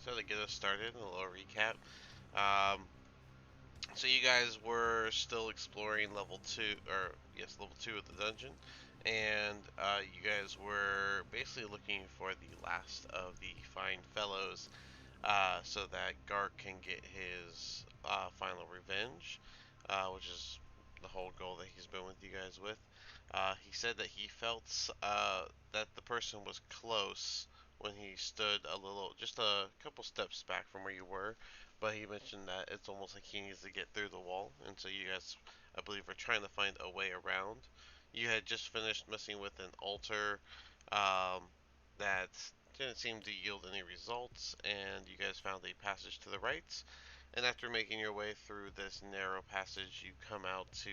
So to get us started, a little recap. Um, so you guys were still exploring level two, or yes, level two of the dungeon, and you guys were basically looking for the last of the fine fellows, so that Gark can get his final revenge, which is the whole goal that he's been with you guys with. He said that he felt that the person was close when he stood just a couple steps back from where you were, but he mentioned that it's almost like he needs to get through the wall, and so you guys, I believe, are trying to find a way around. You had just finished messing with an altar um, that didn't seem to yield any results, and you guys found a passage to the right. And after making your way through this narrow passage, you come out to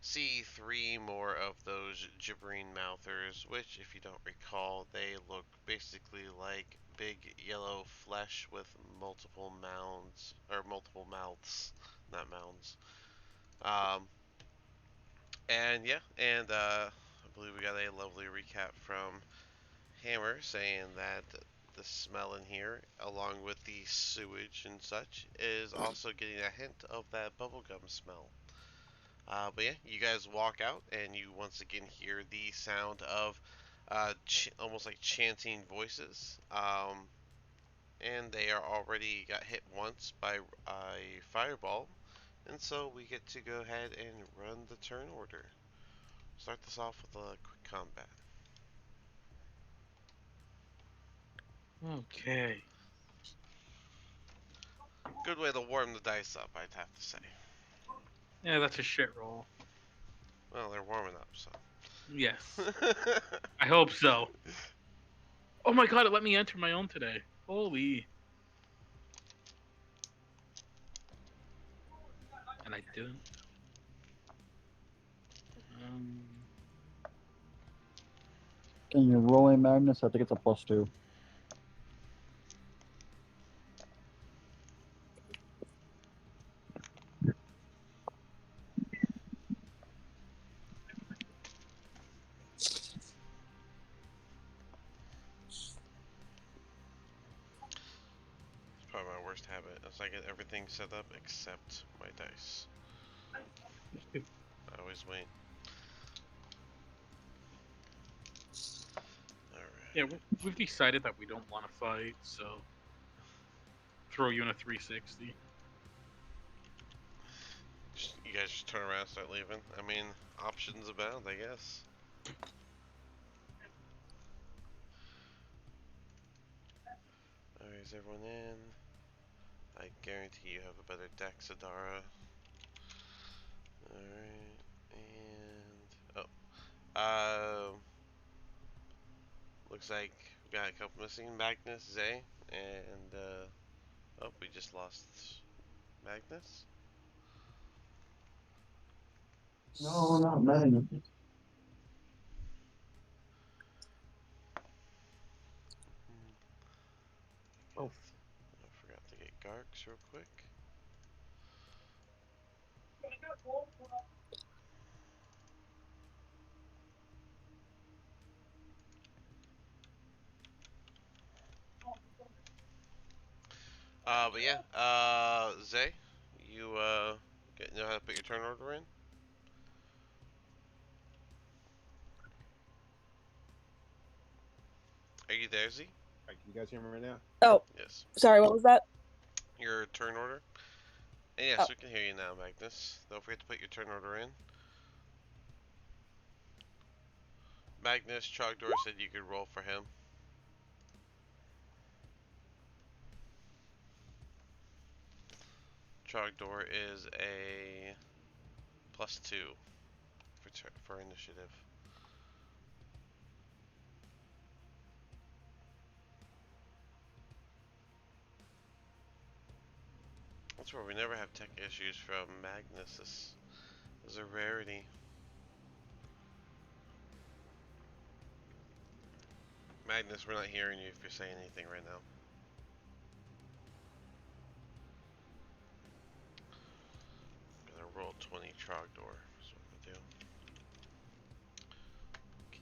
see three more of those gibbering mouthers, which, if you don't recall, they look basically like big yellow flesh with multiple mounds, or multiple mouths, not mounds. Um, and yeah, and I believe we got a lovely recap from Hammer saying that the smell in here, along with the sewage and such, is also getting a hint of that bubblegum smell. But yeah, you guys walk out and you once again hear the sound of almost like chanting voices. And they are already got hit once by a fireball. And so we get to go ahead and run the turn order. Start this off with a quick combat. Okay. Good way to warm the dice up, I'd have to say. Yeah, that's a shit roll. Well, they're warming up, so. Yes. I hope so. Oh my god, it let me enter my own today. Holy. And I didn't. Um, Can you roll a Magnus? I think it's a +2. It's probably my worst habit. It's like everything set up except my dice. I always wait. yeah, Alright. we've decided that we don't want to fight, so throw you in a 360. You guys just turn around and start leaving? I mean, options abound, I guess. Alright, is everyone in? I guarantee you have a better deck, Sadara. Alright, and... looks like we got a couple missing. Magnus, Zay, and, oh, we just lost Magnus? No, not Magnus. Oh, I forgot to get Garks real quick. But yeah, Zay, you, know how to put your turn order in? Are you there, Z? Alright, can you guys hear me right now? Oh, Yes. sorry, what was that? Your turn order? And yes, Oh. we can hear you now, Magnus. Don't forget to put your turn order in. Magnus, Trogdor said you could roll for him. Trogdor is a +2 for initiative. That's where we never have tech issues from Magnus. This is a rarity. Magnus, we're not hearing you if you're saying anything right now. I'm gonna roll 20 Trogdor. That's what I'm gonna do. Okay.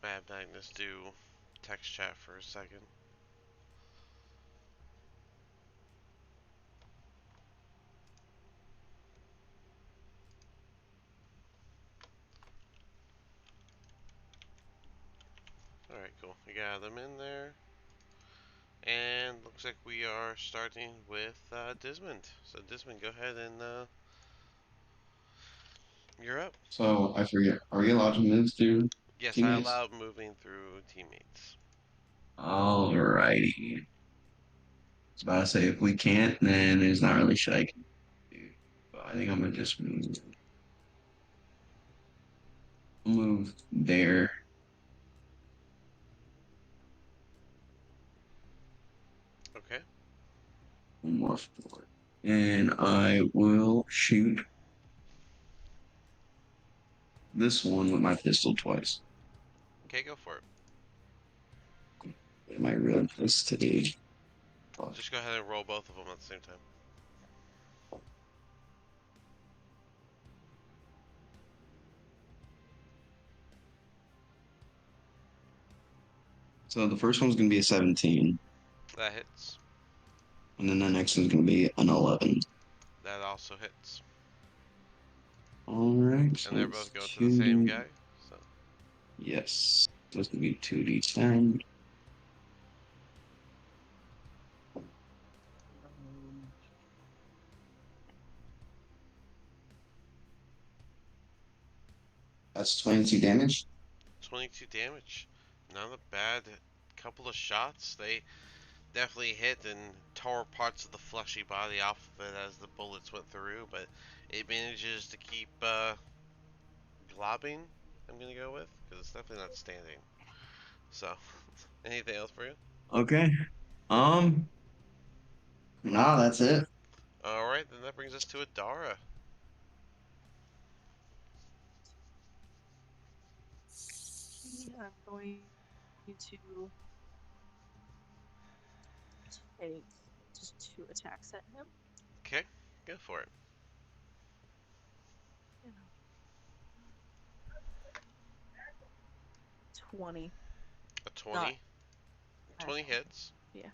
Mad Magnus do text chat for a second. Alright, cool. We got them in there. And looks like we are starting with Dismond. So Dismond, go ahead and you're up. So I forget. Are we allowed to move through Yes, I teammates? allow moving through teammates. Alrighty. I was about to say if we can't, then there's not really shit I can do. But I think I'm gonna just move there. Okay. One more forward. And I will shoot this one with my pistol twice. Okay, go for it. Am I really close to the Just go ahead and roll both of them at the same time. So the first one's gonna be a 17, That hits. and then the next one's gonna be an 11. That also hits. Alright, so And they're it's both going to the same 2D. guy. So Yes. So it's gonna be 2d10. That's 22 damage. 22 damage. Not a bad couple of shots. They definitely hit and tore parts of the fleshy body off of it as the bullets went through, but it manages to keep globbing, I'm gonna go with, because it's definitely not standing. So, anything else for you? Okay. Um, nah, that's it. Alright, then that brings us to Adara. I'm going to take just 2 attacks at him. Okay, go for it. Yeah. 20. A 20? Not 20 actual. hits. Yeah.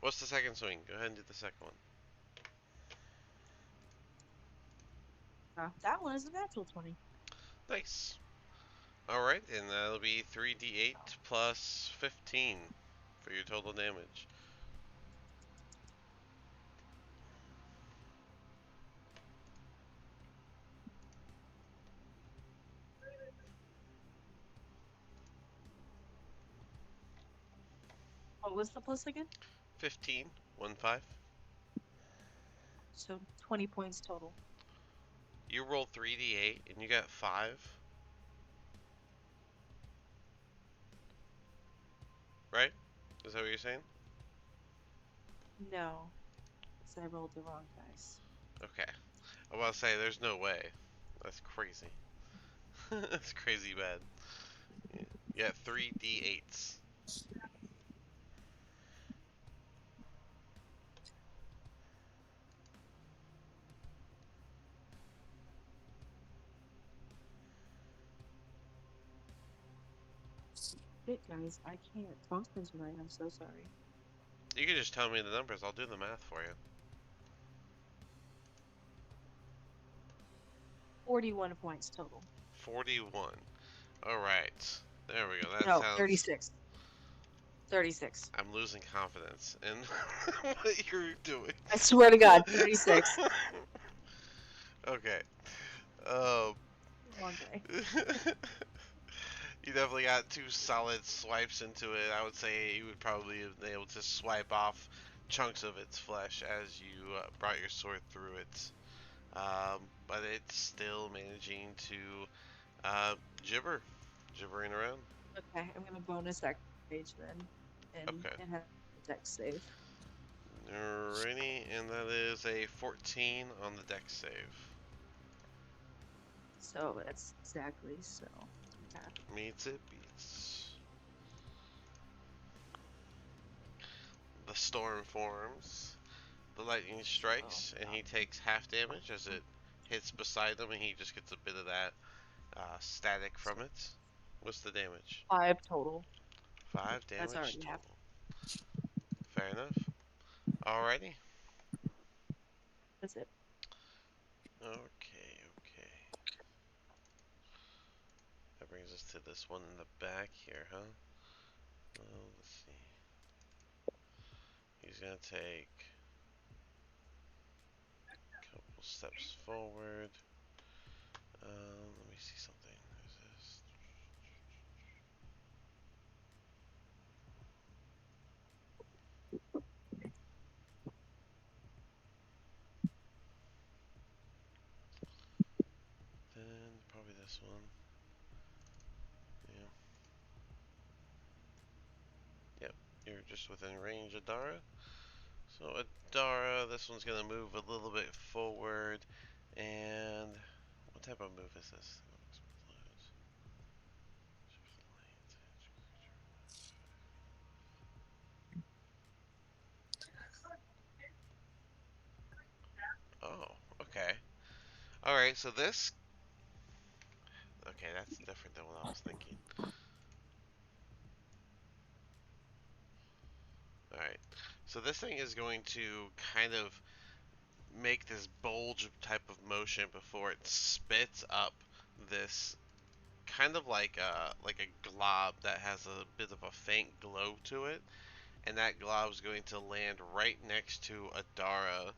What's the second swing? Go ahead and do the second one. That one is a natural 20. Nice. Alright, and that'll be 3d8 plus 15 for your total damage. What was the plus again? 15, 1-5. So 20 points total. You rolled 3d8 and you got 5. Right? Is that what you're saying? No, because I rolled the wrong dice. Okay. I was about to say, there's no way. That's crazy. That's crazy bad. You got 3d8s. Shit, guys, I can't function tonight. I'm so sorry. You can just tell me the numbers. I'll do the math for you. 41 points total. 41. Alright. There we go. That No, sounds... 36. 36. I'm losing confidence in what you're doing. I swear to God, 36. Okay. Wrong day. You definitely got 2 solid swipes into it. I would say you would probably have been able to swipe off chunks of its flesh as you brought your sword through it. But it's still managing to gibbering around. Okay, I'm gonna bonus that page then, Okay. and have a dex save. Alrighty, and that is a 14 on the dex save. So that's exactly so. Yeah. Meets it beats. The storm forms. The lightning strikes, and he takes half damage as it hits beside him, and he just gets a bit of that static from it. What's the damage? 5 total. 5 That's damage already half. total. Fair enough. Alrighty. That's it. Okay, okay. That brings us to this one in the back here, huh? Well, let's see. He's gonna take a couple steps forward. Let me see something. There's this. Then probably this one. Yeah. Yep. You're just within range of Dara. So Adara, this one's gonna move a little bit forward, and what type of move is this? Oh, okay. All right, so this. Okay, that's different than what I was thinking. All right, so this thing is going to kind of make this bulge type of motion before it spits up this kind of like a glob that has a bit of a faint glow to it, and that glob is going to land right next to Adara,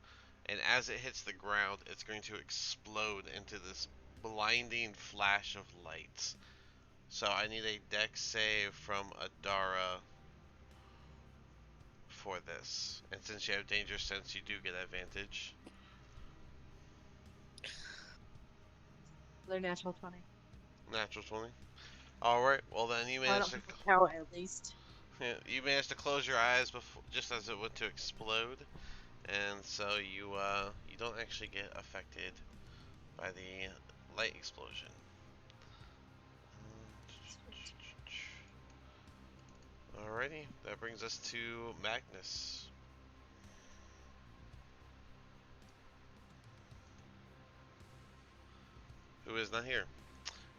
and as it hits the ground, it's going to explode into this blinding flash of light. So I need a dex save from Adara for this, and since you have danger sense, you do get advantage. They're natural 20. Natural 20. All right. Well, then you Well, I managed don't to have a power at least. yeah, you managed to close your eyes before just as it went to explode, and so you don't actually get affected by the light explosion. Alrighty, that brings us to Magnus, who is not here.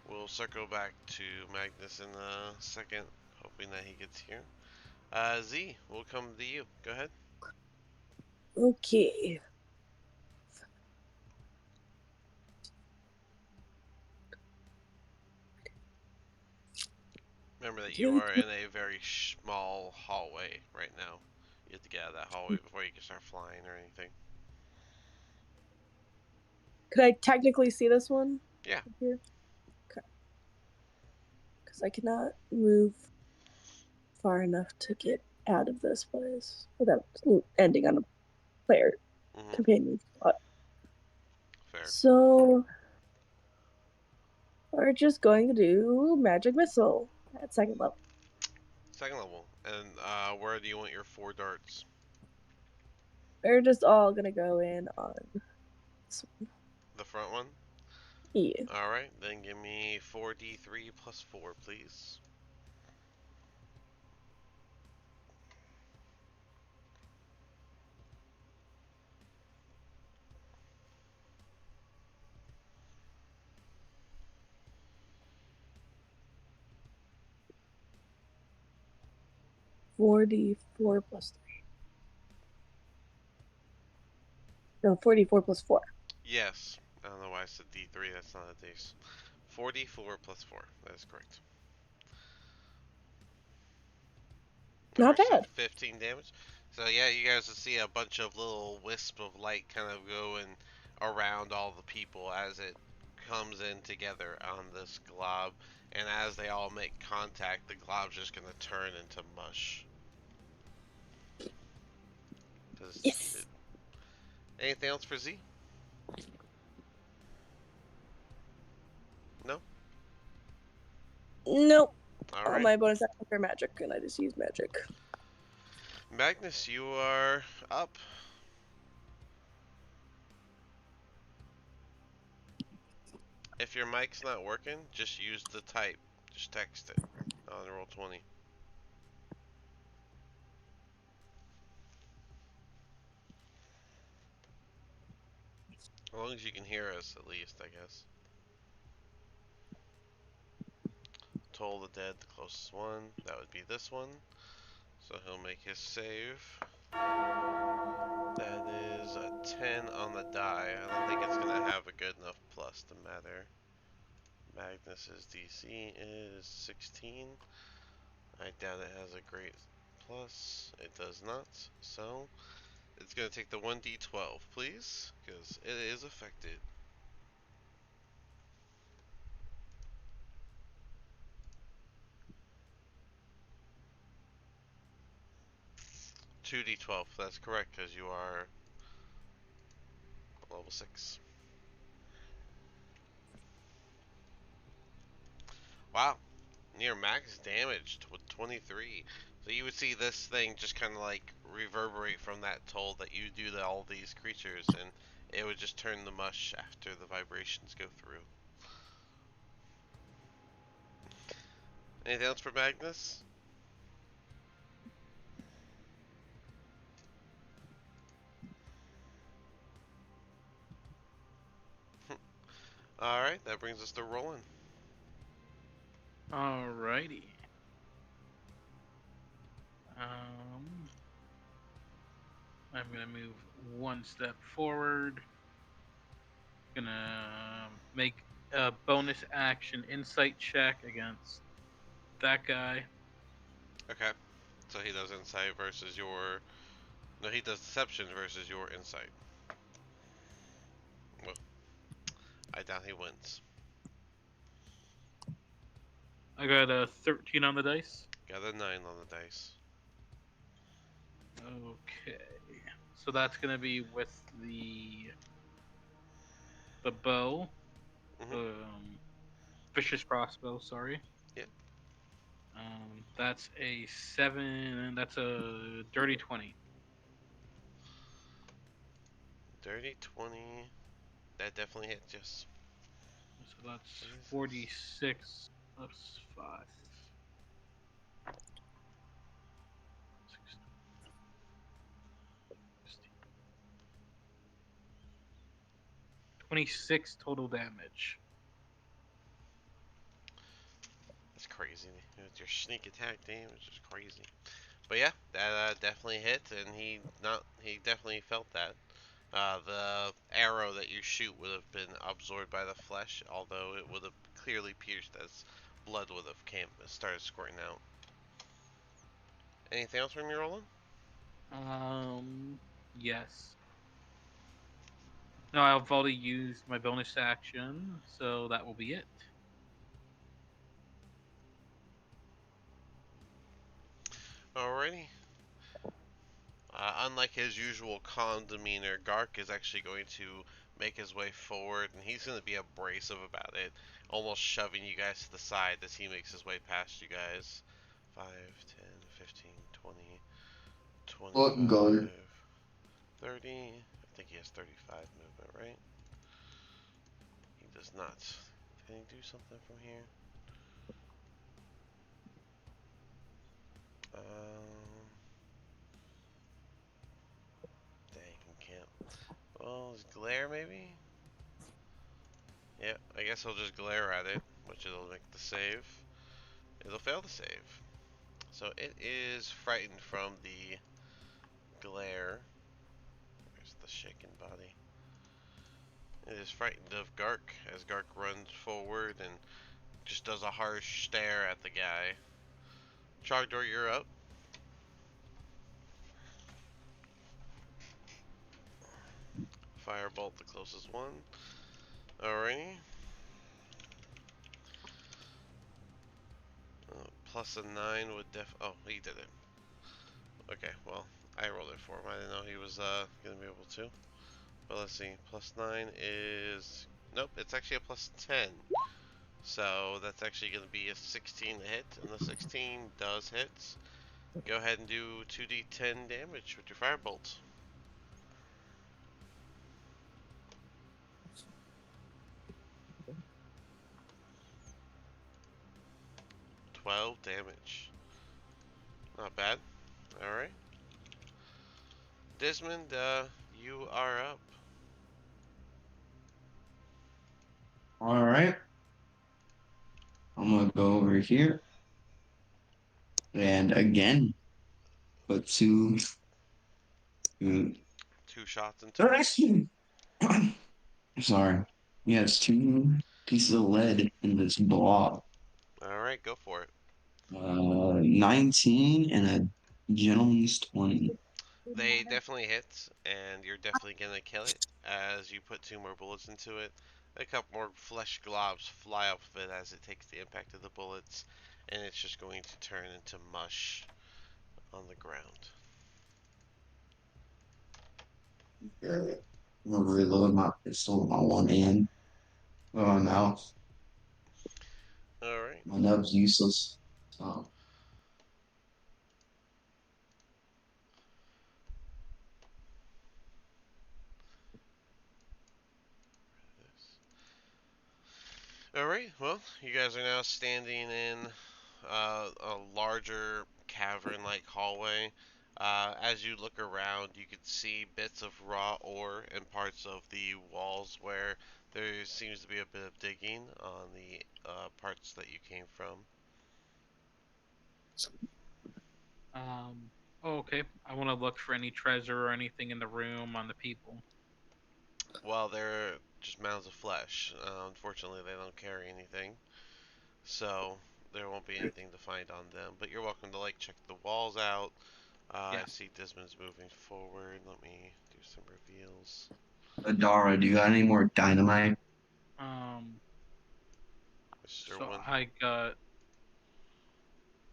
We'll circle back to Magnus in a second, hoping that he gets here. Z, we'll come to you. Go ahead. Okay. Remember that you are in a very small hallway right now. You have to get out of that hallway before you can start flying or anything. Could I technically see this one? Yeah. Here? Okay. Because I cannot move far enough to get out of this place without ending on a player companion spot. Fair. So we're just going to do magic missile at second level. Second level. And where do you want your 4 darts? We're just all gonna go in on this one. The front one? Yeah. Alright, then give me 4d3 plus 4, please. $44 plus 3. No, 44 plus 4. Yes. I don't know why I said d3, that's not a dice. 44 plus 4, that is correct. Not Alright, so bad. 15 damage. So yeah, you guys will see a bunch of little wisps of light kind of going around all the people as it comes in together on this glob. And as they all make contact, the glob's just going to turn into mush. Because it's Yes. heated. Anything else for Z? No? Nope. All Alright. my bonus actions are magic, and I just use magic. Magnus, you are up. If your mic's not working, just use the type. Just text it on Roll20. As long as you can hear us, at least, I guess. Toll the dead, the closest one. That would be this one. So he'll make his save. That is a 10 on the die. I don't think it's gonna have a good enough plus to matter. Magnus's DC is 16. I doubt it has a great plus. It does not. So it's gonna take the 1d12, please, because it is affected. 2d12. That's correct, because you are level 6. Wow, near max damage with 23. So you would see this thing just kind of like reverberate from that toll that you do to all these creatures, and it would just turn to mush after the vibrations go through. Anything else for Magnus? Alright, that brings us to Roland. Alrighty. I'm gonna move one step forward. Gonna make a bonus action insight check against that guy. Okay, so he does insight versus your... No, he does deception versus your insight. Well, I doubt he wins. I got a 13 on the dice. Got a 9 on the dice. Okay. So that's gonna be with the bow. Vicious crossbow, sorry. Yep. That's a 7, that's a dirty 20. Dirty 20. That definitely hits, yes. So that's Jesus. 46 plus 5. 26 total damage. That's crazy. With your sneak attack damage is crazy. But yeah, that definitely hit, and he definitely felt that. The arrow that you shoot would have been absorbed by the flesh, although it would have clearly pierced as blood would have started squirting out. Anything else from you, Roland? Yes. No, I've already used my bonus action, so that will be it. Alrighty. Unlike his usual calm demeanor, Gark is actually going to make his way forward, and he's going to be abrasive about it, almost shoving you guys to the side as he makes his way past you guys. 5, 10, 15, 20, What 25, gun? 30. I think he has 35 movement, right? He does not. Can he do something from here? Dang, he can't. Well, his glare maybe? Yeah, I guess he'll just glare at it, which it'll make the save. It'll fail the save. So it is frightened from the glare. Where's the shaken body? It is frightened of Gark as Gark runs forward and just does a harsh stare at the guy. Trogdor, you're up. Firebolt the closest one. Alrighty. Plus a 9 would oh, he did it. Okay, well, I rolled it for him. I didn't know he was gonna be able to. But let's see. Plus 9 is... Nope, it's actually a plus 10. So that's actually going to be a 16 to hit, and the 16 does hit. Go ahead and do 2d10 damage with your firebolt. 12 damage. Not bad. Alright. Desmond, you are up. All right. I'm gonna go over here and again put two 2 shots into it. sorry. Yeah, it's 2 pieces of lead in this blob. All right, go for it. 19 and a gentleman's 20. They definitely hit, and you're definitely gonna kill it as you put 2 more bullets into it. A couple more flesh globs fly off of it as it takes the impact of the bullets, and it's just going to turn into mush on the ground. I'm gonna reload my pistol with my one hand. Oh, no. All right. My nub's useless. So, All right. Well, you guys are now standing in a larger cavern-like hallway. As you look around, you can see bits of raw ore and parts of the walls where there seems to be a bit of digging on the parts that you came from. Oh, okay. I want to look for any treasure or anything in the room on the people. Well, they're just mounds of flesh. Unfortunately, they don't carry anything, so there won't be anything to find on them. But you're welcome to like check the walls out. Yeah. I see Desmond's moving forward. Let me do some reveals. Adara, do you got any more dynamite? Um. Mr. So One. I got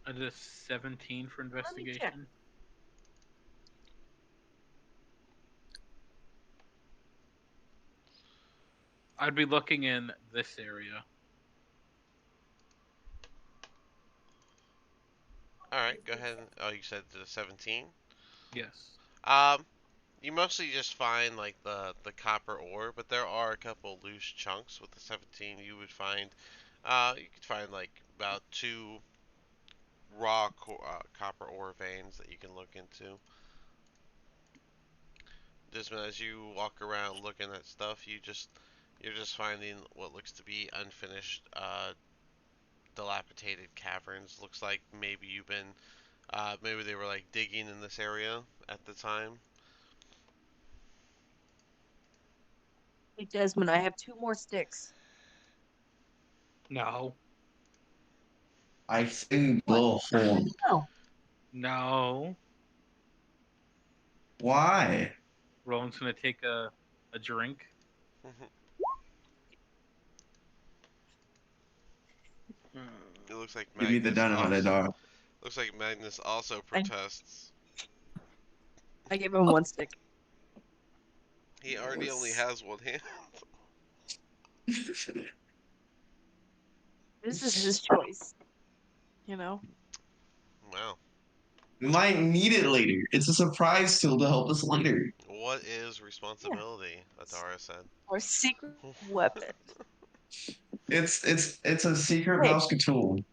a 17 for Let me check. investigation. I'd be looking in this area. All right, go ahead. Oh, you said the 17. Yes. Um, you mostly just find like the copper ore, but there are a couple loose chunks with the 17. You would find, you could find like about 2 raw copper ore veins that you can look into. Just as you walk around looking at stuff, you're just finding what looks to be unfinished, dilapidated caverns. Looks like maybe maybe they were like digging in this area at the time. Hey, Desmond, I have 2 more sticks. No. I think What? blow a hole. No. No. Why? Roland's gonna take a drink. It looks like Give me the Magnus dynamite, also Adara. looks like Magnus also I, protests. I gave him 1 stick. He already only has one hand. This is his choice. You know? Wow. We might need it later. It's a surprise tool to help us later. What is Yeah. responsibility? Adara said. Or secret weapon. It's a secret Hey, mouse tool.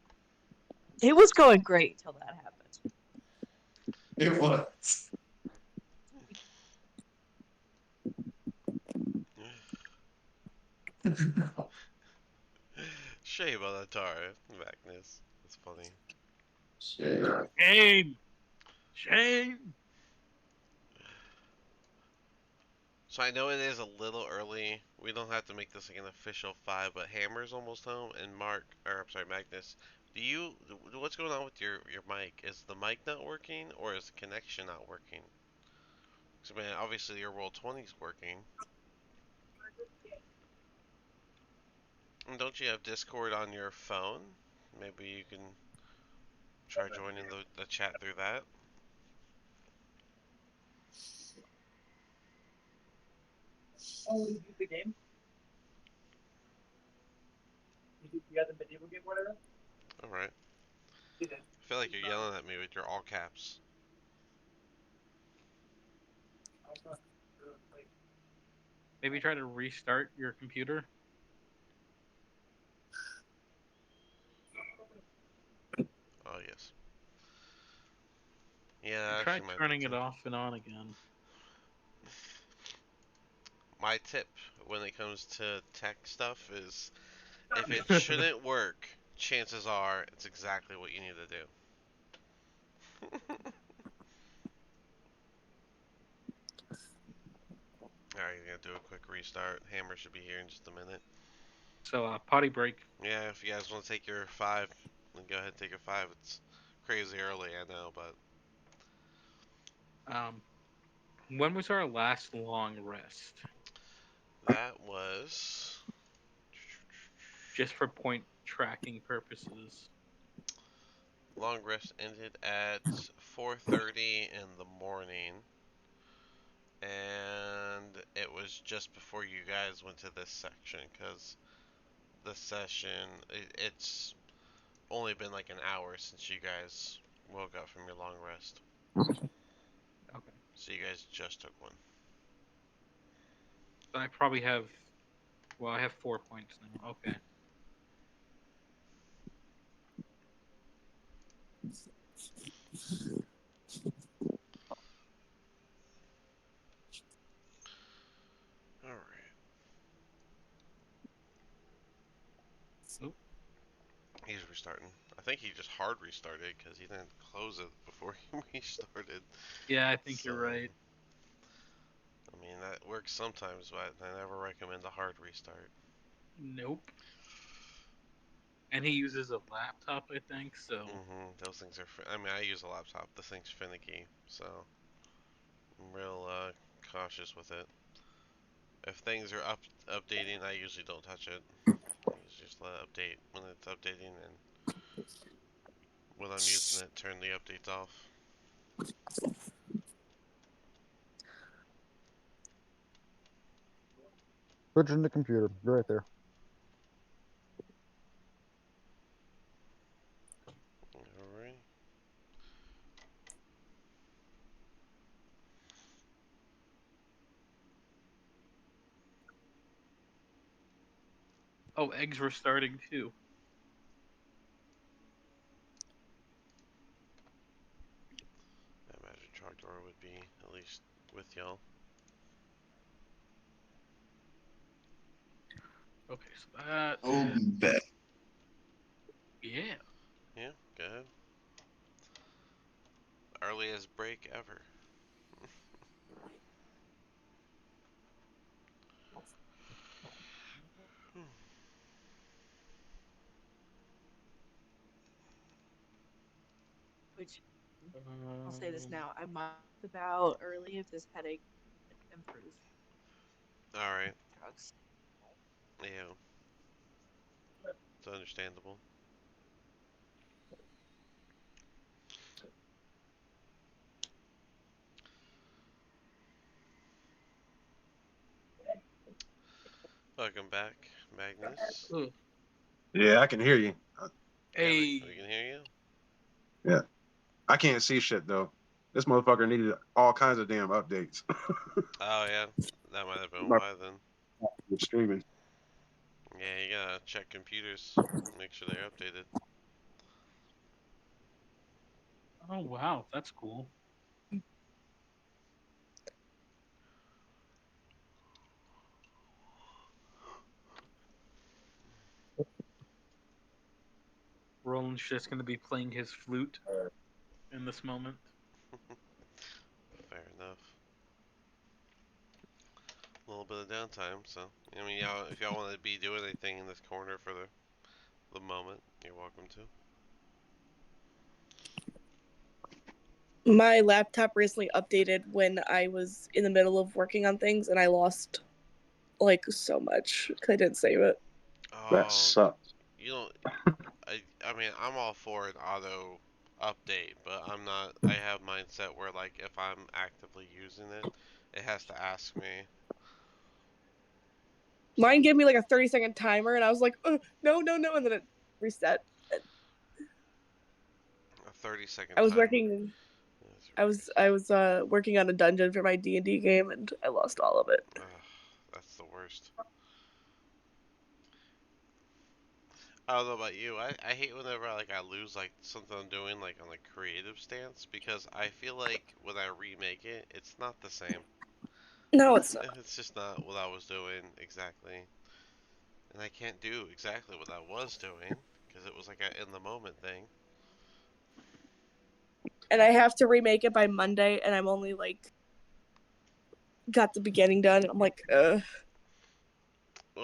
it was going great until that happened. It was. Shame on Adara, Magnus. That's funny. Shit. Shame. Shame. So I know it is a little early. We don't have to make this like an official 5, but Hammer's almost home, and I'm sorry, Magnus. What's going on with your mic? Is the mic not working, or is the connection not working? So man, obviously your Roll 20's working. And don't you have Discord on your phone? Maybe you can try joining the chat through that. Oh, you beat the game? You got the medieval game, whatever? Alright. Did it. I feel like you're yelling at me with your all caps. Maybe try to restart your computer. Oh, yes. Yeah, that Try actually might be a turning it tip. off and on again. My tip when it comes to tech stuff is if it shouldn't work, chances are it's exactly what you need to do. Alright, you're gonna do a quick restart. Hammer should be here in just a minute. So potty break. Yeah, if you guys want to take your 5, then go ahead and take your 5. It's crazy early, I know, but When was our last long rest? that was Just for point tracking purposes. long rest ended at 4:30 in the morning, and it was just before you guys went to this section because this session it's only been like an hour since you guys woke up from your long rest. Okay. So you guys just took one. So I probably have. Well, I have 4 points now. Okay. All right. Oop. He's restarting. I think he just hard restarted because he didn't close it before he restarted. Yeah, I think So, you're right. I mean, that works sometimes, but I never recommend a hard restart. Nope. And he uses a laptop, I think. So. Those things are. I mean, I use a laptop. The thing's finicky, so I'm real cautious with it. If things are updating, I usually don't touch it. I usually just let it update when it's updating, and when I'm using it, turn the updates off. Switching the computer. You're right there. Alright. Oh, eggs were starting too. I imagine Trogdor would be at least with y'all. Okay, so that. Oh, bet. Yeah. Yeah, go ahead. Earliest break ever. Which I'll say this now. I might about early if this headache improves. Alright. Drugs. Yeah, it's understandable. Welcome back, Magnus. Ugh. Yeah, I can hear you. Yeah, Hey. we can hear you. Yeah, I can't see shit though. This motherfucker needed all kinds of damn updates. Oh, yeah. That might have been My why then. streaming. Yeah, you gotta check computers. Make sure they're updated. Oh wow, that's cool. Roland's just gonna be playing his flute in this moment. Fair enough. A little bit of downtime, so I mean, y'all, if y'all want to be doing anything in this corner for the moment, you're welcome to. My laptop recently updated when I was in the middle of working on things, and I lost like so much because I didn't save it. That Oh, sucks. you don't. I mean, I'm all for an auto update, but I'm not. I have mindset where like if I'm actively using it, it has to ask me. So Mine gave me like a 30-second timer, and I was like, no, no, no, and then it reset. a 30-second I was time. working. That's I was ridiculous. I was working on a dungeon for my D&D game, and I lost all of it. Ugh, that's the worst. I don't know about you. I hate whenever like I lose like something I'm doing like on a creative stance because I feel like when I remake it, it's not the same. No, it's not. It's just not what I was doing exactly. And I can't do exactly what I was doing because it was like a in the moment thing. And I have to remake it by Monday, and I'm only like got the beginning done. I'm like, Well,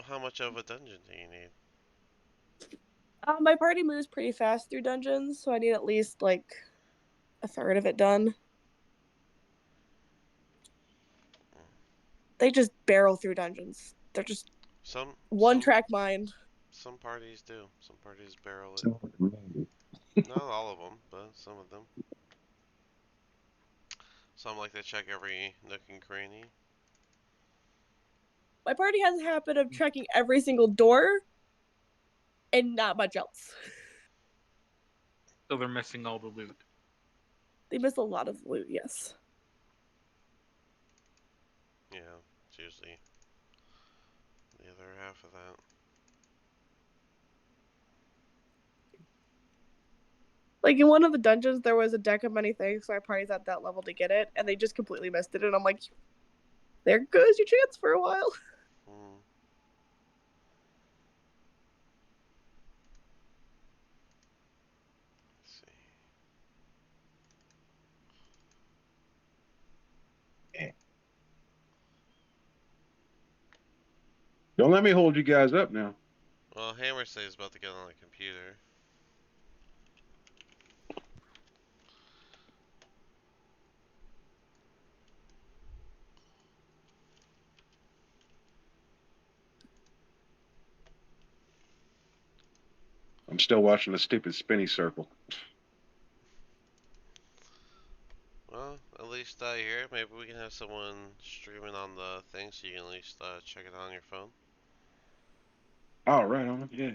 how much of a dungeon do you need? My party moves pretty fast through dungeons, so I need at least like a third of it done. They just barrel through dungeons. They're just Some one some track mind. some parties do. Some parties barrel it. So, Not all of them, but some of them. Some like to check every nook and cranny. My party has a habit of checking every single door and not much else. So they're missing all the loot. They miss a lot of loot, yes. Yeah, it's usually the other half of that. Like in one of the dungeons, there was a deck of many things, so my party's at that level to get it, and they just completely missed it. And I'm like, there goes your chance for a while. Hmm. Let's see. don't let me hold you guys up now. Well, Hammer says he's about to get on the computer. I'm still watching the stupid spinny circle. Well, at least here, maybe we can have someone streaming on the thing so you can at least check it on your phone. Oh, right on. Yeah.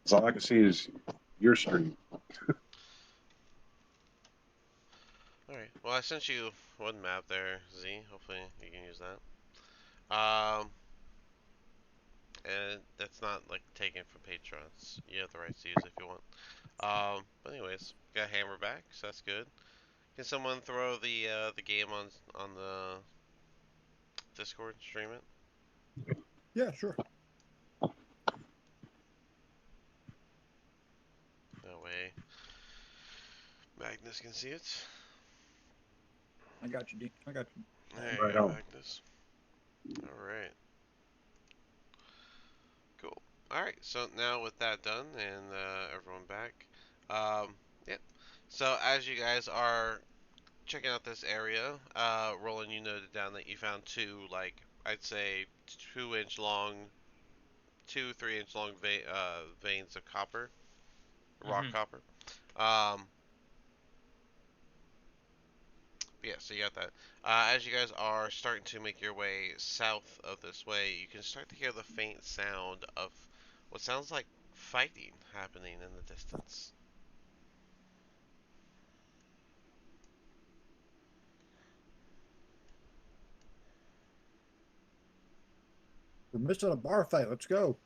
So all I can see is your screen. Alright, well, I sent you one map there, Z. Hopefully you can use that. And that's not like taken from Patrons. You have the right to use it if you want. But anyways, got Hammer back, so that's good. Can someone throw the game on the Discord and stream it? Yeah, sure. That way Magnus can see it. I got you, D. I got you. There you Right go, on. Magnus. Alright. Cool. Alright, so now with that done and everyone back, yeah. So as you guys are checking out this area, Roland, you noted down that you found two, like, I'd say 2 inch long, 3 inch long veins of copper, rock copper. Um, yeah, so you got that. As you guys are starting to make your way south of this way, you can start to hear the faint sound of what sounds like fighting happening in the distance. We're missing a bar fight. Let's go.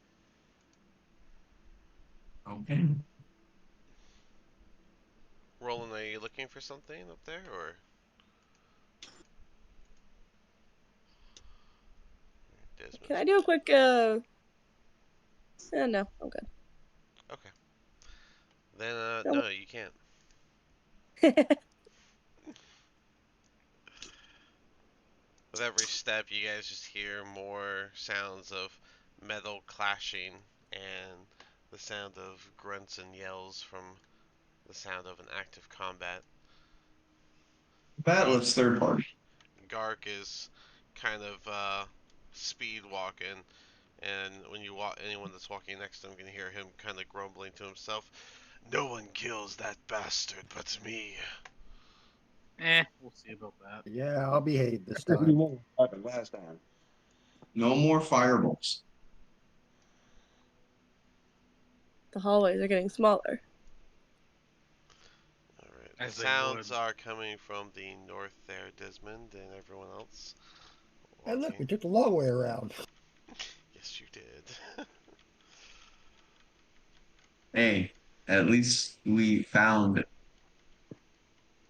Okay. Roland, are you looking for something up there, or? Can Desmond's I do a quick no, I'm okay. Then, good. no, you can't. With every step, you guys just hear more sounds of metal clashing and the sound of grunts and yells from the sound of an active combat. That looks third party. Gark is kind of speed walking, and when you walk, anyone that's walking next to him can hear him kind of grumbling to himself. No one kills that bastard but me. We'll see about that. Yeah, I'll behave this You time. won't happen last time. No more fireballs. The hallways are getting smaller. Alright, the As they sounds would. are coming from the north there, Desmond, and everyone else Hey, look, we walking. took the long way around. Yes, you did. Hey, at least we found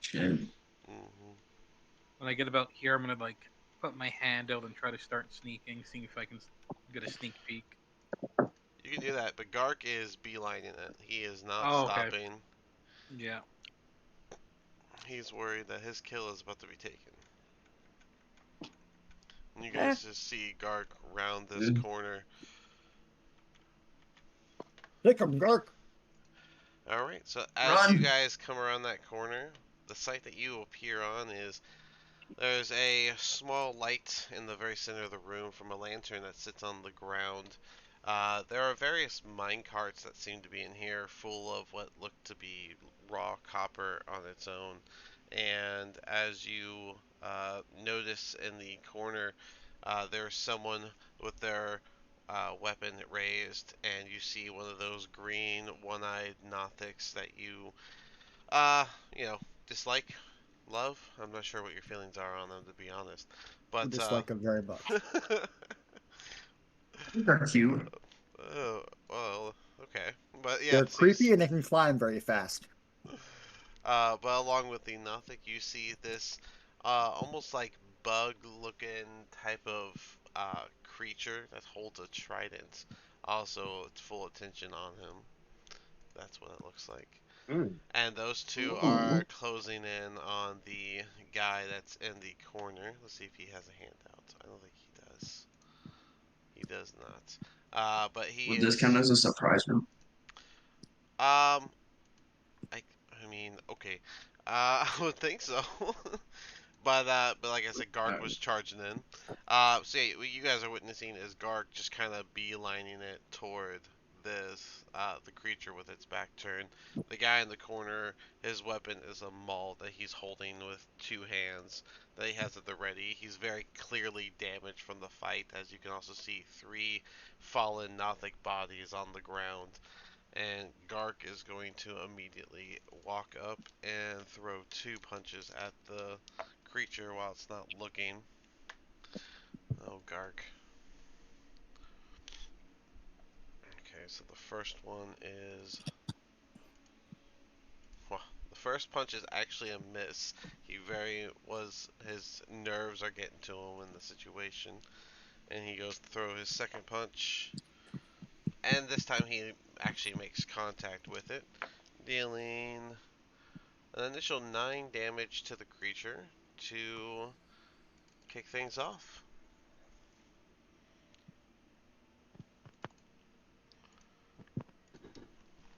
shit. hmm When I get about here, I'm gonna like put my hand out and try to start sneaking, seeing if I can get a sneak peek. You can do that, but Gark is beelining it. He is not Oh, okay. stopping. Yeah. He's worried that his kill is about to be taken. And you Eh. guys just see Gark round this Good. corner. Take him, Gark. Alright, so as you Run! guys come around that corner, the sight that you appear on is there's a small light in the very center of the room from a lantern that sits on the ground. There are various mine carts that seem to be in here, full of what look to be raw copper on its own. And as you notice in the corner, there's someone with their weapon raised, and you see one of those green one-eyed Nothics that uh, you know, dislike, love. I'm not sure what your feelings are on them, to be honest. We But dislike him very much. They're cute. oh, well, okay. But yeah, They're creepy and they can climb very fast. but along with the Nothic, you see this almost like bug-looking type of creature that holds a trident. Also, it's full attention on him. That's what it looks like. Mm. And those two Ooh. are closing in on the guy that's in the corner. Let's see if he has a handout. I don't think he does. He does not. But he Would this count is. as a surprise room? Um, I mean, okay. I would think so. But like I said, Gark was charging in. So yeah, what you guys are witnessing is Gark just kind of beelining it toward the creature with its back turned. The guy in the corner, his weapon is a maul that he's holding with two hands that he has at the ready. He's very clearly damaged from the fight, as you can also see three fallen Nothic bodies on the ground. And Gark is going to immediately walk up and throw two punches at the creature while it's not looking. Oh, Gark. Okay, so the first one is. Well, the first punch is actually a miss. His nerves are getting to him in the situation. And he goes to throw his second punch. And this time he actually makes contact with it, dealing an initial 9 damage to the creature to kick things off.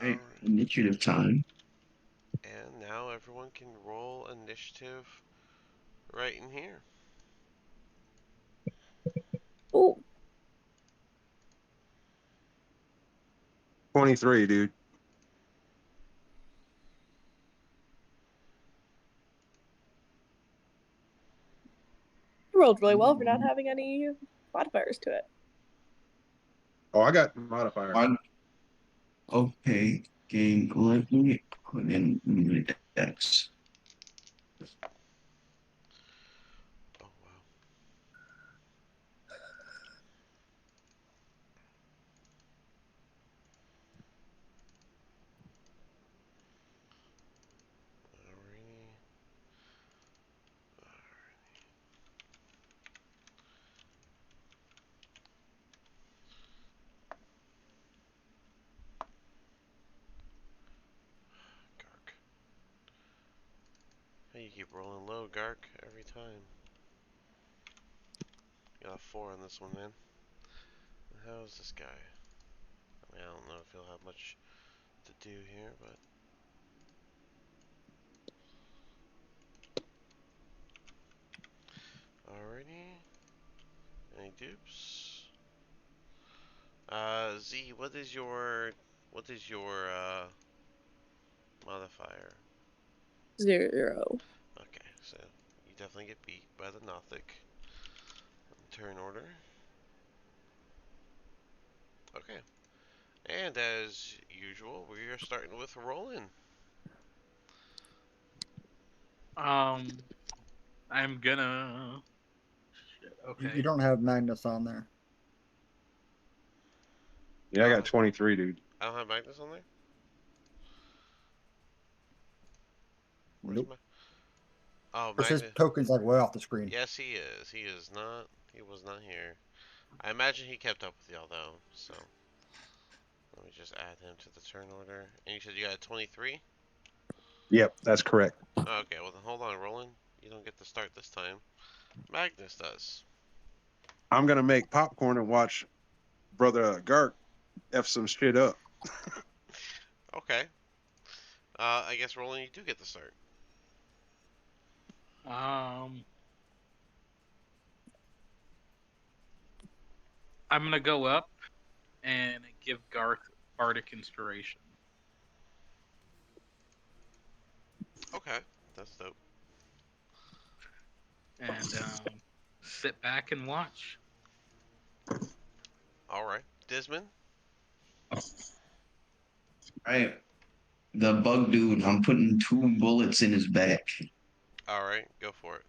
Right. Alright. Initiative time. And now everyone can roll initiative right in here. Oh, 23, dude. you rolled really well for not having any modifiers to it. Oh, I got modifier. One. Okay. Game. Let me put in the decks. Oh wow. Alrighty. Gark. Hey, you keep rolling low, Gark, every time. Got a 4 on this one, man. How is this guy? I mean, I don't know if he'll have much to do here, but alrighty. Any dupes? Z, what is your modifier? 0. Okay, so you definitely get beat by the Nothic. Turn order. Okay. And as usual, we are starting with rolling. I'm gonna. Shit. You Okay. don't have Magnus on there. Yeah, I got 23, dude. I don't have Magnus on there? Where's Nope. my... Oh, Because his Magnus... token's like way off the screen. Yes, he is. He is not... He was not here. I imagine he kept up with y'all, though, so... Let me just add him to the turn order. And you said you got a 23? Yep, that's correct. Okay, well then hold on, Roland. You don't get to start this time. Magnus does. I'm gonna make popcorn and watch Brother Gark f some shit up. Okay. I guess Roland, you do get to start. I'm gonna go up and give Garth Bardic Inspiration. Okay, that's dope. And sit back and watch. All right, Desmond. Right. The bug dude, I'm putting 2 bullets in his back. All right, go for it.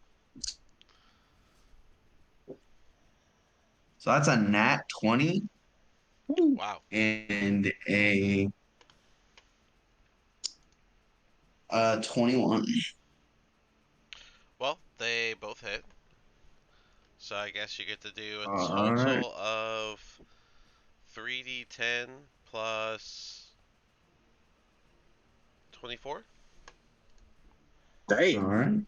So that's a nat 20 Wow. and a 21. Well, they both hit. So I guess you get to do a All right. total of 3d10 plus 24. All Damn. right.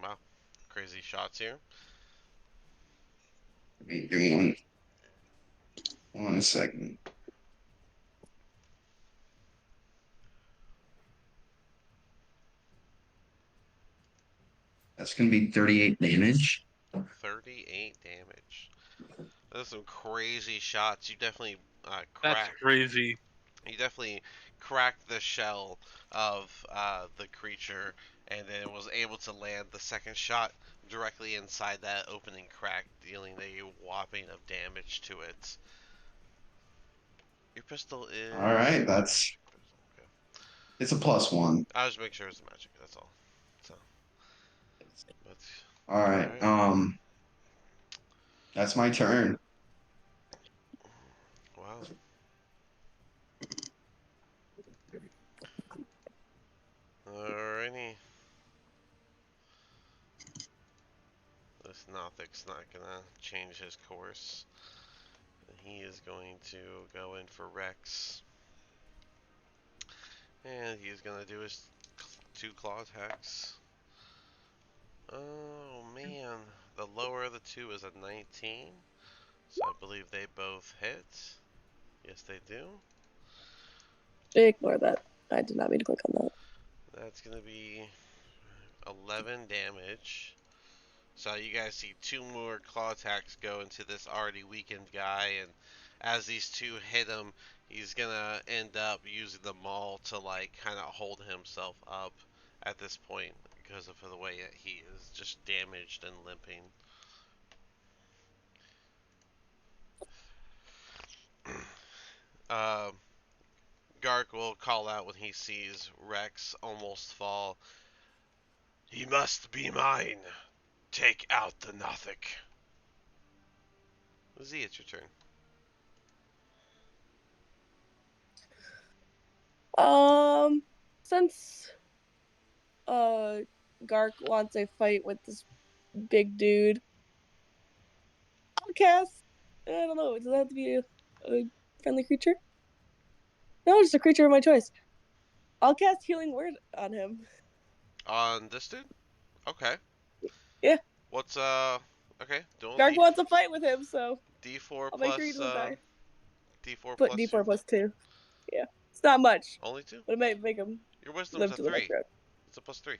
Wow, crazy shots here. Give me one second. That's gonna be 38 damage. 38 damage. Those are some crazy shots. You definitely That's cracked. crazy. You definitely cracked the shell of the creature, and then was able to land the second shot directly inside that opening crack, dealing a whopping of damage to it. Your pistol is All right, a that's magic pistol. Okay. it's a +1. I was just make sure it's magic. That's all. So, but All all right. right. That's my turn. Wow. Alrighty. This Nothic's not gonna change his course. He is going to go in for Rex. And he's gonna do his 2 claw attacks. Oh man. The lower of the 2 is a 19. So I believe they both hit. Yes, they do. Ignore that. I did not mean to click on that. That's gonna be 11 damage. So you guys see 2 more claw attacks go into this already weakened guy, and as these 2 hit him, he's gonna end up using the maul to like kind of hold himself up at this point because of the way that he is just damaged and limping. uh, Gark will call out when he sees Rex almost fall. He must be mine. Take out the Nothic. Z, it's your turn. Since Gark wants a fight with this big dude, I'll cast. I don't know. Does it have to be a friendly creature? No, just a creature of my choice. I'll cast Healing Word on him. On this dude? Okay. Yeah. What's okay, dual Gark wants a fight with him, so D4 I'll make sure he plus doesn't die. D4 Put plus D4 your plus 2. Yeah. It's not much, only 2? but it might make him Your wisdom's live a to the next 3. round. It's a plus 3.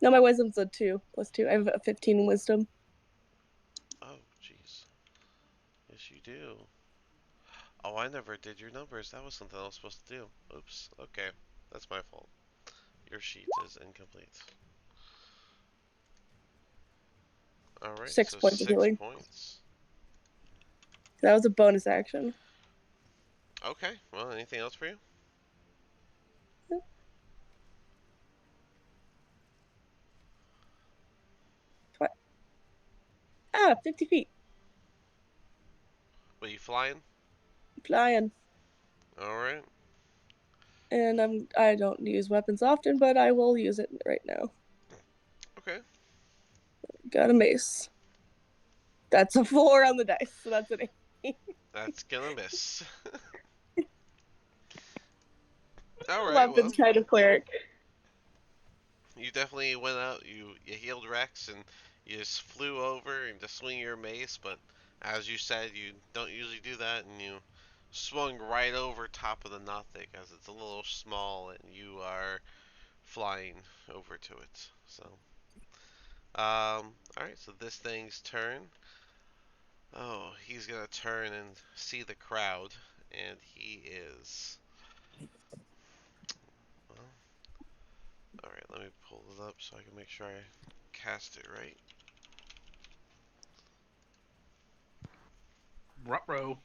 No, my wisdom's a 2 plus 2. I have a 15 in wisdom. Oh, jeez. Yes, you do. Oh, I never did your numbers. That was something I was supposed to do. Oops. Okay. That's my fault. Your sheet is incomplete. Alright, 6 so points of 6 healing. points. That was a bonus action. Okay, well, anything else for you? What? 50 feet. Were you flying? Flying. Alright. And I don't use weapons often, but I will use it right now. Okay. got a mace. That's a 4 on the dice, so that's an 8. That's gonna miss. All right, well, Weapons kind of cleric. you definitely went out. You healed Rex, and you just flew over and just swing your mace. But as you said, you don't usually do that, and you swung right over top of the Nothic as it's a little small, and you are flying over to it. So, all right. So this thing's turn. Oh, he's gonna turn and see the crowd, and he is. Well, all right. Let me pull it up so I can make sure I cast it right. Ruh-roh.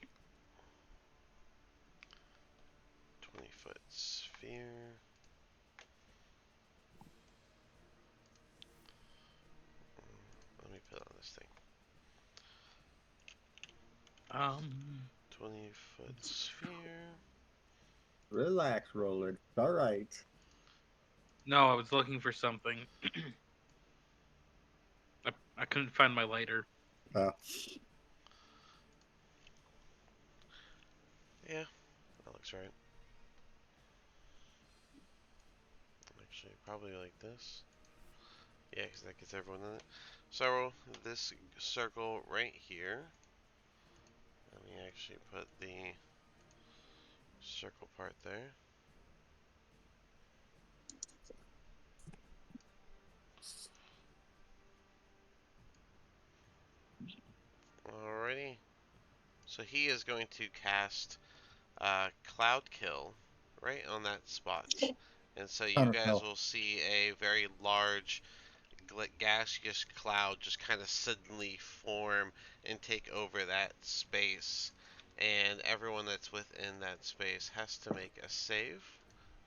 20-foot sphere. Let me put it on this thing. 20-foot sphere. Relax, Roland. It's all right. No, I was looking for something. I couldn't find my lighter. Uh, Yeah, that looks right. Actually, probably like this. Yeah, because that gets everyone in it. So this circle right here. Let me actually put the circle part there. Alrighty. So he is going to cast Cloud Kill right on that spot. And so you guys Counterspell. will see a very large gaseous cloud just kind of suddenly form and take over that space. And everyone that's within that space has to make a save.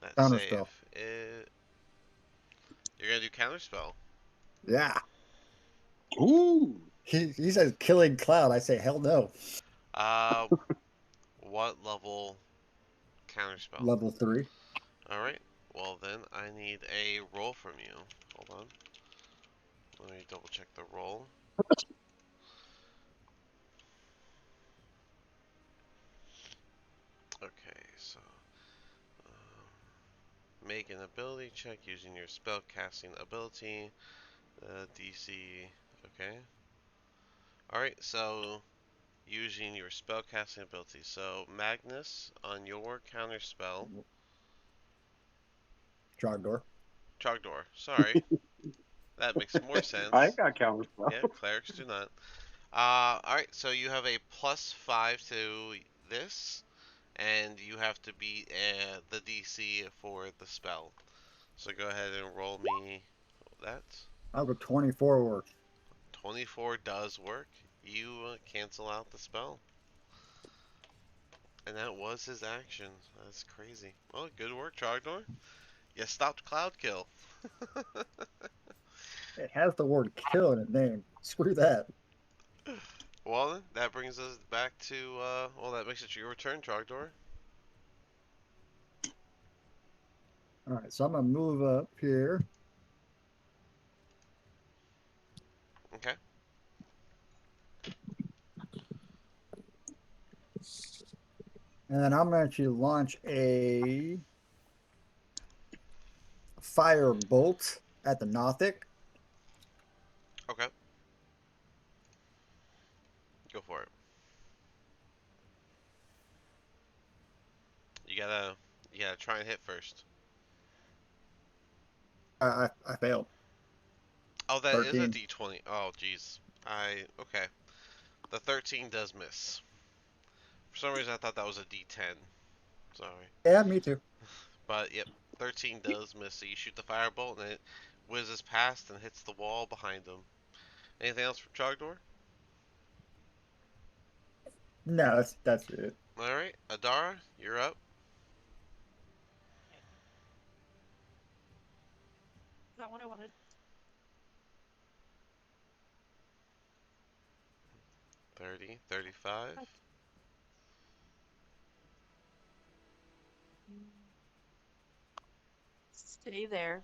That save Counterspell. is. You're going to do Counterspell. Yeah. Ooh. He says killing cloud. I say hell no. Uh, what level Counterspell? Level 3. Alright. Well, then I need a roll from you. Hold on. Let me double check the roll. Okay, so make an ability check using your spellcasting ability. DC. Okay. Alright, so using your spellcasting ability. So Magnus, on your counter spell. Trogdor. Trogdor. Sorry. That makes more I sense. ain't got counter spell. Yeah, clerics do not. Alright, so you have a +5 to this, and you have to beat the DC for the spell. So go ahead and roll me that. How would 24 work? 24 does work. You cancel out the spell. And that was his action. That's crazy. Well, good work, Trogdor. You stopped Cloud Kill. It has the word kill in its name. Screw that. Well, then, that brings us back to, well, that makes it your turn, Trogdor. All right, so I'm going to move up here. Okay. And then I'm going to actually launch a fire bolt at the Nothic. Okay. Go for it. You gotta, you gotta try and hit first. I failed. Oh, that is a 13. D20. Oh, jeez. Okay. The 13 does miss. For some reason, I thought that was a D10. Sorry. Yeah, me too. But, yep. 13 does miss. So you shoot the firebolt, and it whizzes past and hits the wall behind him. Anything else for Trogdor? No, that's it. Alright. Adara, you're up. Is that what I wanted? 30, 35. Stay there.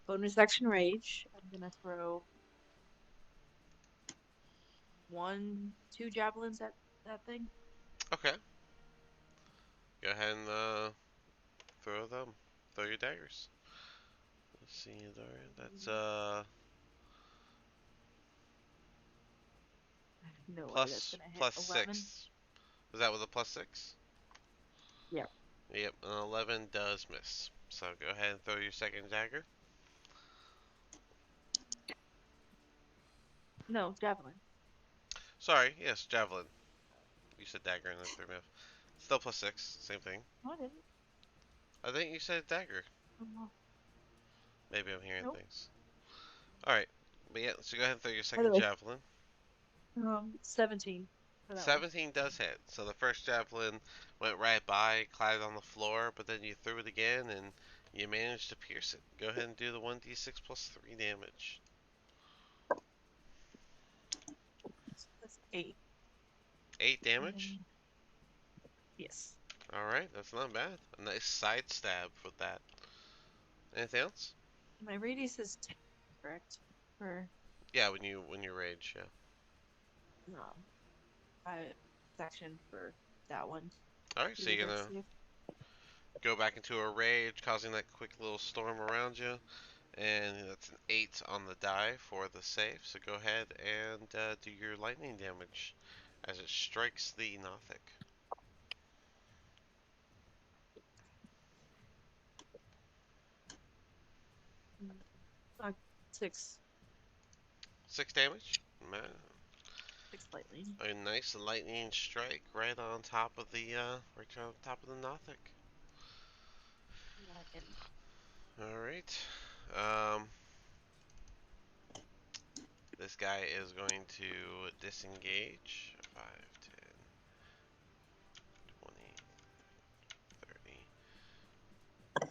Bonus action rage. I'm gonna throw 2 javelins at that thing. Okay. Go ahead and throw them. Throw your daggers. Let's see, that's No way that's plus gonna hit. plus 11. 6. Is that with a plus 6? Yep. Yep, an 11 does miss. So go ahead and throw your second dagger. No, javelin. Sorry, yes, javelin. You said dagger and then threw me off. Still plus 6, same thing. No, I didn't. I think you said dagger. Oh, Maybe I'm hearing nope. things. Alright, but yeah, so go ahead and throw your By the second way, javelin. 17 for that 17 does hit. So the first javelin went right by, clattered on the floor, but then you threw it again and you managed to pierce it. Go ahead and do the 1d6 plus 3 damage. one. So that's 8. 8 And damage? then, yes. Alright, that's not bad. A nice side stab with that. Anything else? My radius is 10, correct? For Yeah, when you rage, yeah. 5 section for that one. Alright, so Do the you're dex gonna save. go back into a rage, causing that quick little storm around you. And that's an 8 on the die for the save. So go ahead and do your lightning damage as it strikes the Nothic. 6. 6 damage? Man, 6 lightning. a nice lightning strike right on top of the Nothic. Alright. Um, this guy is going to disengage. 5, 10, 20, 30.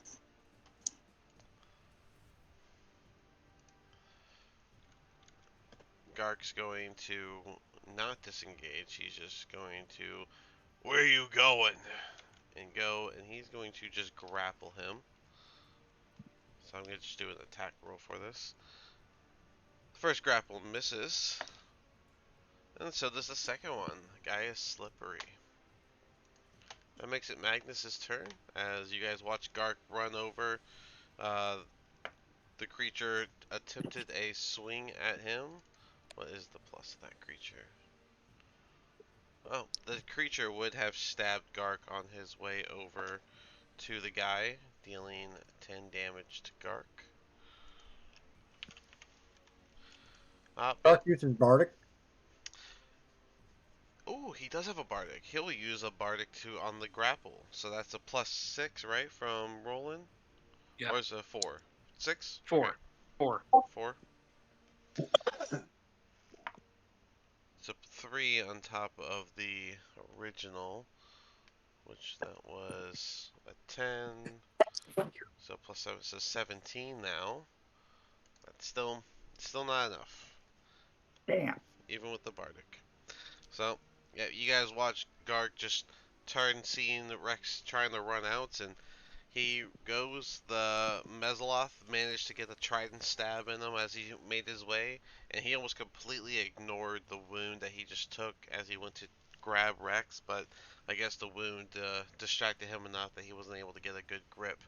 Gark's going to not disengage. He's just going to, where are you going? And go, and he's going to just grapple him. So I'm going to just do an attack roll for this. The first grapple misses. And so does the second one. The guy is slippery. That makes it Magnus's turn, as you guys watch Gark run over. The creature attempted a swing at him. What is the plus of that creature? Oh, the creature would have stabbed Gark on his way over to the guy, dealing 10 damage to Gark. Dark uses Bardic. Oh, he does have a Bardic. He'll use a Bardic too on the grapple. So that's a plus 6, right, from Roland? Yeah. Or is it a 4? 6? 4. Okay. 4. 4? So 3 on top of the original, which that was a 10. So plus 7, so 17 now. That's still not enough, Damn. even with the Bardic. So, yeah, you guys watch Garg just turn, seeing Rex trying to run out, and he goes. The Mezoloth managed to get a trident stab in him as he made his way, and he almost completely ignored the wound that he just took as he went to grab Rex, but I guess the wound distracted him enough that he wasn't able to get a good grip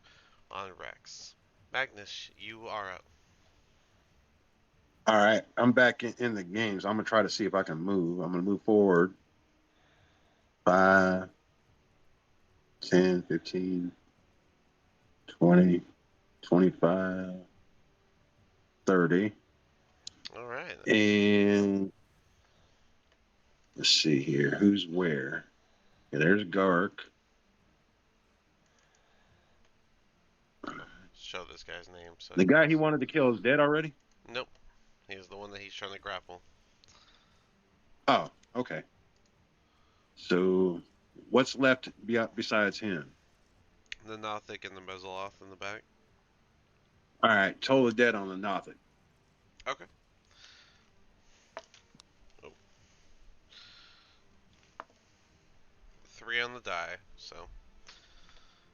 on Rex. Magnus, you are up. All right, I'm back in the game, so I'm gonna try to see if I can move. I'm gonna move forward. 5, 10, 15, 20, 25, 30. All right. And let's see here. Who's where? Yeah, there's Gark. Show this guy's name. So The guy he wanted to kill is dead already? Nope. He's the one that he's trying to grapple. Oh, okay. So what's left besides him? The Nothic and the Mezoloth in the back. All right, total dead on the Nothic. Okay. Oh. 3 on the die, so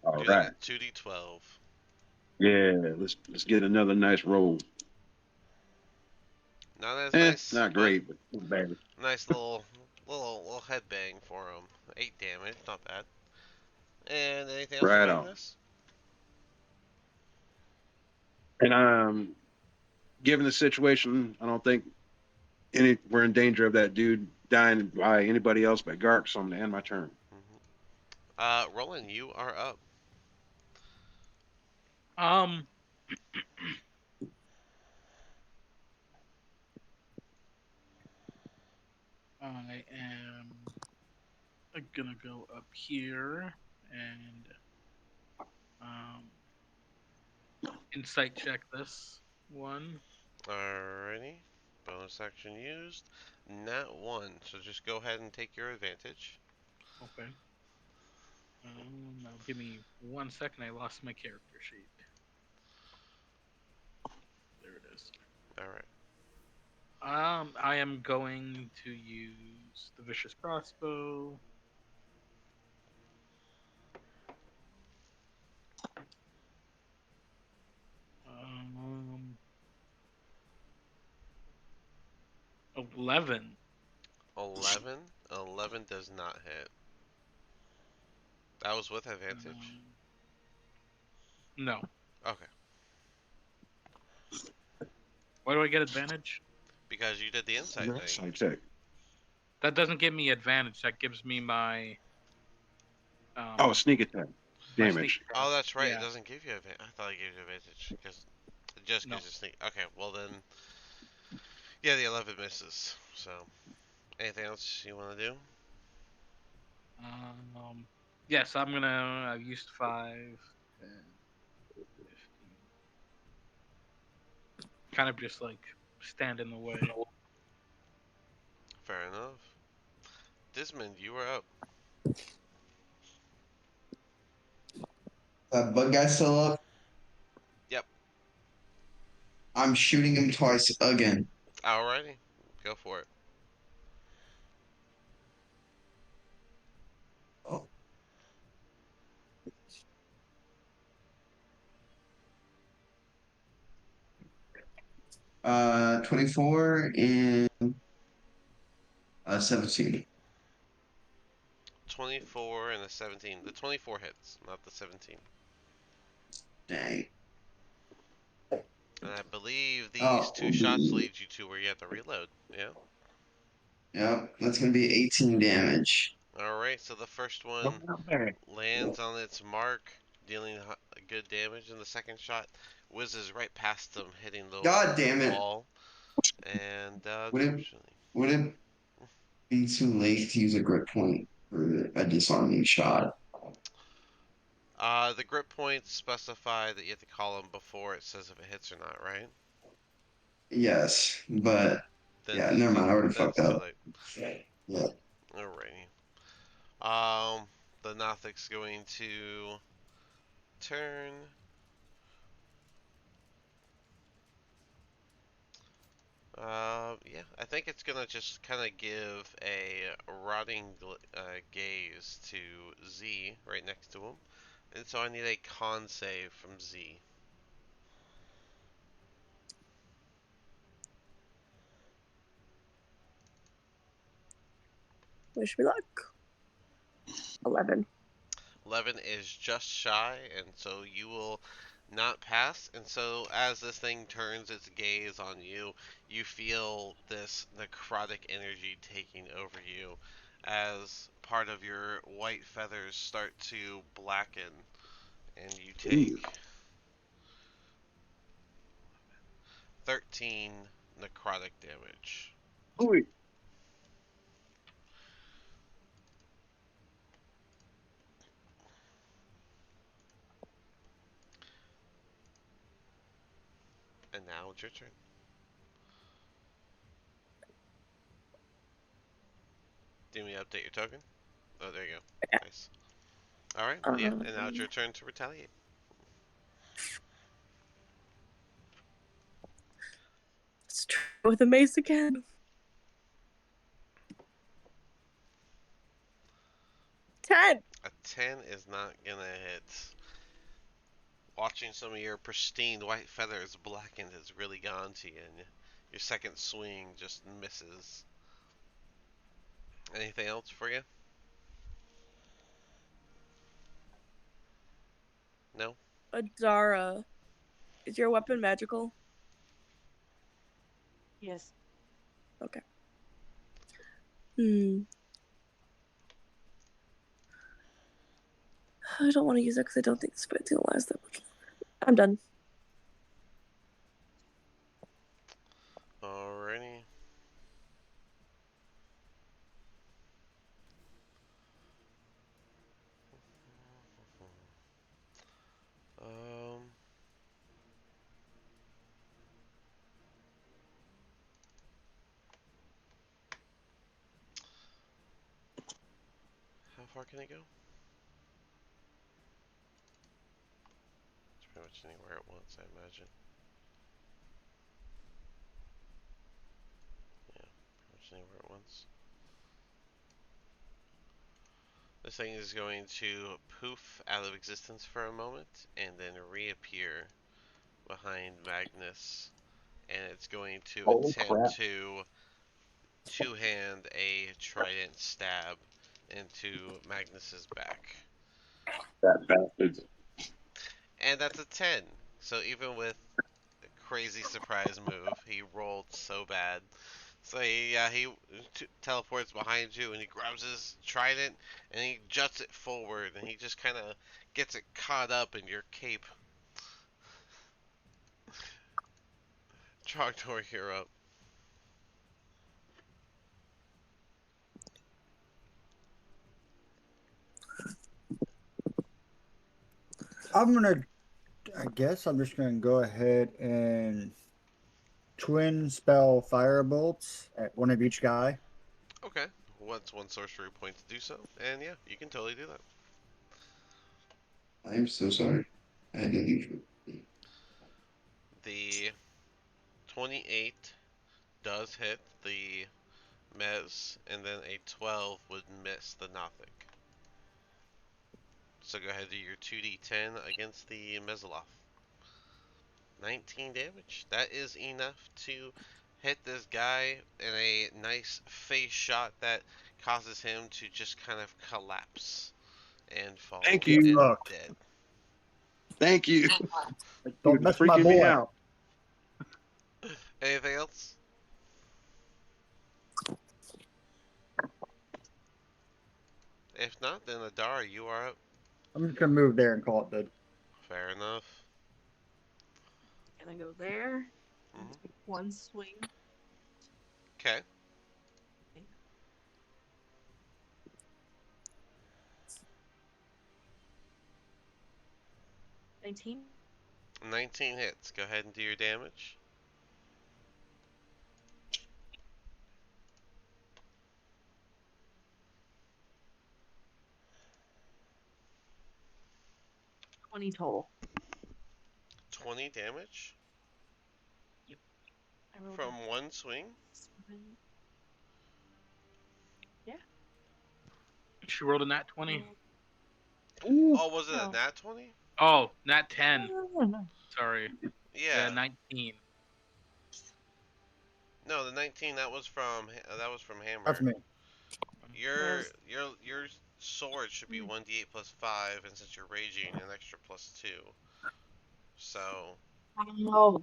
All do right. that 2d12. Yeah, let's get another nice roll. Not as nice, Not but great, but not bad. nice little headbang for him. 8 damage, not bad. And anything else Right regarding on. this? And given the situation, I don't think we're in danger of that dude dying by anybody else but Garp, so I'm gonna end my turn. Roland, you are up. Um, I am gonna go up here and um insight check this one. Alrighty. Bonus action used. Nat 1, so just go ahead and take your advantage. Okay. Now give me 1 second. I lost my character sheet. There it is. Alright. I am going to use the vicious crossbow. Um, 11. 11. 11 does not hit. That was with advantage? No. Okay. Why do I get advantage? Because you did the insight thing. Insight check. That doesn't give me advantage. That gives me my Oh, sneak attack. my Damage. sneak attack. Oh, that's right. Yeah. It doesn't give you advantage. I thought it gave you advantage. Because it just No. gives you sneak. Okay, well then. Yeah, the 11 misses. So, anything else you want to do? Yes, I'm gonna. I've used 5, 10, 15. Kind of just like stand in the way. Fair enough. Dismond, you are up. That bug guy still up? Yep. I'm shooting him twice again. Alrighty. Go for it. Oh. 24 and 17. 24 and a 17. The 24 hits, not the 17. Dang. And I believe these Oh, two shots lead you to where you have to reload. Yeah? yep, that's gonna be 18 damage. Alright, so the first one Not bad. lands on its mark, dealing good damage, and the second shot whizzes right past them, hitting the God damn it. wall. And Would it unfortunately, would it be too late to use a grip point for a disarming shot? the grip points specify that you have to call them before it says if it hits or not, right? Yes, but Then yeah, it's never mind. I already then fucked it's too up. late. Yeah. Alrighty. The Nothic's going to turn. Yeah, I think it's gonna just kind of give a rotting gaze to Z right next to him, and so I need a con save from Z. Wish me luck. 11. 11 is just shy, and so you will not pass. And so, as this thing turns its gaze on you, you feel this necrotic energy taking over you as part of your white feathers start to blacken, and you take 13 necrotic damage. Ooh. And now it's your turn. Do you want me to update your token? Oh, there you go. Nice. Alright, yeah, and now it's your turn to retaliate. Let's try with the mace again. 10. A 10 is not gonna hit. Watching some of your pristine white feathers blackened has really gone to you, and Your second swing just misses. Anything else for you? No? Adara, is your weapon magical? Yes. Okay. Hmm. I don't want to use it because I don't think this fight's gonna last that much longer. I'm done. Alrighty. Um. How far can it go? It's pretty much anywhere at once, I imagine. Yeah, pretty much anywhere at once. This thing is going to poof out of existence for a moment and then reappear behind Magnus, and it's going to Holy attempt crap. to two-hand a trident stab into Magnus's back. That bastard. And that's a 10. So even with a crazy surprise move, he rolled so bad. So he teleports behind you and he grabs his trident and he juts it forward and he just kind of gets it caught up in your cape. Trogdor, you're up. I guess I'm just gonna go ahead and twin spell fire bolts at one of each guy. Okay. What's one sorcery point to do so? And yeah, you can totally do that. I'm so sorry. I had to leave. The 28 does hit the Mez, and then a 12 would miss the Nothic. So go ahead and do your 2d10 against the Mezoloth. 19 damage. That is enough to hit this guy in a nice face shot that causes him to just kind of collapse and fall Thank you. and Look, dead. Thank you. don't Dude, mess with my freaking me boy. out. Anything else? If not, then Adara, you are up. I'm just gonna move there and call it good. Fair enough. Gonna go there. Mhm. Take one swing. Okay. 19. 19 hits. Go ahead and do your damage. 20 total. 20 damage Yep. I rolled from one swing. 7. Yeah. She rolled a nat 20. Rolled. Ooh. Oh, was it a No. nat 20? Oh, nat 10. No. Sorry. Yeah. 19. No, the 19 that was from That's Hammer. me. Your sword should be 1d8 plus 5, and since you're raging, an extra plus 2. So Oh,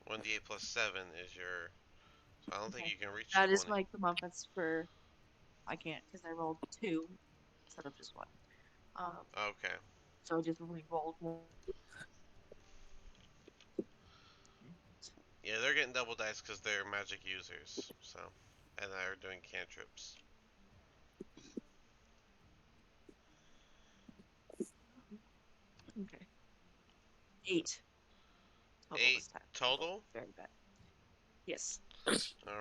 1d8 plus 7 is your. So I don't think okay. you can reach That is 20. like the muffins for. I can't because I rolled 2 instead of just 1. Okay. So I just re-rolled 1. Yeah, they're getting double dice because they're magic users. So, and they're doing cantrips. Okay. 8 total 8 this time. total. Very bad. Yes. All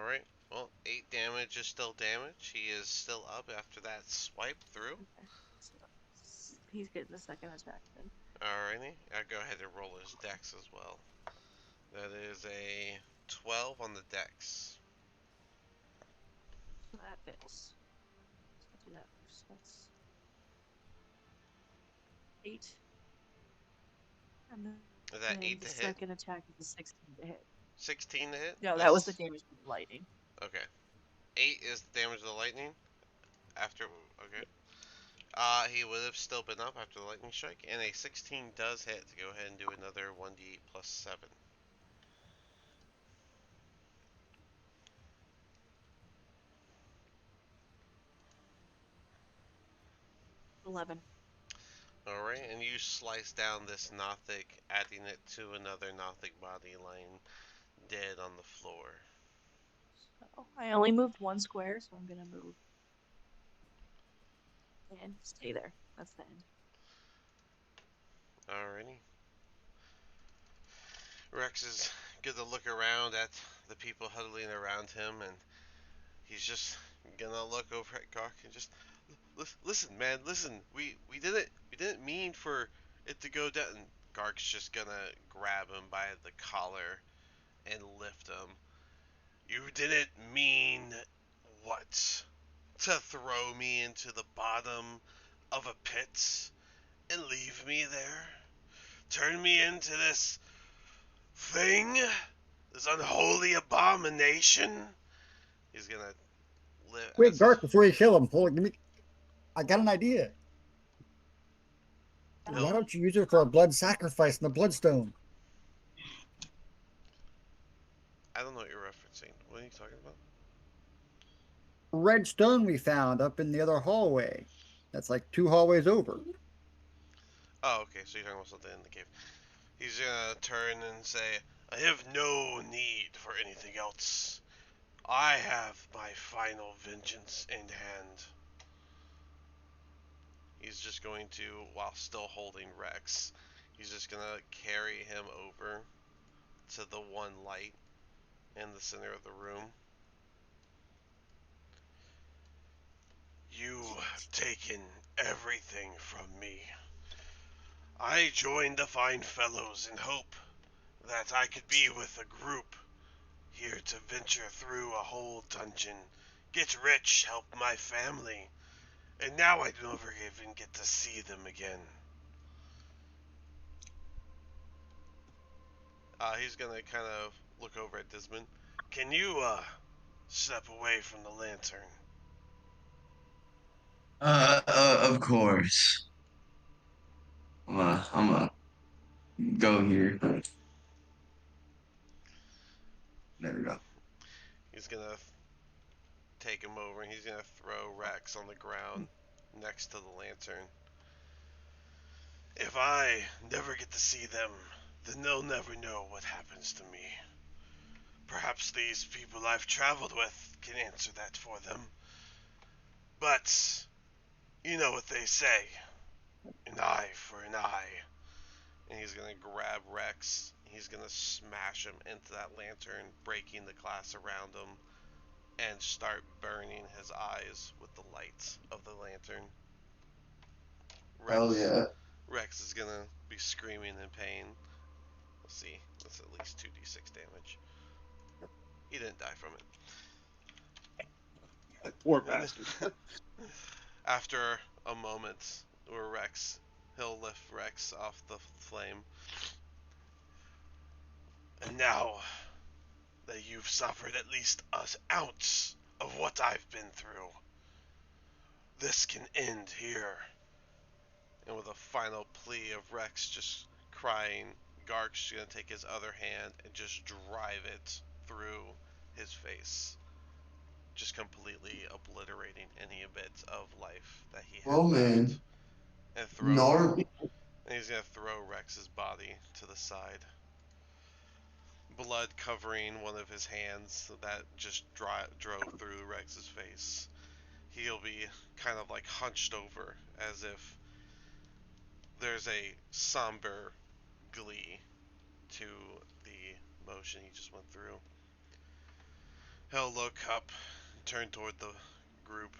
right. Well, 8 damage is still damage. He is still up after that swipe through. Okay. So he's getting the second attack then. Alrighty. I'll go ahead and roll his dex as well. That is a 12 on the dex. So that fits. So I'll do that first. That's 8. And Is that then 8 the to hit? second attack is a 16 to hit. 16 to hit? No, that was the damage from the lightning. Okay. 8 is the damage of the lightning. After. Okay. He would have still been up after the lightning strike, and a 16 does hit. Go ahead and do another 1d8 plus 7. 11. Alright, and you slice down this Nothic, adding it to another Nothic body lying dead on the floor. So I only moved 1 square, so I'm gonna move and stay there. That's the end. Alrighty. Rex is gonna look around at the people huddling around him, and he's just gonna look over at Gark and just listen, man, listen. We didn't mean for it to go down. And Gark's just gonna grab him by the collar and lift him. You didn't mean what? To throw me into the bottom of a pit and leave me there? Turn me into this thing? This unholy abomination? He's gonna live. Wait, Garth, before you kill him, I got an idea. No. Why don't you use it for a blood sacrifice in the bloodstone? I don't know what you're referencing. What are you talking about? Red stone we found up in the other hallway. That's like 2 hallways over. Oh, okay, so you're talking about something in the cave. He's gonna turn and say, I have no need for anything else. I have my final vengeance in hand. He's just going to, while still holding Rex, he's just gonna carry him over to the one light in the center of the room. You have taken everything from me. I joined the fine fellows in hope that I could be with a group here to venture through a whole dungeon, get rich, help my family, and now I never even get to see them again. He's gonna kind of look over at Desmond. Can you, step away from the lantern? Of course. I'm gonna go here. There we go. He's gonna take him over and he's gonna throw Rex on the ground next to the lantern. If I never get to see them, then they'll never know what happens to me. Perhaps these people I've traveled with can answer that for them. But, you know what they say, an eye for an eye. And he's gonna grab Rex, he's gonna smash him into that lantern, breaking the glass around him, and start burning his eyes with the light of the lantern. Hell yeah. Rex is gonna be screaming in pain. Let's see, that's at least 2d6 damage. He didn't die from it. Poor bastard. After a moment where he'll lift Rex off the flame. And now that you've suffered at least an ounce of what I've been through, this can end here. And with a final plea of Rex just crying, Gark's gonna take his other hand and just drive it through his face, just completely obliterating any bit of life that he had Oh left. man. And Gnarly. and he's gonna throw Rex's body to the side. Blood covering one of his hands that just drove through Rex's face. He'll be kind of like hunched over as if there's a somber glee to the motion he just went through. He'll look up, turn toward the group.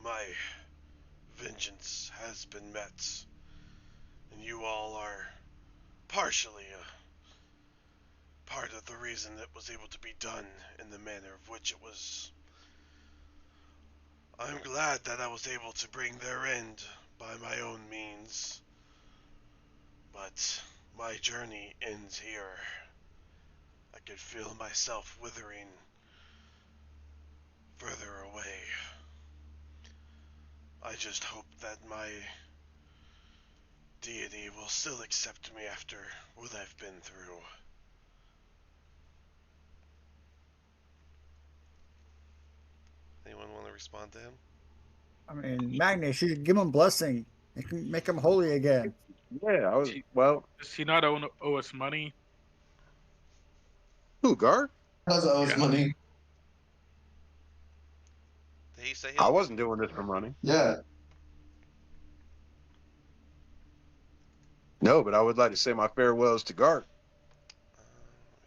My vengeance has been met, and you all are partially a part of the reason it was able to be done in the manner of which it was. I'm glad that I was able to bring their end by my own means, but my journey ends here. I could feel myself withering further away. I just hope that my deity will still accept me after what I've been through. Anyone want to respond to him? I mean, Magnus, you should give him blessing. You can make him holy again. Yeah, I was. Well, Does he not owe us money? who, Guard? Does owe us Yeah. money. Did he say I he'll? wasn't doing this for money. Yeah. No, but I would like to say my farewells to Guard. Let me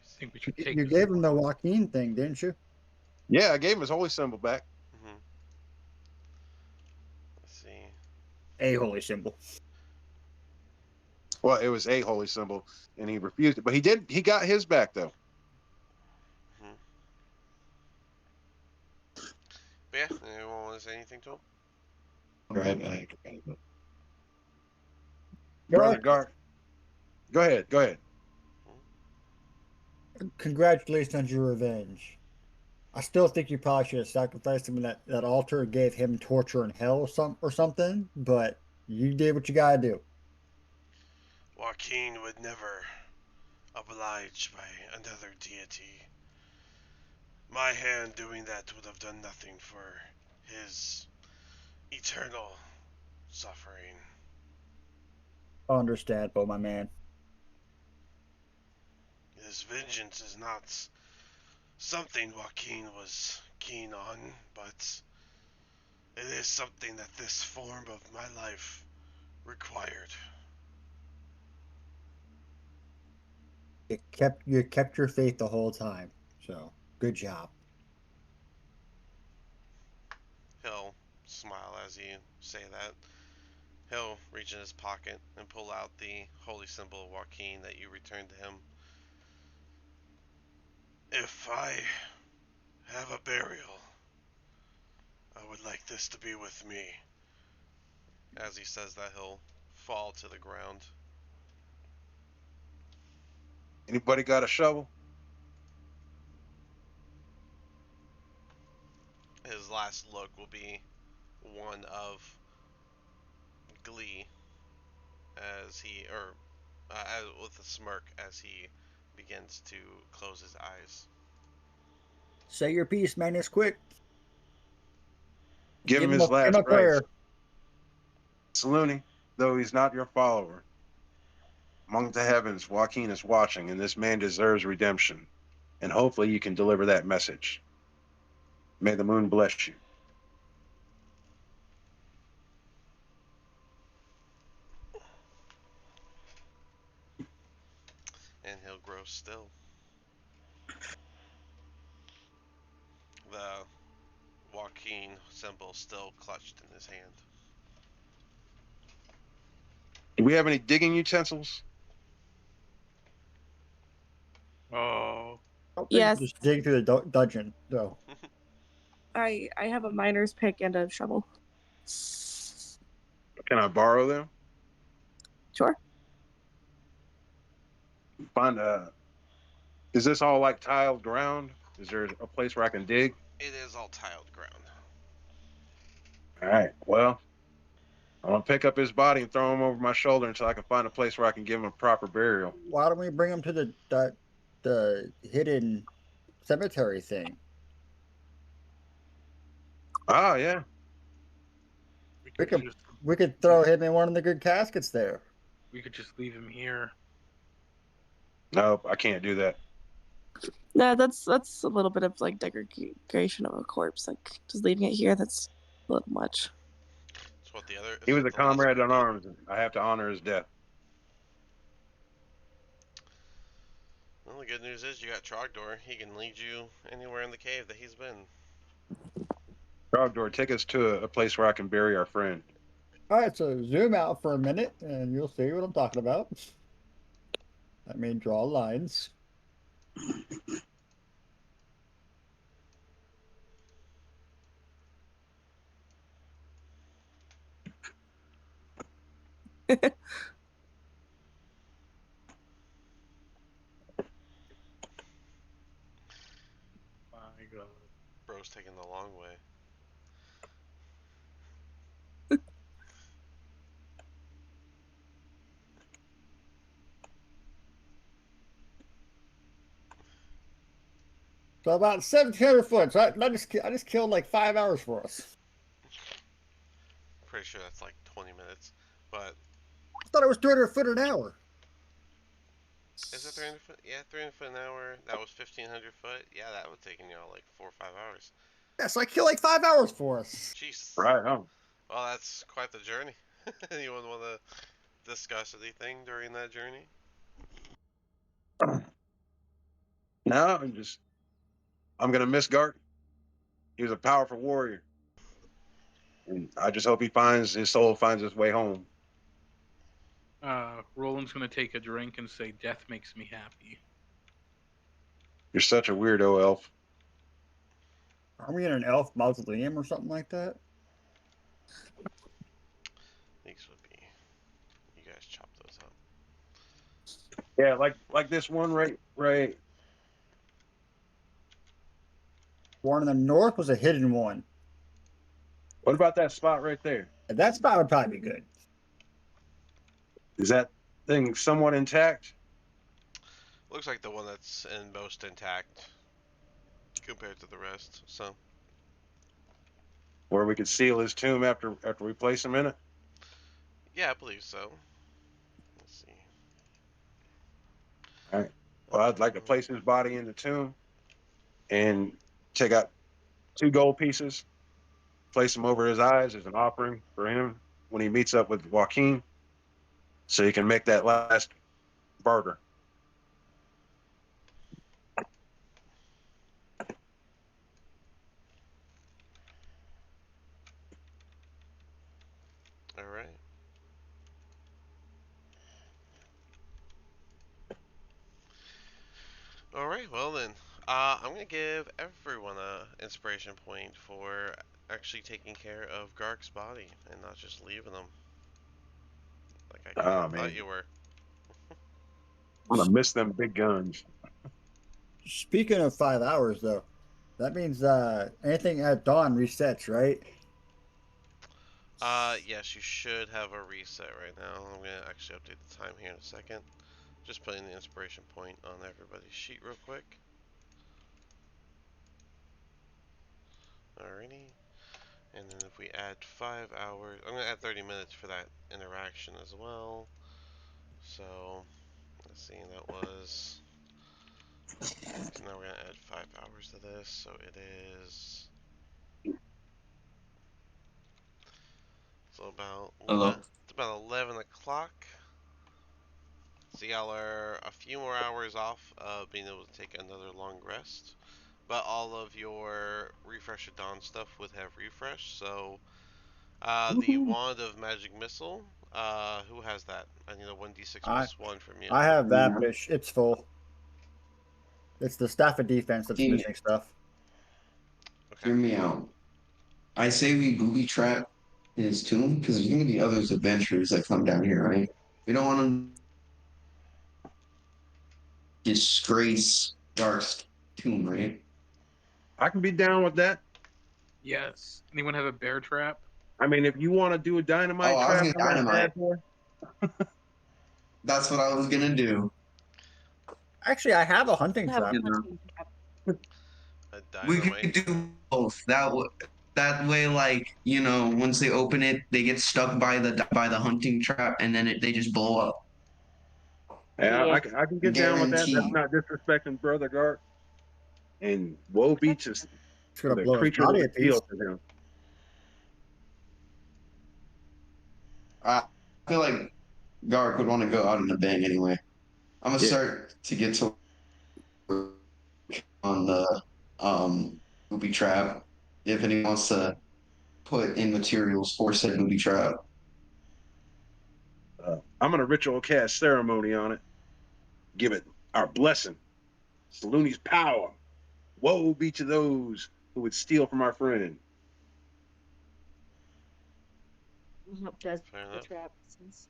I see. think we should take You this gave him one. the Joaquin thing, didn't you? Yeah, I gave him his holy symbol back. Mm-hmm. Let's see. A holy symbol. Well, it was a holy symbol, and he refused it. But he did. He got his back though. Mm-hmm. But yeah, anyone want to say anything to him? Right. Brother Guard. Go ahead. Go ahead. Congratulations on your revenge. I still think you probably should have sacrificed him in that altar and gave him torture in hell or something, but you did what you gotta do. Joaquin would never oblige by another deity. My hand doing that would have done nothing for his eternal suffering. Understandable, my man. His vengeance is not something Joaquin was keen on, but it is something that this form of my life required. You kept your faith the whole time. So good job. He'll smile as you say that. He'll reach in his pocket and pull out the holy symbol of Joaquin that you returned to him. If I have a burial, I would like this to be with me. As he says that, he'll fall to the ground. Anybody got a shovel? His last look will be one of glee as he, or with a smirk as he begins to close his eyes. Say your piece, Magnus, quick. Give him Give his him last a rites. prayer. Saluni, though he's not your follower, among the heavens, Joaquin is watching, and this man deserves redemption. And hopefully you can deliver that message. May the moon bless you. And he'll grow still. The Joaquin symbol still clutched in his hand. Do we have any digging utensils? Oh, I don't think Yes, just dig through the dungeon, though. I have a miner's pick and a shovel. Can I borrow them? Sure. Find Is this all like tiled ground? Is there a place where I can dig? It is all tiled ground. All right. Well, I'm gonna pick up his body and throw him over my shoulder until I can find a place where I can give him a proper burial. Why don't we bring him to the hidden cemetery thing? Ah, yeah. we We could could just we could throw him in one of the good caskets there. leave him here. Nope, I can't do that. No, that's a little bit of like degradation of a corpse. Like just leaving it here, that's a little much. It's what the other. He It's was what a the last comrade group in did. arms, and I have to honor his death. Well, the good news is you got Trogdor. He can lead you anywhere in the cave that he's been. Trogdor, take us to a place where I can bury our friend. All right, so zoom out for a minute, and you'll see what I'm talking about. I mean, draw lines. god. Bro's taking the long way. So about 1,700 foot. So I just killed like 5 hours for us. Pretty sure that's like 20 minutes. But I thought it was 300 foot an hour. is it 300 foot? Yeah, 300 foot an hour. That was 1,500 foot. Yeah, that would take y'all like 4 or 5 hours. Yes, I killed like 5 hours for us. Jesus. Right on. Well, that's quite the journey. Anyone want to discuss anything during that journey? No, I'm gonna miss Gart. He was a powerful warrior, and I just hope his soul finds its way home. Roland's gonna take a drink and say, "Death makes me happy." You're such a weirdo, elf. Are we in an elf mausoleum or something like that? These would be. You guys chop those up. Yeah, like this one right. One in the north was a hidden one. What about that spot right there? And that spot would probably be good. Is that thing somewhat intact? Looks like the one that's in most intact compared to the rest. So Where we could seal his tomb after we place him in it? yeah, I believe so. Let's see. All right. Well, I'd like to place his body in the tomb and take out 2 gold pieces, place them over his eyes as an offering for him when he meets up with Joaquin, so he can make that last barter. All right. All right. Well then, I'm gonna give everyone a inspiration point for actually taking care of Gark's body and not just leaving him like I kind Oh of thought man, you were. I'm gonna miss them big guns. Speaking of 5 hours, though, that means anything at dawn resets, right? Yes, you should have a reset right now. I'm gonna actually update the time here in a second. Just putting the inspiration point on everybody's sheet real quick. Alrighty. And then if we add 5 hours, I'm gonna add 30 minutes for that interaction as well. So, let's see, that was. So now we're gonna add 5 hours to this, so it is. So Hello. it's about 11 o'clock. So y'all are a few more hours off of being able to take another long rest. But all of your Refresh at Dawn stuff would have refreshed. So the Wand of Magic Missile, who has that? I need a 1d6 I plus 1 from you. I have that, Yeah. but it's full. It's the staff of defense that's Hear me, missing stuff. Okay. hear me out. I say we booby trap his tomb because there's going to be others adventurers that come down here, right? We don't want to disgrace Dark's tomb, right? I can be down with that. Yes. Anyone have a bear trap? I mean, if you want to do a Oh, dynamite I was trap going to on that dynamite. bad boy, That's what I was going to do. Actually, I have a hunting I have a trap. You know, hunting trap. A we dynamite could trap. do both. That way, like once they open it, they get stuck by the hunting trap, and then they just blow up. yeah, Yeah. I can get down with that. That's Guaranteed. not disrespecting Brother Gart. And woe be to It's gonna the blow his creature that body was a piece. sealed to him. I feel like Gark would want to go out in a bang anyway. I'm gonna Yeah. start to get to on the booby trap. If anyone wants to put in materials for said booby trap. I'm gonna ritual cast ceremony on it. Give it our blessing. Saluni's power. Woe be to those who would steal from our friend. Does Fair the enough. trap since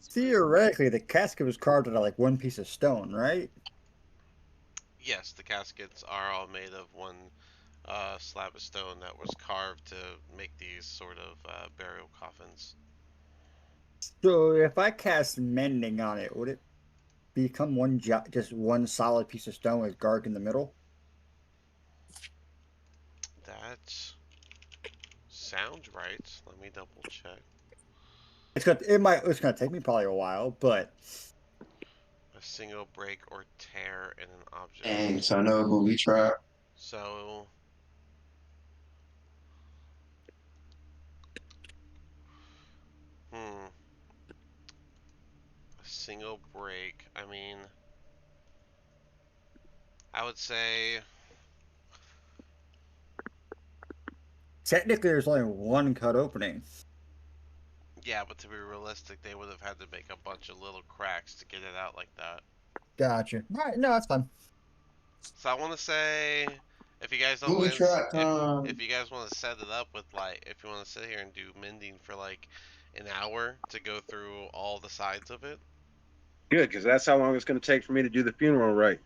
Theoretically, the casket was carved out of like one piece of stone, right? Yes, the caskets are all made of one slab of stone that was carved to make these sort of burial coffins. So if I cast mending on it, would it become just one solid piece of stone with Garg in the middle? That sounds right. Let me double check. It's gonna take me probably a while, but A single break or tear in an Dang, object. so no booby trap. So, hmm, a single break. I mean, I would say, technically there's only one cut opening. yeah, but to be realistic, they would have had to make a bunch of little cracks to get it out like that. Gotcha. All right, no, that's fine. So I want to say, if you guys don't Booby mind, trap if time. you guys want to set it up with like, if you want to sit here and do mending for like an hour to go through all the sides of it. Good, because that's how long it's going to take for me to do the funeral rite.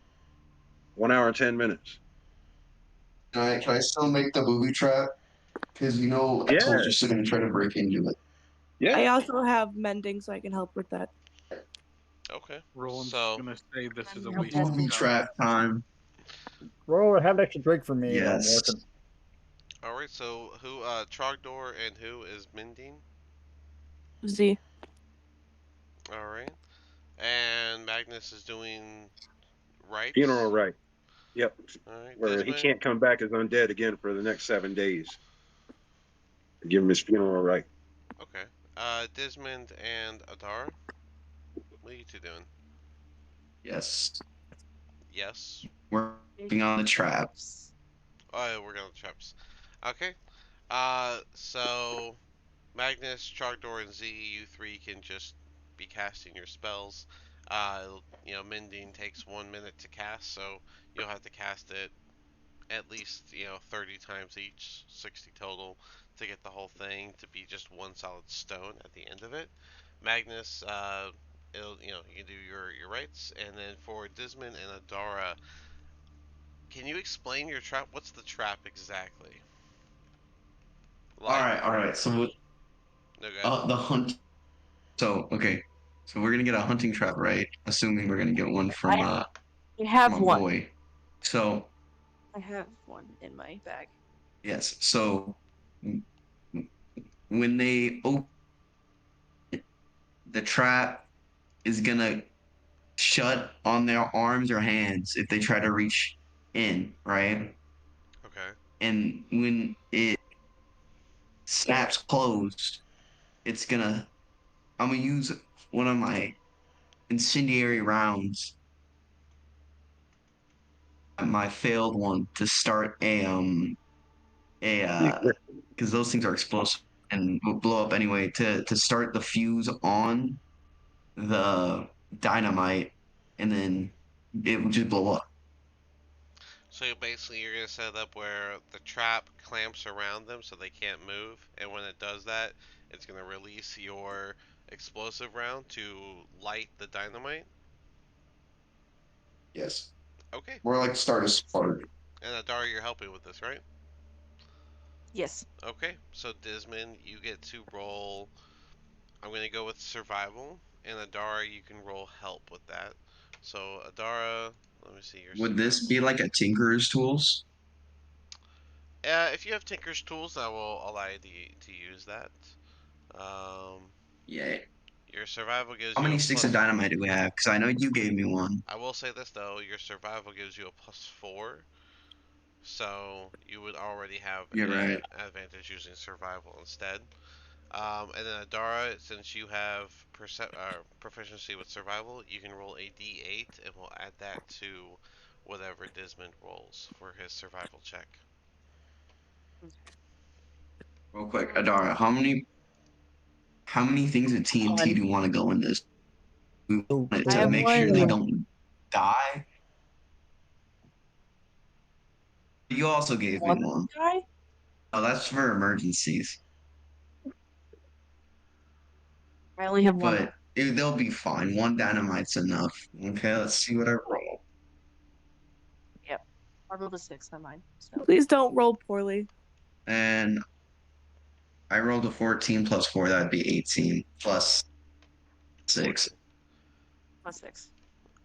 1 hour and 10 minutes. Can I still make the booby trap? Because I Yeah, told you still gonna try to break into it. yeah. I also have mending, so I can help with that. Okay. Roland's So, gonna say this is a I'm waste helping. of Booby time. trap time. Roll, have an extra drink for me while I'm Yes. working. all right. So who, Trogdor and who is mending? Z. All right. And Magnus is doing Funeral rites. rite. Yep. All right. Where he Dismon. can't come back as undead again for the next 7 days. Give him his funeral rite. Okay. Dismond and Adar. What are you two doing? Yes. Yes. Working on the trap. Oh, yeah, we're going to traps. Okay. So Magnus, Trogdor, and Z, you three can just be casting your spells. Mending takes 1 minute to cast, so you'll have to cast it at least 30 times each, 60 total, to get the whole thing to be just one solid stone at the end of it. Magnus, you can do your rights, and then for Dismon and Adara, can you explain your trap? What's the trap exactly? All Like, right, all right. So no good. the hunt. So okay. So we're gonna get a hunting trap, right? Assuming we're gonna get one I from have a one. boy. So I have one in my bag. yes. So when they open the trap is gonna shut on their arms or hands if they try to reach in, right? Okay. And when it snaps closed, it's gonna I'm gonna use one of my incendiary rounds, my failed one, to start a because those things are explosive and will blow up anyway, to start the fuse on the dynamite, and then it will just blow up. So basically, you're gonna set it up where the trap clamps around them so they can't move, and when it does that, it's gonna release your explosive round to light the dynamite. Yes. Okay. More like start a spark. And Adara, you're helping with this, right? Yes. Okay. So Dismon, you get to roll. I'm gonna go with survival, and Adara, you can roll help with that. So Adara, let me see your Would this survival. be like a tinkerer's tools? If you have Tinker's tools, I will allow you to use that. Um, Yeah. your survival gives How you a many sticks of plus. dynamite do we have? Because I know you gave me one. I will say this though, your survival gives you a +4, so you would already have You're right. an advantage using survival instead. And then Adara, since you have proficiency with survival, you can roll a D8, and we'll add that to whatever Dismond rolls for his survival check. Real quick, Adara, how many things of TNT One. do you want to go in this? We want So, it I so to have make sure they one. don't die. You also gave me One one. guy. Oh, that's for emergencies. I only have one. But they'll be fine. One dynamite's enough. Okay, let's see what I roll. I rolled a 6 on mine. So Please don't roll poorly. And I rolled a 14 plus 4. That'd be 18 plus 6. plus 6.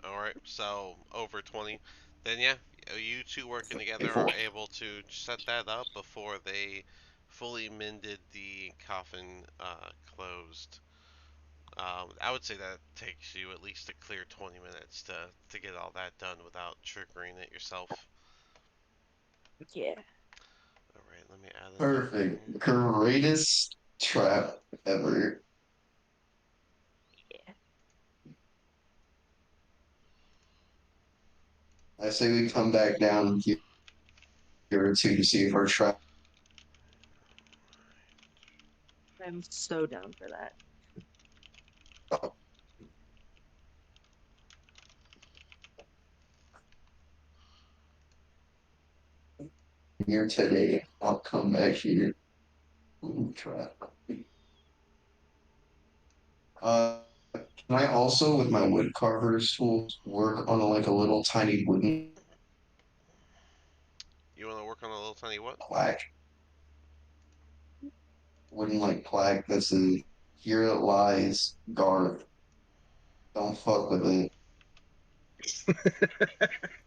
Alright, so over 20. Then yeah, you two working together Cool. are able to set that up before they fully mended the coffin closed. I would say that takes you at least a clear 20 minutes to get all that done without triggering it yourself. Yeah. Alright, let me add a note Perfect. here. Greatest trap ever. Yeah. I say we come back down here or two to see if our trap. I'm so down for that. Here today. I'll come back here. Ooh, trap. Can I also, with my wood carver's tools, work on like a little tiny wooden You want to work on a little tiny what? plaque? Wooden like plaque that says, "Here it lies, Garth. Don't fuck with it."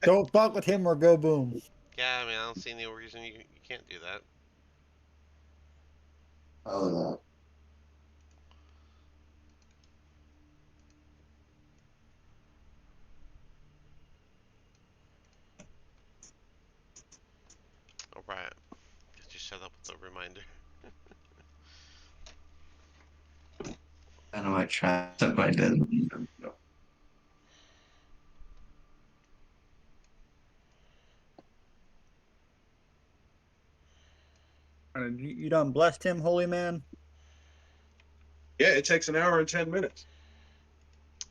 Don't fuck with him or go boom. Yeah, I mean, I don't see any reason you can't do that. Oh, no. Alright, get you set up with a reminder. I know I tried to my dead. You done blessed him, holy man? Yeah, it takes an hour and 10 minutes.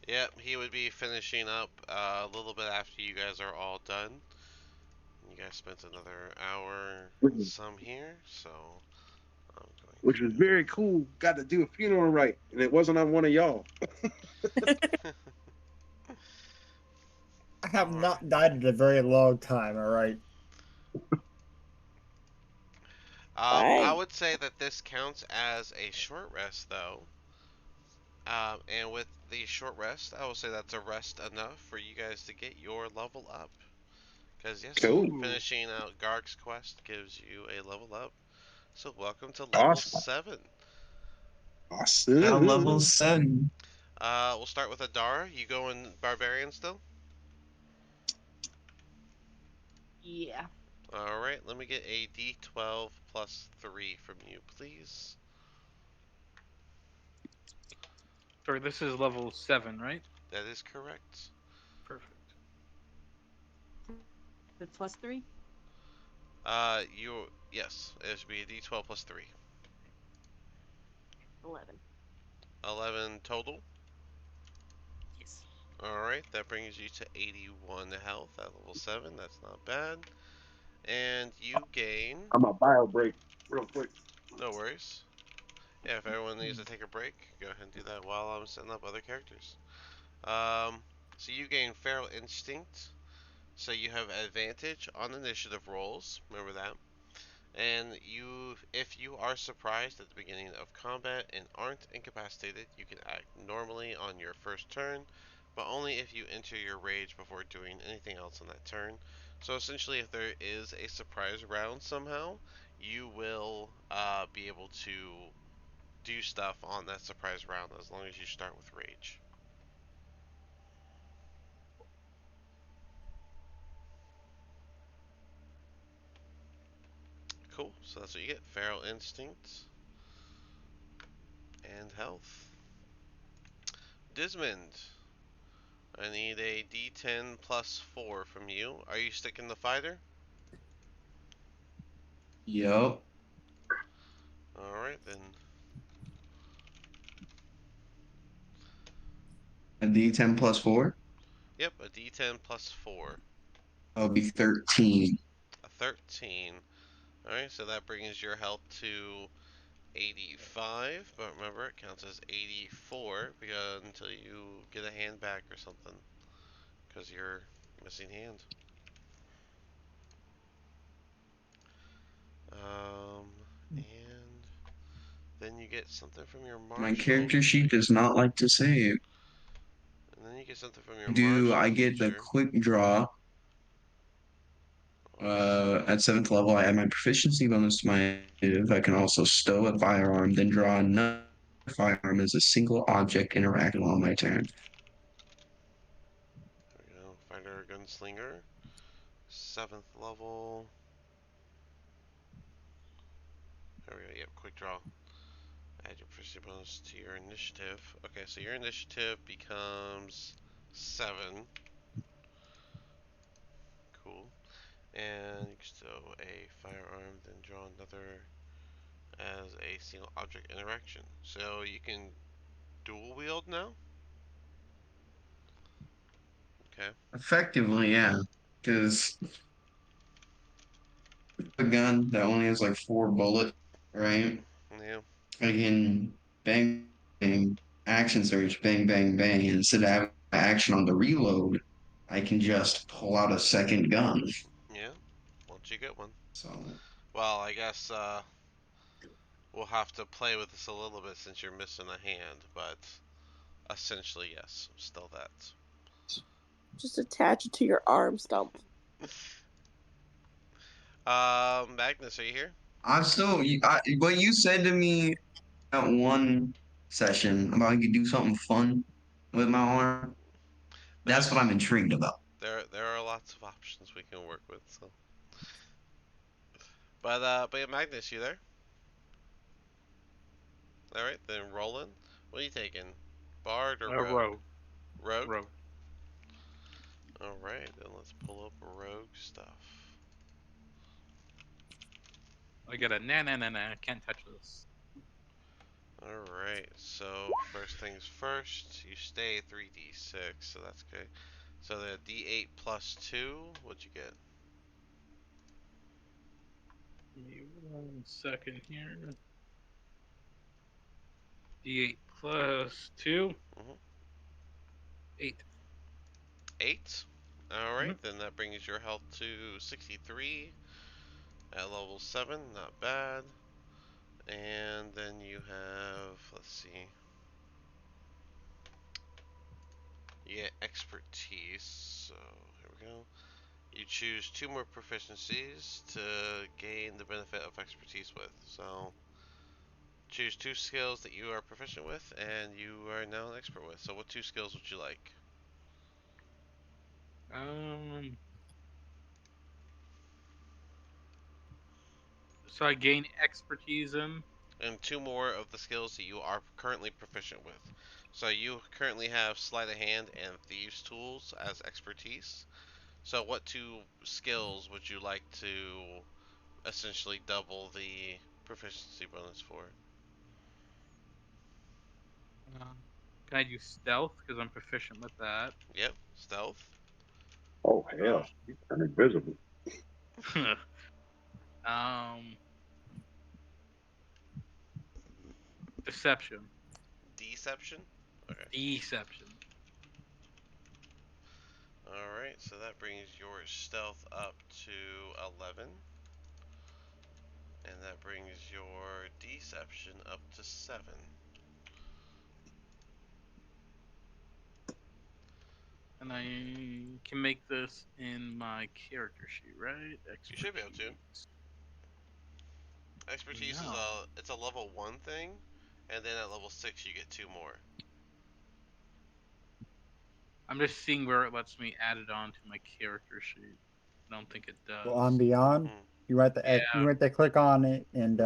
Yep, he would be finishing up a little bit after you guys are all done. You guys spent another hour and some here, so I'm going Which was very cool. Got to do a funeral right, and it wasn't on one of y'all. to. I have Alright. not died in a very long time, alright? I Fine. would say that this counts as a short rest, though. And with the short rest, I will say that's a rest enough for you guys to get your level up. Because, yes, Cool. finishing out Garg's quest gives you a level up. So, welcome to level Awesome. 7. Now level Awesome. 7. We'll start with Adara. You going Barbarian still? Yeah. Alright, let me get a d12 plus 3 from you, please. Sorry, this is level 7, right? That is correct. Perfect. The plus 3? Yes, it should be a d12 plus 3. 11. 11 total. Yes. Alright, that brings you to 81 health at level 7. That's not bad. And you gain. I'm a bio break real quick. No worries. Yeah, if everyone needs to take a break, go ahead and do that while I'm setting up other characters. So you gain Feral Instinct. So you have advantage on initiative rolls. Remember that. And if you are surprised at the beginning of combat and aren't incapacitated, you can act normally on your first turn, but only if you enter your rage before doing anything else on that turn. So essentially, if there is a surprise round somehow, you will be able to do stuff on that surprise round as long as you start with rage. Cool. So that's what you get: Feral Instinct and health. Dismond, I need a D10 plus 4 from you. Are you sticking the fighter? Yup. Alright then. A D10 plus 4. Yep, a D10 plus 4. That'll be 13. A 13. Alright, so that brings your health to 85. But remember, it counts as 84 because until you get a hand back or something. Because you're missing hand. And then you get something from your My marshal. character sheet does not like to save. And then you get something from your Do marshal I get the feature. quick draw? Okay. At 7th level, I add my proficiency bonus to my initiative. I can also stow a firearm, then draw another firearm as a single object interacting on my turn. There we go. Fighter Gunslinger. 7th level. There we go. Yep, quick draw. Add your proficiency bonus to your initiative. Okay, so your initiative becomes 7. Cool. And you can stow a firearm, then draw another as a single object interaction. So you can dual wield now? Okay. Effectively, yeah. Because a gun that only has like 4 bullets, right? Yeah. I can bang, bang, action surge, bang, bang, bang. And instead of having action on the reload, I can just pull out a second gun. Yeah. Once you get one. So Well, I guess we'll have to play with this a little bit since you're missing a hand, but essentially, yes, still that. Just attach it to your arm stump. Magnus, are you here? I'm still, what you said to me at one session about I could do something fun with my arm, that's what There's I'm intrigued about. there are lots of options we can work with. So, but yeah, Magnus, you there? All right, then Roland, what are you taking? Bard or Rogue? Rogue. Rogue. Rogue. All right, then let's pull up Rogue stuff. I get a nah. Can't touch this. Alright, so first things first, you stay 3d6, so that's good. So the d8 plus 2, what'd you get? Give me 1 second here. D8 plus 2. Mm-hmm. 8. 8? Alright, then that brings your health to 63 at level 7, not bad. And then you have, let's see, you get expertise, so here we go. You choose 2 more proficiencies to gain the benefit of expertise with, so choose 2 skills that you are proficient with and you are now an expert with. So what 2 skills would you like? So I gain expertise in. And 2 more of the skills that you are currently proficient with. So you currently have sleight of hand and thieves tools as expertise. So what 2 skills would you like to essentially double the proficiency bonus for? Can I do stealth because I'm proficient with that? Yep, stealth. Oh hell, you turn invisible. um, deception. Deception. Okay. Deception. Alright, so that brings your stealth up to 11. And that brings your deception up to 7. And I can make this in my character sheet, right? You should be able to. Expertise. Expertise is No. it's a level 1 thing, and then at level 6 you get 2 more. I'm just seeing where it lets me add it on to my character sheet. I don't think it does. So on Beyond, Hmm. you write that click on it and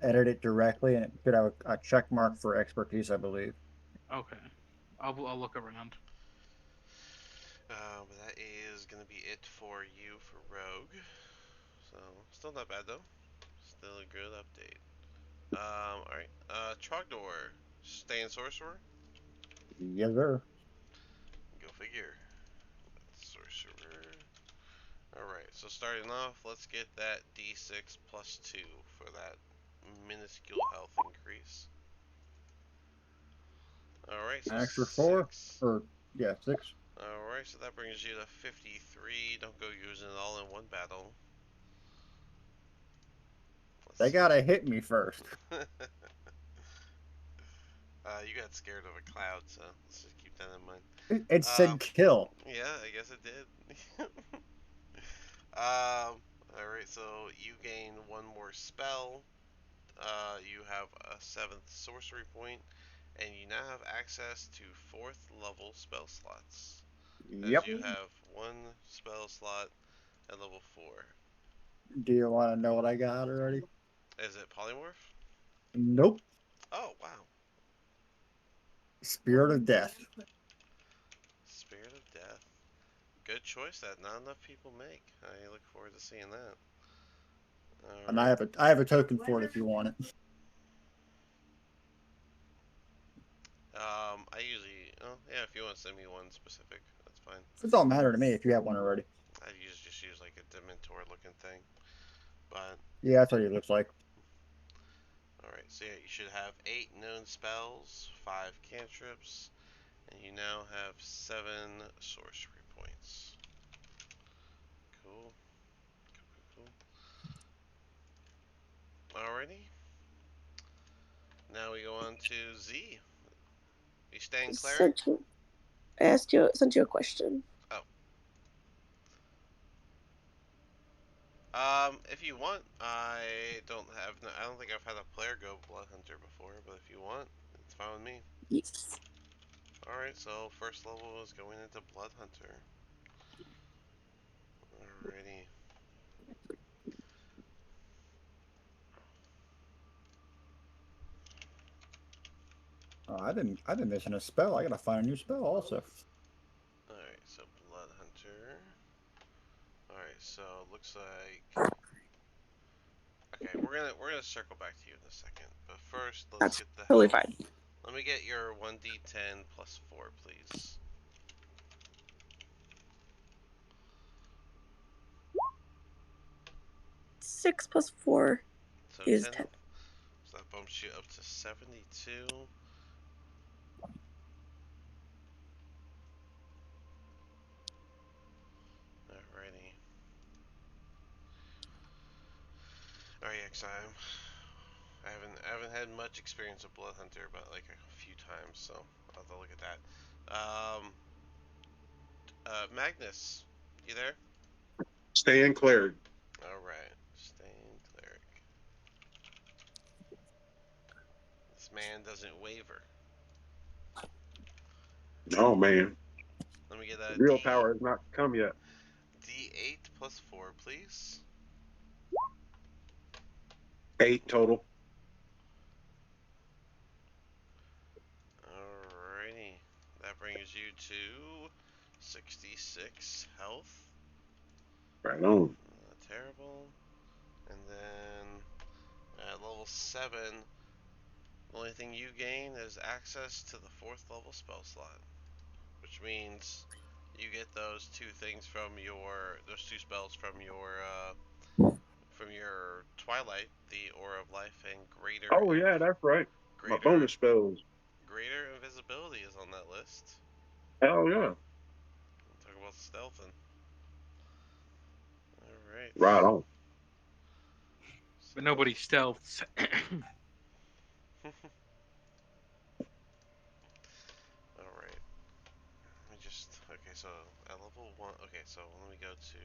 edit it directly, and it should have a check mark for expertise, I believe. Okay. I'll look around. But that is gonna be it for you for Rogue. So still not bad though. Still a good update. Alright. Trogdor. Staying sorcerer? Yes, sir. Go figure. Sorcerer. Alright, so starting off, let's get that d6 plus 2 for that minuscule health increase. Alright, so Extra 4 6. or yeah, 6. Alright, so that brings you to 53. Don't go using it all in one battle. They gotta hit me first. You got scared of a cloud, so let's just keep that in mind. It said kill. Yeah, I guess it did. Alright, so you gain one more spell. You have a 7th sorcery point, and you now have access to 4th level spell slots. As Yep. you have one spell slot at level 4. Do you want to know what I got already? Is it polymorph? Nope. Oh, wow. Spirit of Death. Spirit of Death. Good choice that not enough people make. I look forward to seeing that. And Alright. I have a token for it if you want it. I usually, oh yeah, if you want to send me one specific, that's fine. It don't matter to me if you have one already. I just use like a Dementor looking thing. But Yeah, that's what he looks like. alright, so yeah, you should have 8 known spells, 5 cantrips, and you now have 7 sorcery points. Cool. Cool. Alrighty. Now we go on to Z. You staying cleric? Sent you a question. Oh. If you want, I don't think I've had a player go Blood Hunter before, but if you want, it's fine with me. Yes. Alright, so first level is going into Blood Hunter. Alrighty. Oh, I've been missing a spell. I gotta find a new spell also. Alright, so Blood Hunter. Alright, so it looks like okay, we're gonna circle back to you in a second. But first let's That's get the totally health. fine. Let me get your 1d10 plus 4, please. 6 plus 4 So is 10. 10. So that bumps you up to 72. Alrighty. Alright, yeah, 'cause I haven't had much experience with Blood Hunter, but like a few times, so I'll have to look at that. Magnus, you there? Staying cleared. Alright, staying cleric. This man doesn't waver. Oh man, Let me get a real power has not come yet. D8 plus 4, please. 8 total. Alrighty. That brings you to 66 health. Right on. Terrible. And then at level 7, the only thing you gain is access to the 4th level spell slot. Which means you get those two things from those two spells from your Twilight, the Aura of Life, and Oh yeah, that's right. My bonus spells. Greater Invisibility is on that list. Hell yeah. Talk about stealthing. Alright. Right on. But nobody stealths. Alright. Let me just. Okay, so at level 1. Okay, so let me go to.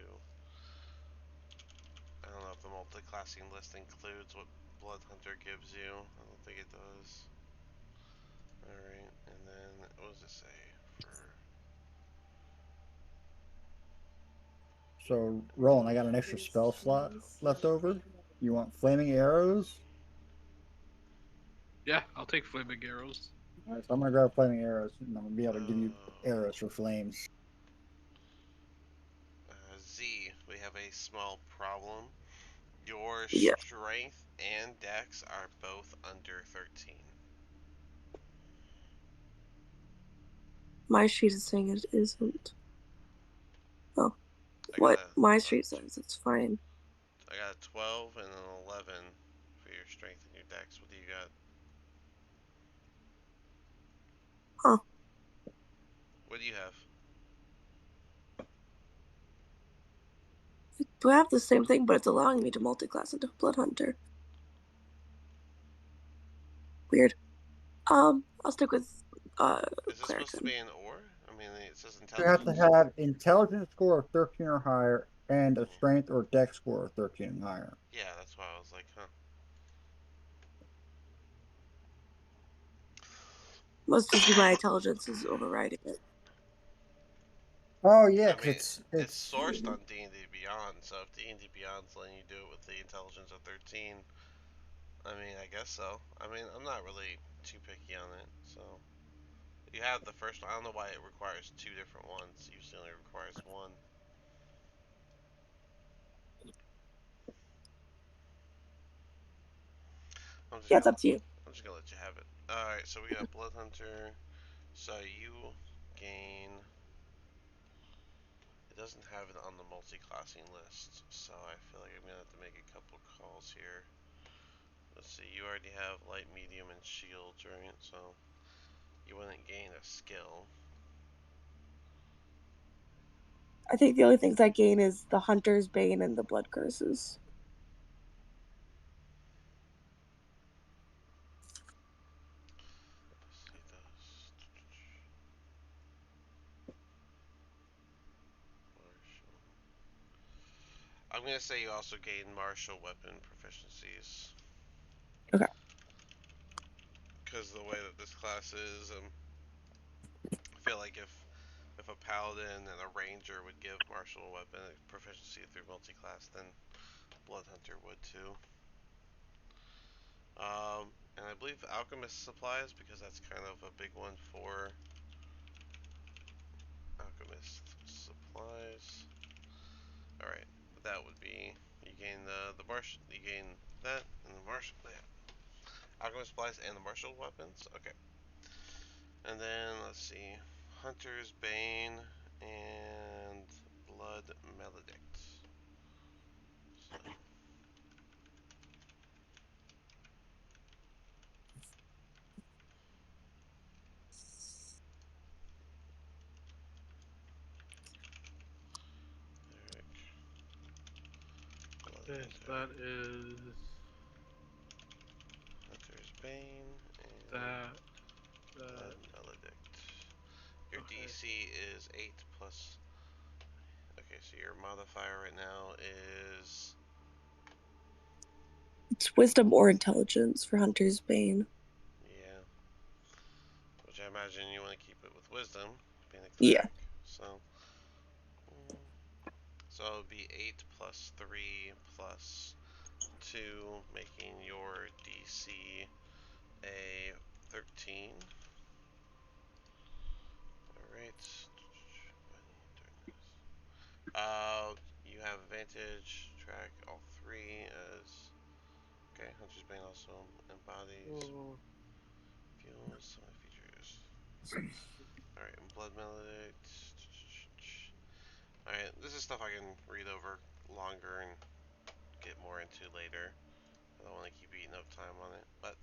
I don't know if the multi-classing list includes what Blood Hunter gives you. I don't think it does. Alright, and then. What does it say? For. So, Roland, I got an extra spell slot left over. You want flaming arrows? Yeah, I'll take flaming arrows. All right, so I'm gonna grab flaming arrows, and I'm gonna be able to give you arrows for flames. Z, we have a small problem. Your Yeah. strength and dex are both under 13. My sheet is saying it isn't. Oh. I What got my street says, it's fine. I got a 12 and an 11 for your strength and your dex. What do you got? Huh. What do you have? We have the same thing, but it's allowing me to multi-class into Blood Hunter. Weird. I'll stick with Is this cleric supposed to then. be an or? I mean, it says You have to intelligence. have intelligence score of 13 or higher and a strength or dex score of 13 and higher. Yeah, that's why I was like, huh. Must just be my intelligence is overriding it. Oh yeah, I because mean, it's it's it's sourced on D&D Beyond, so if D&D Beyond's letting you do it with the intelligence of 13, I mean, I guess so. I mean, I'm not really too picky on it, so. You have the first one. I don't know why it requires two different ones. Usually only requires one. I'm just Yeah, it's gonna up to you. I'm just gonna let you have it. Alright, so we got Blood Hunter. So you gain, it doesn't have it on the multi-classing list, so I feel like I'm gonna have to make a couple calls here. Let's see, you already have light, medium, and shields, right? So you wouldn't gain a skill. I think the only things I gain is the Hunter's Bane and the Blood Curses. Let's see those. Martial. I'm gonna say you also gain martial weapon proficiencies. Okay. Because the way that this class is, I feel like if a paladin and a ranger would give martial weapon proficiency through multi-class, then blood hunter would too. And I believe alchemist supplies, because that's kind of a big one for alchemist supplies. All right, that would be, you gain the martial, you gain that and the martial. Yeah. Alchemist supplies and the martial weapons. Okay. And then let's see, Hunter's Bane and Blood Maledict. So. Okay, so that is Hunter's Bane and that. Blood Maledict. Your Okay. DC is 8 plus. Okay, so your modifier right now is. It's Wisdom or Intelligence for Hunter's Bane. Yeah. Which I imagine you want to keep it with Wisdom, being a Yeah. cleric. So. So it would be 8 plus 3 plus 2, making your DC a 13. Alright. You have advantage, track all three as. Okay, Hunter's Bane also embodies fuels, some features. Alright, and Blood Maledict. Alright, this is stuff I can read over longer and get more into later. I don't want to keep eating up time on it. But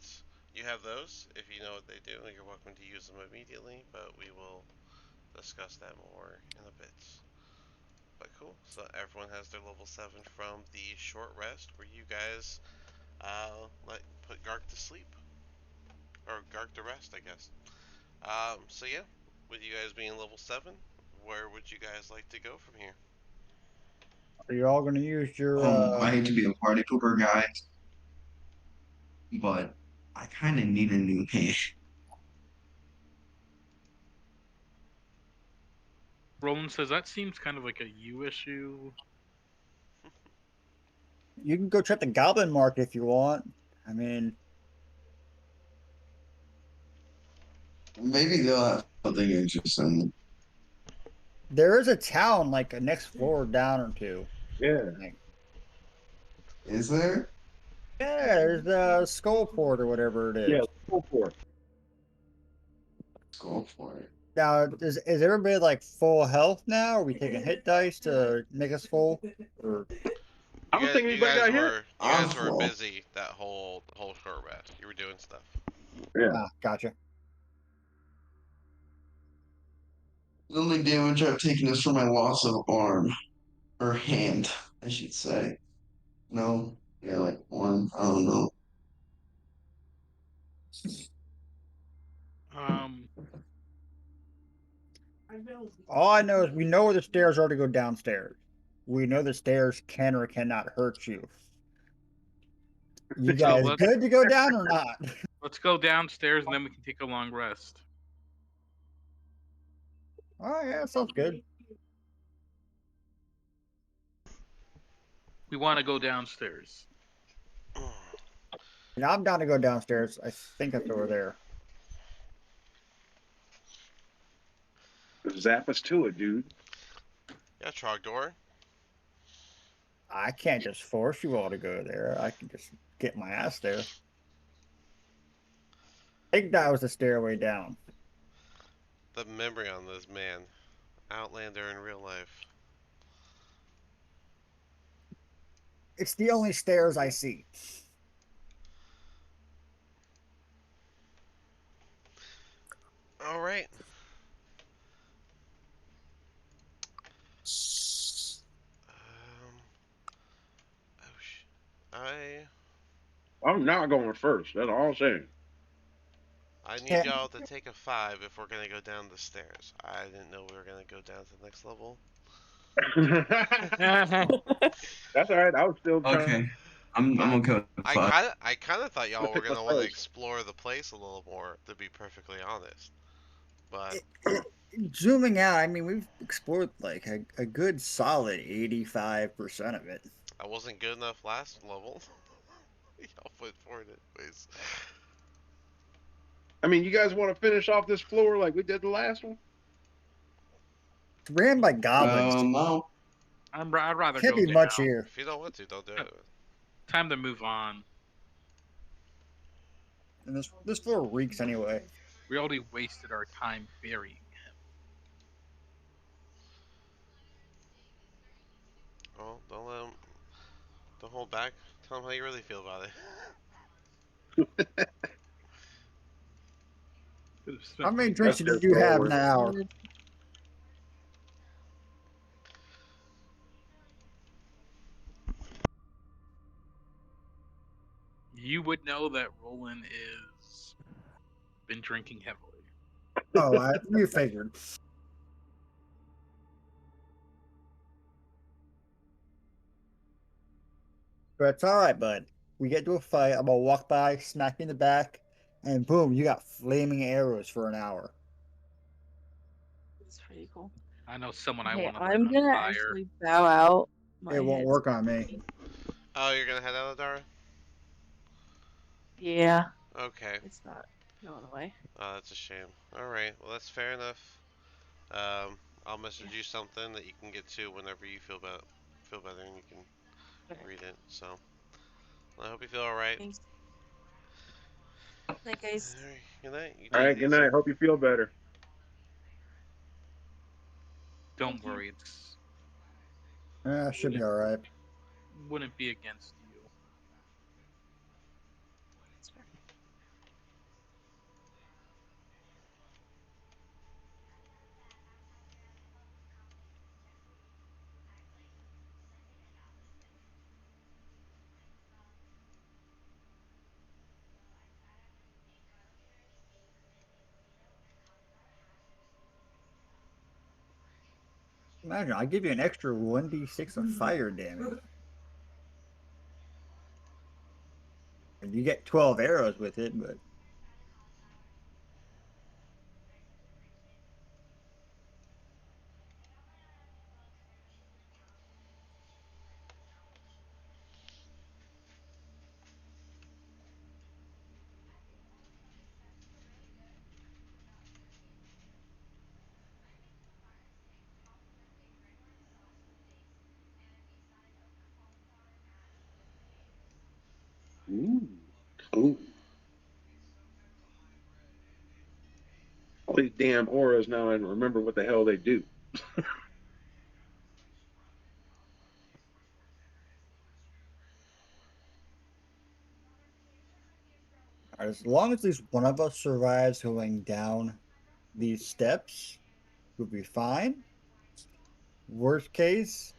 you have those. If you know what they do, you're welcome to use them immediately, but we will discuss that more in a bit. But cool, so everyone has their level 7 from the short rest where you guys put Gark to sleep. Or Gark to rest, I guess. So yeah, with you guys being level 7, where would you guys like to go from here? Are you all going to use your I hate to be a party pooper guy, but I kind of need a new hand. Roland says that seems kind of like a you issue. you can go check the goblin market if you want. I mean, Maybe they'll have something interesting. there is a town like a next floor down or two. Yeah. Like, Is there? yeah, there's Skullport or whatever it Yeah, is. go for it. Let's go for it. Now, is everybody like full health now? Are we taking hit dice to make us full? Or I don't think You anybody guys got hit. were I'm full. busy that whole short rest. You were doing stuff. Yeah. gotcha. The only damage I've taken is from my loss of arm. Or hand, I should say. No? Yeah, like one. I don't know. Um, All I know is we know where the stairs are to go downstairs. We know the stairs can or cannot hurt you. You So guys let's good to go down or not? let's go downstairs and then we can take a long rest. Oh yeah, sounds good. We want to go downstairs. And I'm down to go downstairs. I think it's over there. Zap us to it, dude. Yeah, Trogdor. I can't just force you all to go there. I can just get my ass there. I think that was the stairway down. The memory on this man. Outlander in real life. It's the only stairs I see. Alright. I I'm not going first. That's all I'm saying. need Yeah. y'all to take a 5 if we're gonna go down the stairs. I didn't know we were gonna go down to the next level. That's all right. I was still trying. Okay. I'm okay with I 5. kind of thought y'all Let's were take gonna the want to first. explore the place a little more, to be perfectly honest. But Zooming out, I mean, we've explored like a good solid 85% of it. I wasn't good enough last level. Y'all went for it anyways. I mean, you guys want to finish off this floor like we did the last one? It's ran by goblins. Well, I'd rather Can't go be down. much here. If you don't want to, don't do it. Time to move on. And this floor reeks anyway. We already wasted our time burying him. Well, don't hold back. Tell them how you really feel about it. Could've spent How many money. drinks That's did you have in straightforward. an hour? You would know that Roland is been drinking heavily. Oh, you figured. But it's all right, bud. We get to a fight. I'm gonna walk by, smack you in the back, and boom, you got flaming arrows for an hour. It's pretty cool. I know someone I Okay, want to light I'm on gonna fire. actually bow out. My It won't head's work on me. Oh, you're gonna head out, Adara? Yeah, Okay. it's not going away. Oh, that's a shame. Alright, well that's fair enough. I'll message you something that you can get to whenever you feel better and you can Okay. read it. So I hope you feel alright. Thanks. Night, guys. Alright, good night. You All take right. it Good easy. night. Hope you feel better. Don't Thank you. worry, it's Should be all right. wouldn't be against you. That's fair. Imagine, I give you an extra 1d6 of fire damage. And you get 12 arrows with it, but Ooh. Ooh. All these damn auras now, and remember what the hell they do. as long as at least one of us survives going down these steps, we'll be fine. Worst case,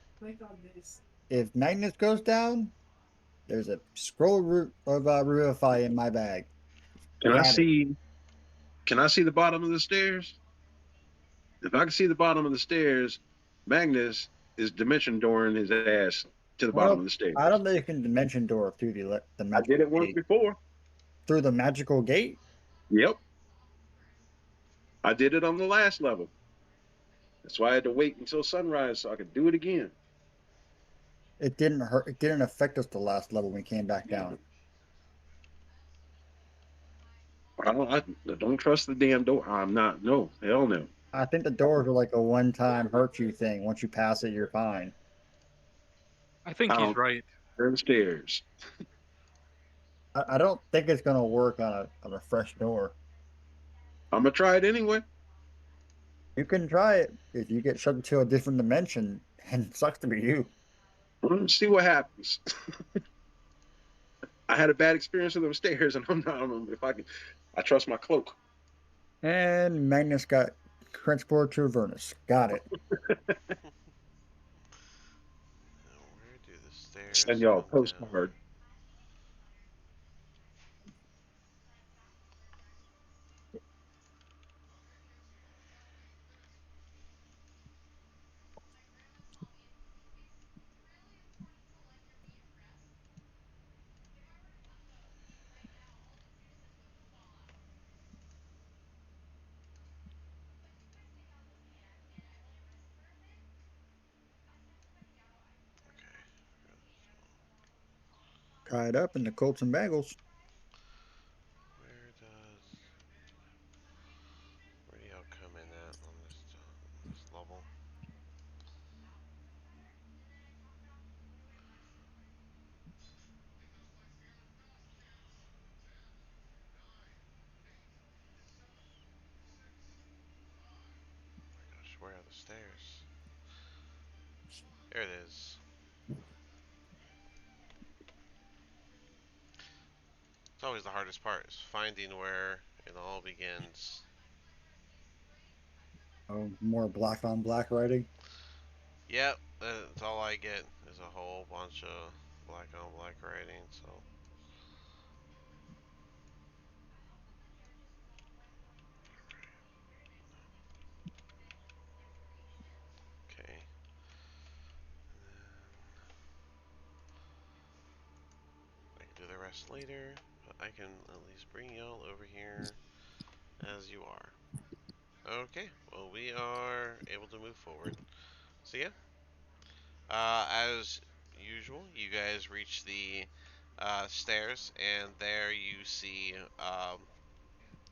if Magnus goes down, there's a scroll root of Revivify in my bag. Can I Got it. see? Can I see the bottom of the stairs? If I can see the bottom of the stairs, Magnus is dimension dooring his ass to the bottom Well, of the stairs. I don't think you can dimension door through the I did magical it once gate. before. Through the magical gate? Yep, I did it on the last level. That's why I had to wait until sunrise so I could do it again. It didn't hurt. It didn't affect us the last level when we came back down. I don't trust the damn door. I'm not. No, hell no. I think the doors are like a one-time hurt you thing. Once you pass it, you're fine. I think I he's don't right. turn the stairs. I don't think it's gonna work on a fresh door. I'm gonna try it anyway. You can try it if you get shoved into a different dimension, and it sucks to be you. Let's see what happens. I had a bad experience with those stairs, and I'm not. I don't know if I can. I trust my cloak. And Magnus got transported to Avernus. Got it. Now, where do the Send stairs y'all a come down? postcard. Okay. Tied up in the Colts and Bagels. Where does where do y'all come in at on this level? Gosh, where are the stairs? There it is. It's always the hardest part, is finding where it all begins. Oh, more black on black writing. Yep, that's all I get is a whole bunch of black on black writing, so. Okay. I can do the rest later, but I can at least bring y'all over here as you are. Okay, well, we are able to move forward. So, yeah, as usual, you guys reach the stairs, and there you see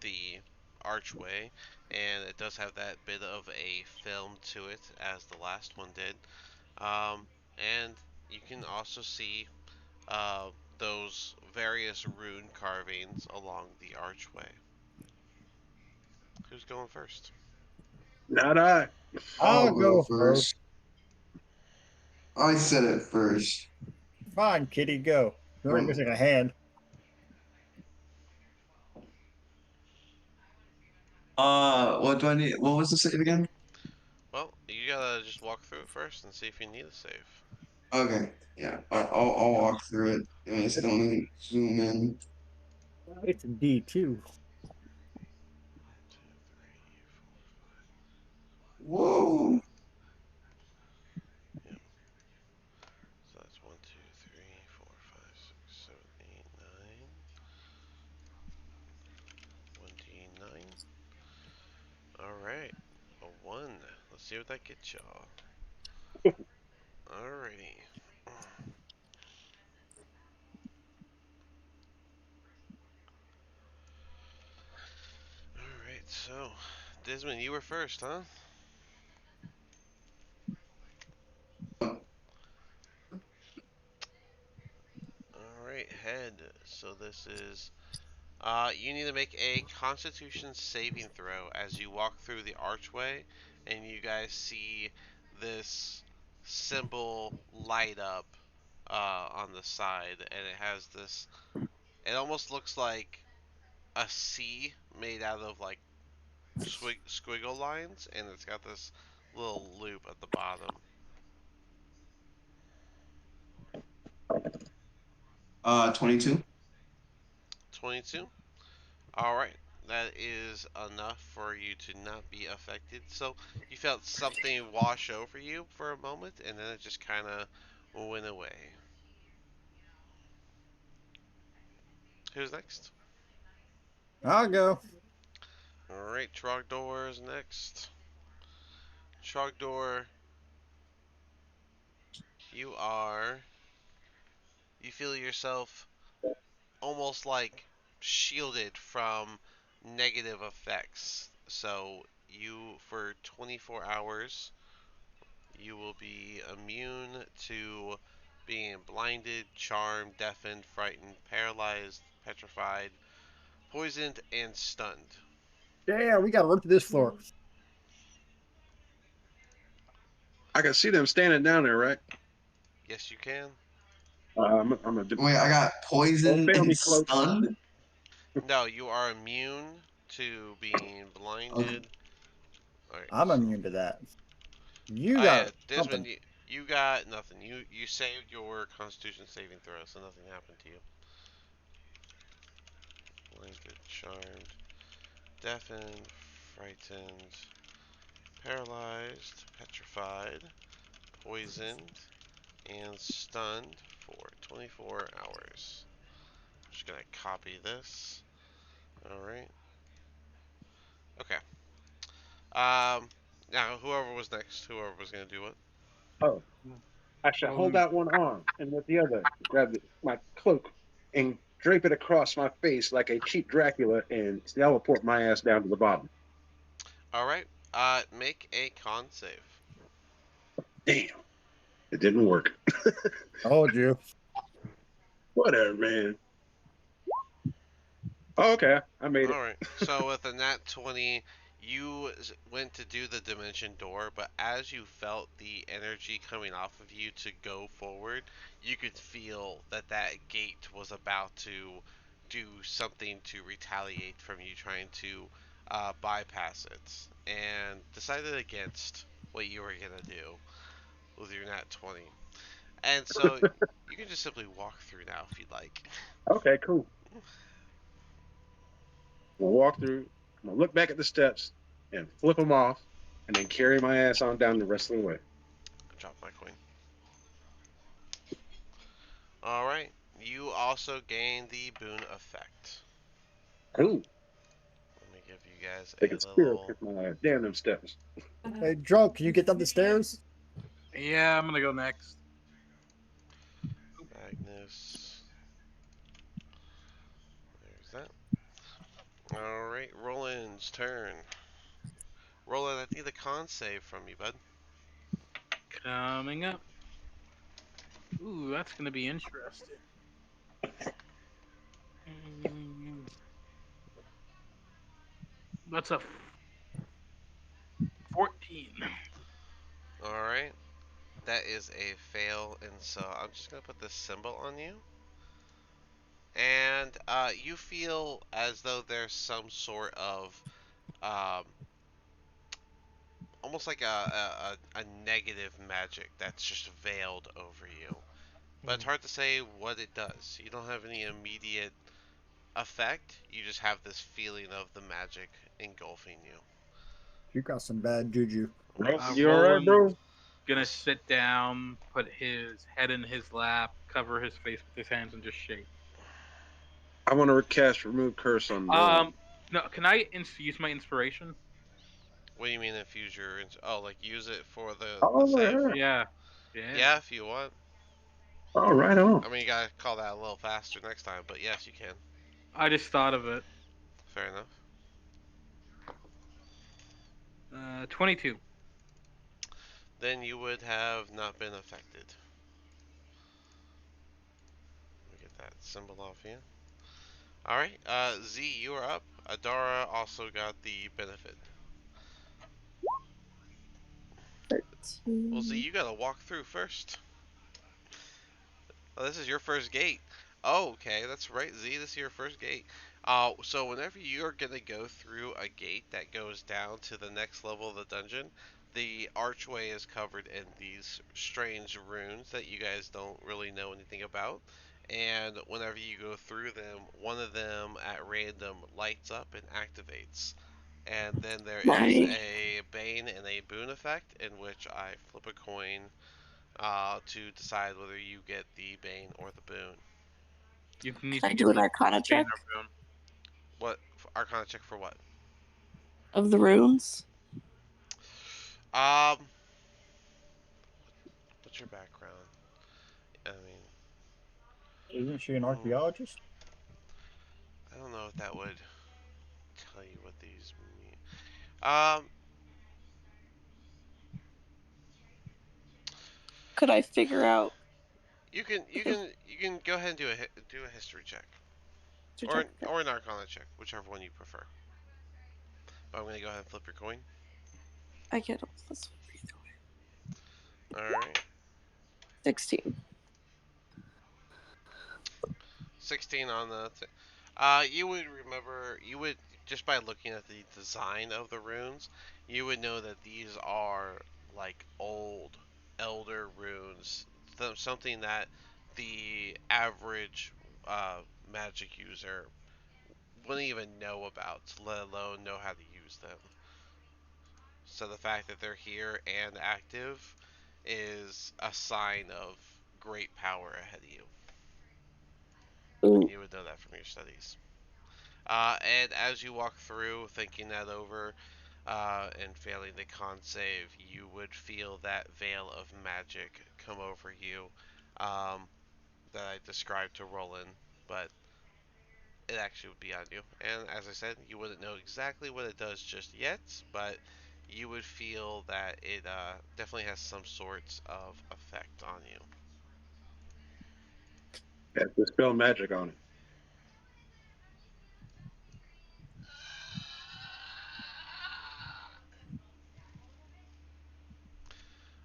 the archway, and it does have that bit of a film to it, as the last one did. And you can also see uh, those various rune carvings along the archway. Who's going first? Not I. I'll I'll go go first. first. I said it first. Fine, kitty, go. You're only missing a hand. What do I need? What was the save again? Well, you gotta just walk through it first and see if you need a save. Okay, yeah, I'll walk through it. Give me a second, let me zoom in. It's a D2. 2, 3, 4, 5. Whoa! Yep. So that's 1, 2, 3, 4, 5, 6, 7, 8, 9. 1d9. Alright. A 1. Let's see what that gets y'all. Alrighty. Alright, so Desmond, you were first, huh? Alright, head. So this is you need to make a Constitution saving throw as you walk through the archway, and you guys see this symbol light up on the side, and it has this. It almost looks like a C made out of like squiggle lines, and it's got this little loop at the bottom. 22. 22. All right. That is enough for you to not be affected. So you felt something wash over you for a moment, and then it just kind of went away. Who's next? I'll go. All right, Trogdor is next. Trogdor, you are. You feel yourself almost like shielded from negative effects. So you, for 24 hours, you will be immune to being blinded, charmed, deafened, frightened, paralyzed, petrified, poisoned, and stunned. Yeah, we gotta run to this floor. I can see them standing down there, right? Yes, you can. I'm a. Wait, I got Don't poison fail and me, close. stunned. No, you are immune to being Okay. blinded. Alright, I'm so. immune to that. You Oh yeah, got Desmond, something. you got nothing. You saved your Constitution saving throw, so nothing happened to you. Blinded, charmed, deafened, frightened, paralyzed, petrified, poisoned, and stunned for 24 hours. I'm just gonna copy this. Alright. Okay. Now whoever was next, whoever was gonna do it. Oh, I should hold out one arm and with the other grab my cloak and drape it across my face like a cheap Dracula and teleport my ass down to the bottom. Alright. Make a con save. Damn, it didn't work. Told you. Whatever, man. Oh, okay, I made it. Alright, so with a nat 20, you went to do the dimension door, but as you felt the energy coming off of you to go forward, you could feel that that gate was about to do something to retaliate from you trying to bypass it, and decided against what you were going to do with your nat 20. And so you can just simply walk through now if you'd like. Okay, cool. I'm gonna walk through. I'm gonna look back at the steps and flip them off, and then carry my ass on down the rest of the way. Drop my coin. Alright, you also gain the boon effect. Cool. Let me give you guys Take a a spirit little kick my ass down them steps. Hey, drunk, can you get down the stairs? Yeah, I'm gonna go next. Magnus. There's that. Alright, Roland's turn. Roland, I need a con save from you, bud. Coming up. Ooh, that's gonna be interesting. That's a 14. Alright, that is a fail, and so I'm just gonna put this symbol on you. And you feel as though there's some sort of um, almost like a negative magic that's just veiled over you. But it's hard to say what it does. You don't have any immediate effect. You just have this feeling of the magic engulfing you. You got some bad juju. Bro, you all right, Roland's bro? gonna sit down, put his head in his lap, cover his face with his hands, and just shake. I want to cast remove curse on Roland. No, can I use my inspiration? What do you mean infuse your? Oh, like use it for the All save? right, Yeah. Yeah. Yeah, if you want. all right, on. I mean, you gotta call that a little faster next time, but yes, you can. I just thought of it. Fair enough. 22. Then you would have not been affected. Let me get that symbol off here. Alright, Z, you are up. Adara also got the benefit. Well, Z, 13. you gotta walk through first. Oh, this is your first gate. Oh, okay, that's right, Z, this is your first gate. So whenever you're gonna go through a gate that goes down to the next level of the dungeon, the archway is covered in these strange runes that you guys don't really know anything about. and whenever you go through them, one of them at random lights up and activates. And then there is My a Bane and a Boon effect, in which I flip a coin to decide whether you get the Bane or the Boon. You need Can I to do get an the Arcana check banner boon. What Arcana check for what? of the runes? Um, what's your background? I mean, Isn't she an hmm, archaeologist? I don't know if that would tell you what these mean. Um, Could I figure out you can go ahead and do a history check to or check? Okay. or an Arcana check, whichever one you prefer. But I'm gonna go ahead and flip your coin. I get a plus All right, 16. 16 on the. You would remember. You would just by looking at the design of the runes, you would know that these are like old elder runes. Something that the average uh, magic user wouldn't even know about, let alone know how to use them. So the fact that they're here and active is a sign of great power ahead of you. Ooh. You would know that from your studies. And as you walk through, thinking that over, and failing the con save, you would feel that veil of magic come over you um, that I described to Roland, but it actually would be on you. And as I said, you wouldn't know exactly what it does just yet, but you would feel that it definitely has some sorts of effect on you. Has to spell magic on it.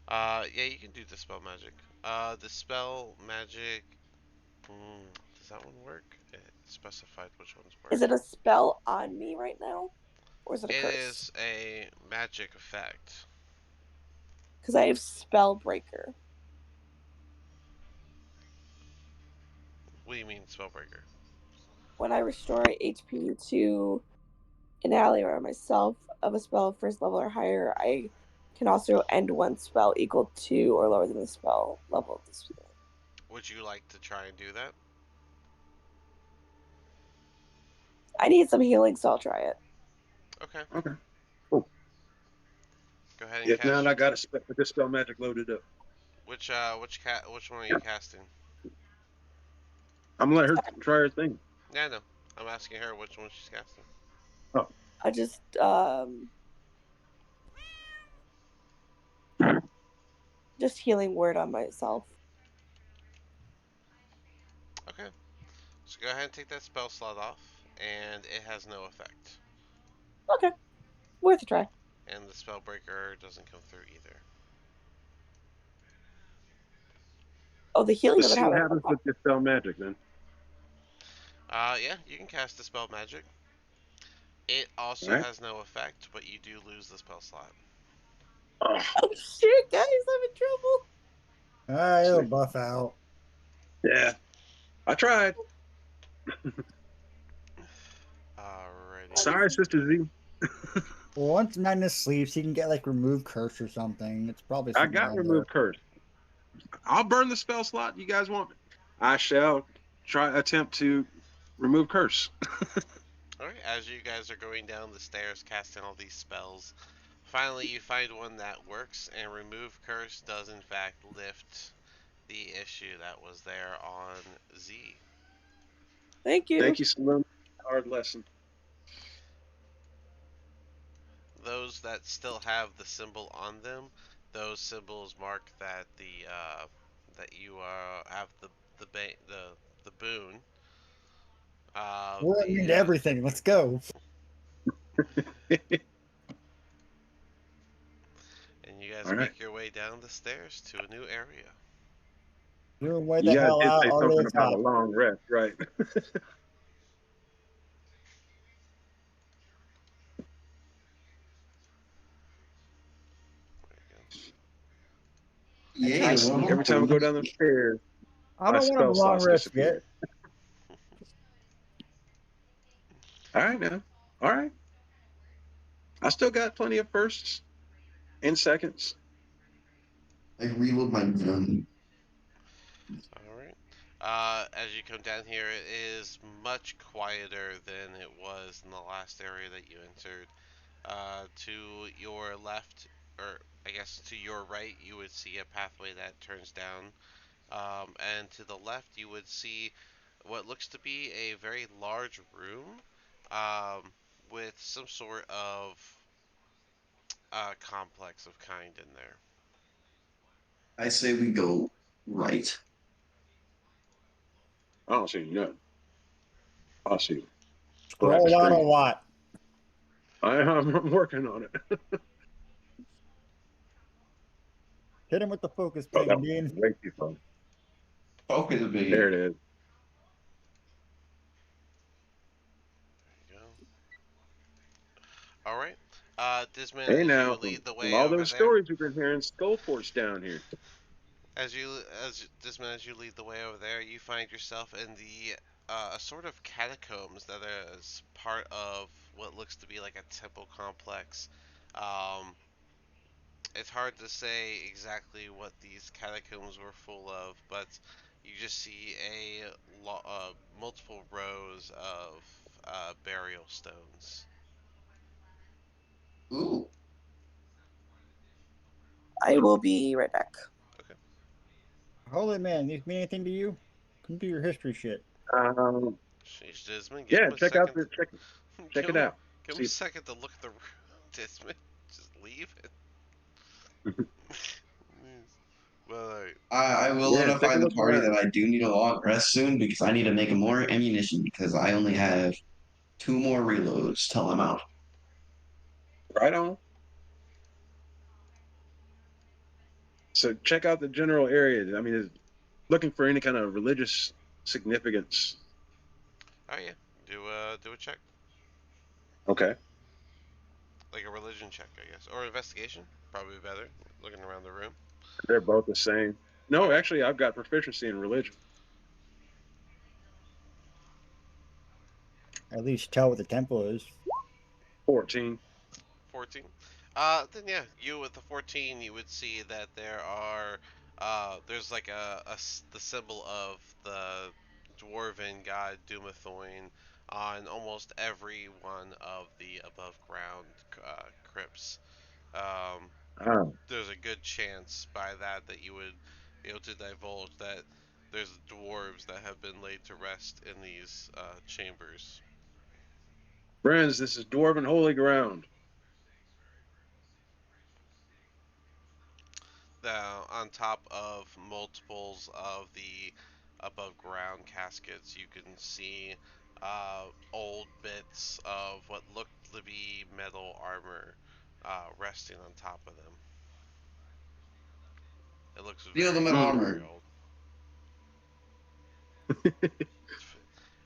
Yeah, you can do dispel magic. Dispel magic. Mm, does that one work? It specified which ones Is work. it a spell on me right now? Or is it a It curse? is a magic effect. Because I have Spellbreaker. What do you mean, spellbreaker? When I restore HP to an ally or myself of a spell first level or higher, I can also end one spell equal to or lower than the spell level of the spell. Would you like to try and do that? I need some healing, so I'll try it. Okay. Okay. Cool. Go ahead and If not, cast. I got a dispel magic loaded up. Which one are you casting? I'm gonna let her try her thing. Yeah, no. I'm asking her which one she's casting. Oh, I just healing word on myself. Okay. So go ahead and take that spell slot off, and it has no effect. Okay, worth a try. And the spellbreaker doesn't come through either. Oh, the healing let's doesn't see have what an happens with dispel magic then. Yeah, you can cast dispel magic. It All also right. has no effect, but you do lose the spell slot. Oh, Oh shit, guys, I'm in trouble. Ah, it'll see. buff out. Yeah, I tried. Alrighty. Sorry, Sister Z. Well, once Magnus sleeps, he can get like remove curse or something. It's probably I something got on there. remove curse. I'll burn the spell slot. You guys want? I shall attempt to remove curse. Alright, as you guys are going down the stairs casting all these spells, finally you find one that works, and remove curse does in fact lift the issue that was there on Z. Thank you. Thank you, Salome. Hard lesson. Those that still have the symbol on them, those symbols mark that that you have the boon. We're immune to everything. Let's go. And you guys All right. make your way down the stairs to a new area. You're way You the guys hell did out say all something the about a top. long rest, right? There you go. Yay, Every time we go down the stairs, I My don't want a spell long slots rest yet. disappeared. All right now. All right. I still got plenty of firsts in seconds. I reload my gun. All right. As you come down here, it is much quieter than it was in the last area that you entered. To your left, or I guess to your right, you would see a pathway that turns down. And to the left, you would see what looks to be a very large room um, with some sort of complex of kind in there. I say we go right. I don't see nothing. I see black Scroll out a screen. lot. I'm working on it. Hit him with the focus Oh, that ping, was Dean. way too far. Focus There me. it is. There you go. All right. Disman, Hey as now, you from lead the way all over those there, stories we've been hearing, Skullport's down here. as you lead the way over there, you find yourself in the a sort of catacombs that is part of what looks to be like a temple complex. Um, it's hard to say exactly what these catacombs were full of, but you just see multiple rows of burial stones. Ooh. I will be right back. Okay. Holy man, these mean anything to you? Come do your history shit. Um, Sheesh, Disman, give yeah, him a check out second. the check Give it him, out. give him a See, second to look at the room, Disman. Just leave it. Well, alright. I will yeah, take notify a the look party around. that I do need a long rest soon because I need to make more ammunition because I only have 2 more reloads till I'm out. Right on. So check out the general area. I mean, looking for any kind of religious significance. Oh yeah, do a check, Okay, like a religion check, I guess, or investigation. Probably better. Looking around the room. they're both the same. All No, right. actually, I've got proficiency in religion. At least tell what the temple is. 14. 14. Then yeah, you with the 14, you would see that there's like the symbol of the dwarven god Dumathoin on almost every one of the above ground crypts. Um, Ah, there's a good chance by that you would be able to divulge that there's dwarves that have been laid to rest in these chambers. friends, this is dwarven holy ground. On top of multiples of the above ground caskets, you can see old bits of what looked to be metal armor resting on top of them. It looks Steal the very, metal very, Mm. very armor. old.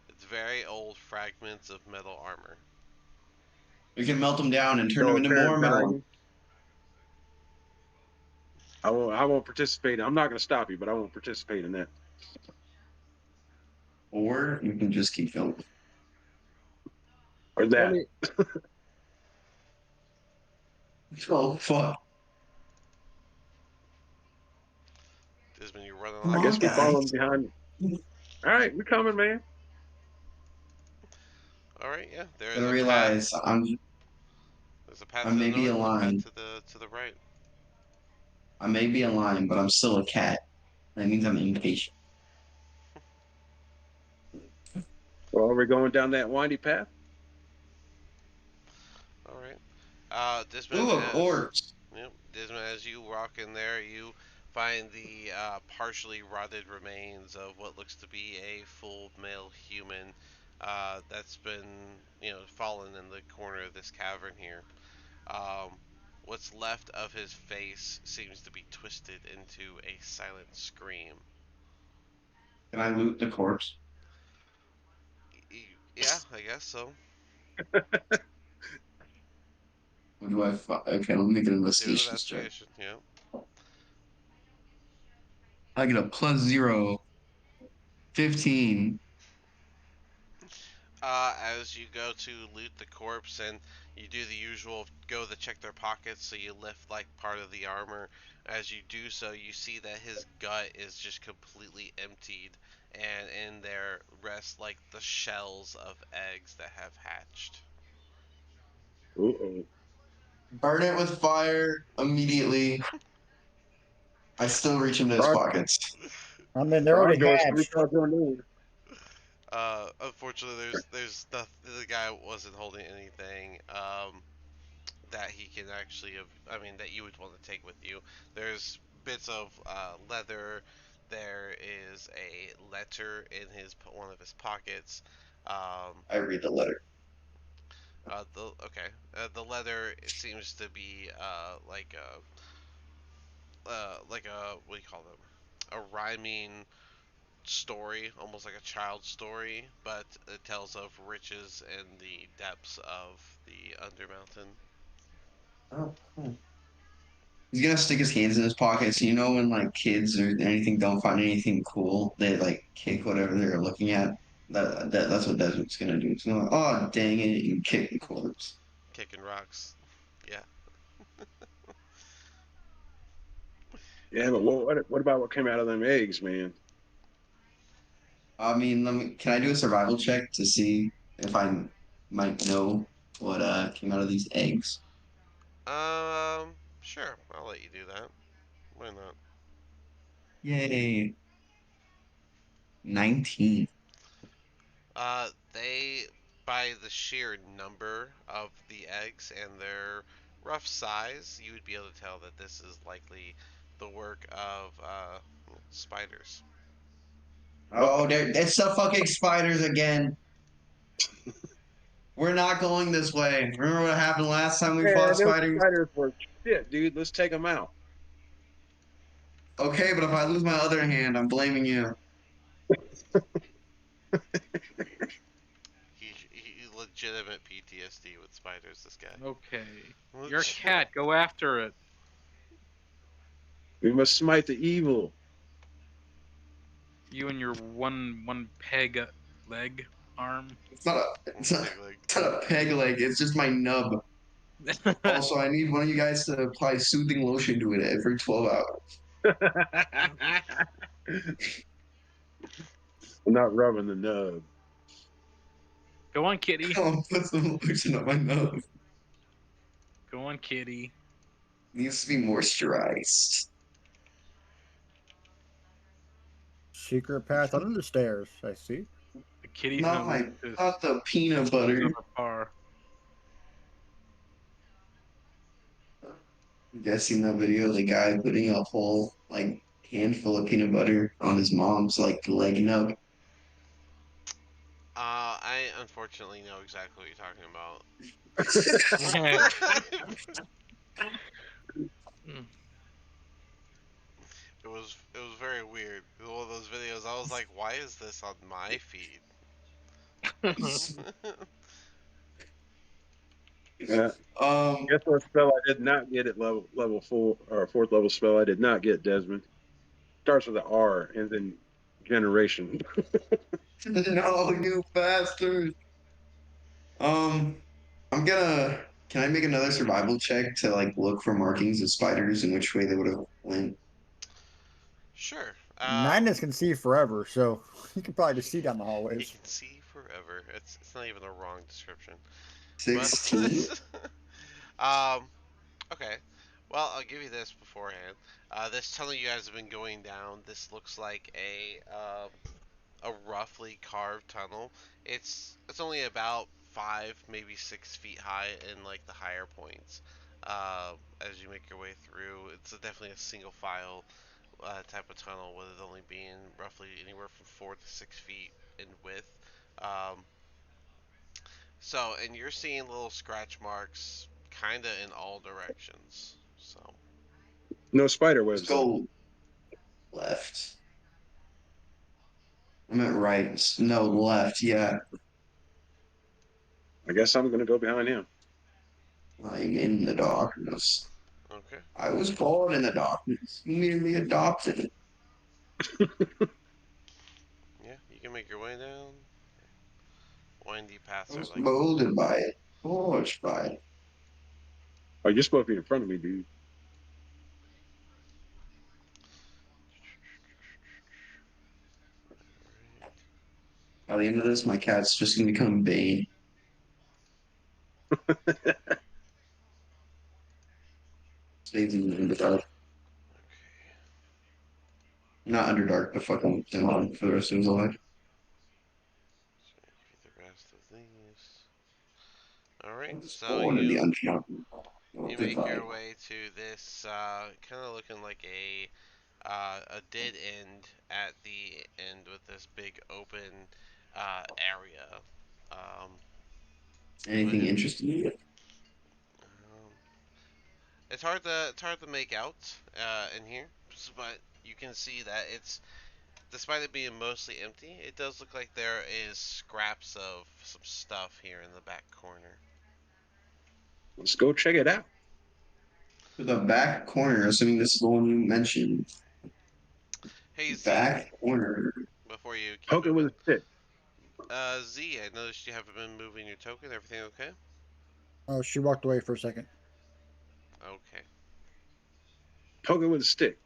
It's very old fragments of metal armor. We can melt them down and turn them No into apparent more metal armor. value. I won't participate. I'm not going to stop you, but I won't participate in that. Or we can just keep filming. Or that. Only Oh, fuck. Disman, you're running Come I like a on, guess we're sprint. following guys. behind. All right, we're coming, man. All right, yeah. Gonna realize There's a path I to the may be a north and a path lion. to the right. I may be a lion, but I'm still a cat. That means I'm impatient. Well, are we going down that windy path? All right. Disman, Ooh, a corpse. As you walk in there, you find the partially rotted remains of what looks to be a full male human that's been, fallen in the corner of this cavern here. Um, what's left of his face seems to be twisted into a silent scream. Can I loot the corpse? Yeah, I guess so. What do I okay, let me make an Do an investigation check. investigation. Yeah. I get a +0. 15. As you go to loot the corpse and you do the usual go to check their pockets, so you lift like part of the armor. As you do so, you see that his gut is just completely emptied, and in there rest like the shells of eggs that have hatched. Uh-oh. Burn it with fire immediately. I still reach into his Frog, pockets. I mean, they're frog already doors, three hatched. frog door name. Unfortunately, there's nothing. The guy wasn't holding anything. That he can actually have, I mean, that you would want to take with you. There's bits of leather. There is a letter in his one of his pockets. Um, I read the letter. the leather it seems to be like a what do you call them? A rhyming story, almost like a child's story, but it tells of riches and the depths of the Undermountain. Oh, cool. He's gonna stick his hands in his pockets. You know when like kids or anything don't find anything cool, they like kick whatever they're looking at. That's what Desmond's gonna do. He's gonna oh dang it and kick the corpse. Kicking rocks. Yeah. Yeah, but what about what came out of them eggs, man? I mean, can I do a survival check to see if I might know what came out of these eggs? Sure. I'll let you do that. Why not? Yay. 19. They, by the sheer number of the eggs and their rough size, you would be able to tell that this is likely the work of spiders. Oh, it's the fucking spiders again. We're not going this way. Remember what happened last time we Yeah, fought those spiders? spiders were shit, dude. Let's take them out. Okay, but if I lose my other hand, I'm blaming you. He legitimate PTSD with spiders. This guy. Okay. You're a cat. Go after it. We must smite the evil. You and your one peg leg arm. It's not a it's not, it's not a peg leg. It's just my nub. Also, I need one of you guys to apply soothing lotion to it every 12 hours. I'm not rubbing the nub. Go on, kitty. I'll put some lotion on my nub. Go on, kitty. Needs to be moisturized. Secret path under the stairs. I see. The kitty's Not gonna my, lose his not the peanut butter. bar. You guys seen that video of the guy putting a whole like handful of peanut butter on his mom's like leg nub? I unfortunately know exactly what you're talking about. It was very weird. It was one of those videos. I was like, why is this on my feed? Guess what spell I did not get at level 4 or fourth level spell I did not get, Desmond. Starts with an R and then generation. No, you bastard. Um, can I make another survival check to like look for markings of spiders and which way they would have went? Sure. Ninus can see forever, so you can probably just see down the He hallways. can see forever. It's not even a wrong description. 16. um. Okay. Well, I'll give you this beforehand. This tunnel you guys have been going down. This looks like a roughly carved tunnel. It's only about 5, maybe 6 feet high in like the higher points. As you make your way through, it's definitely a single file type of tunnel, with it only being roughly anywhere from 4 to 6 feet in width. Um, and you're seeing little scratch marks, kind of in all directions. So, No spider Let's webs though. go left. I meant right. No, left. Yeah. I guess I'm gonna go behind him. I'm in the darkness. okay. I was born in the darkness, merely adopted. Yeah, make your way down. Windy I paths are was like. molded by it, forged by it. Oh, you're supposed to be in front of me, dude. By the end of this, my cat's just gonna become Bane. Stays in the dark. Not Underdark, but fucking down for the rest of his life. So you the rest of these. All right, I was so born in the you Underdark. Oh, you make goodbye. your way to this kind of looking like a dead end at the end with this big open area. Um, go Anything ahead. interesting? Um, it's hard to make out in here, but you can see that it's despite it being mostly empty, it does look like there is scraps of some stuff here in the back corner. Let's go check it out. To the back corner, assuming this is the one you mentioned. Hey Z, Back corner. before you keep Poke it with moving, a stick. Z, I noticed you haven't been moving your token. Everything okay? Oh, she walked away for a second. Okay. Poke it with a stick.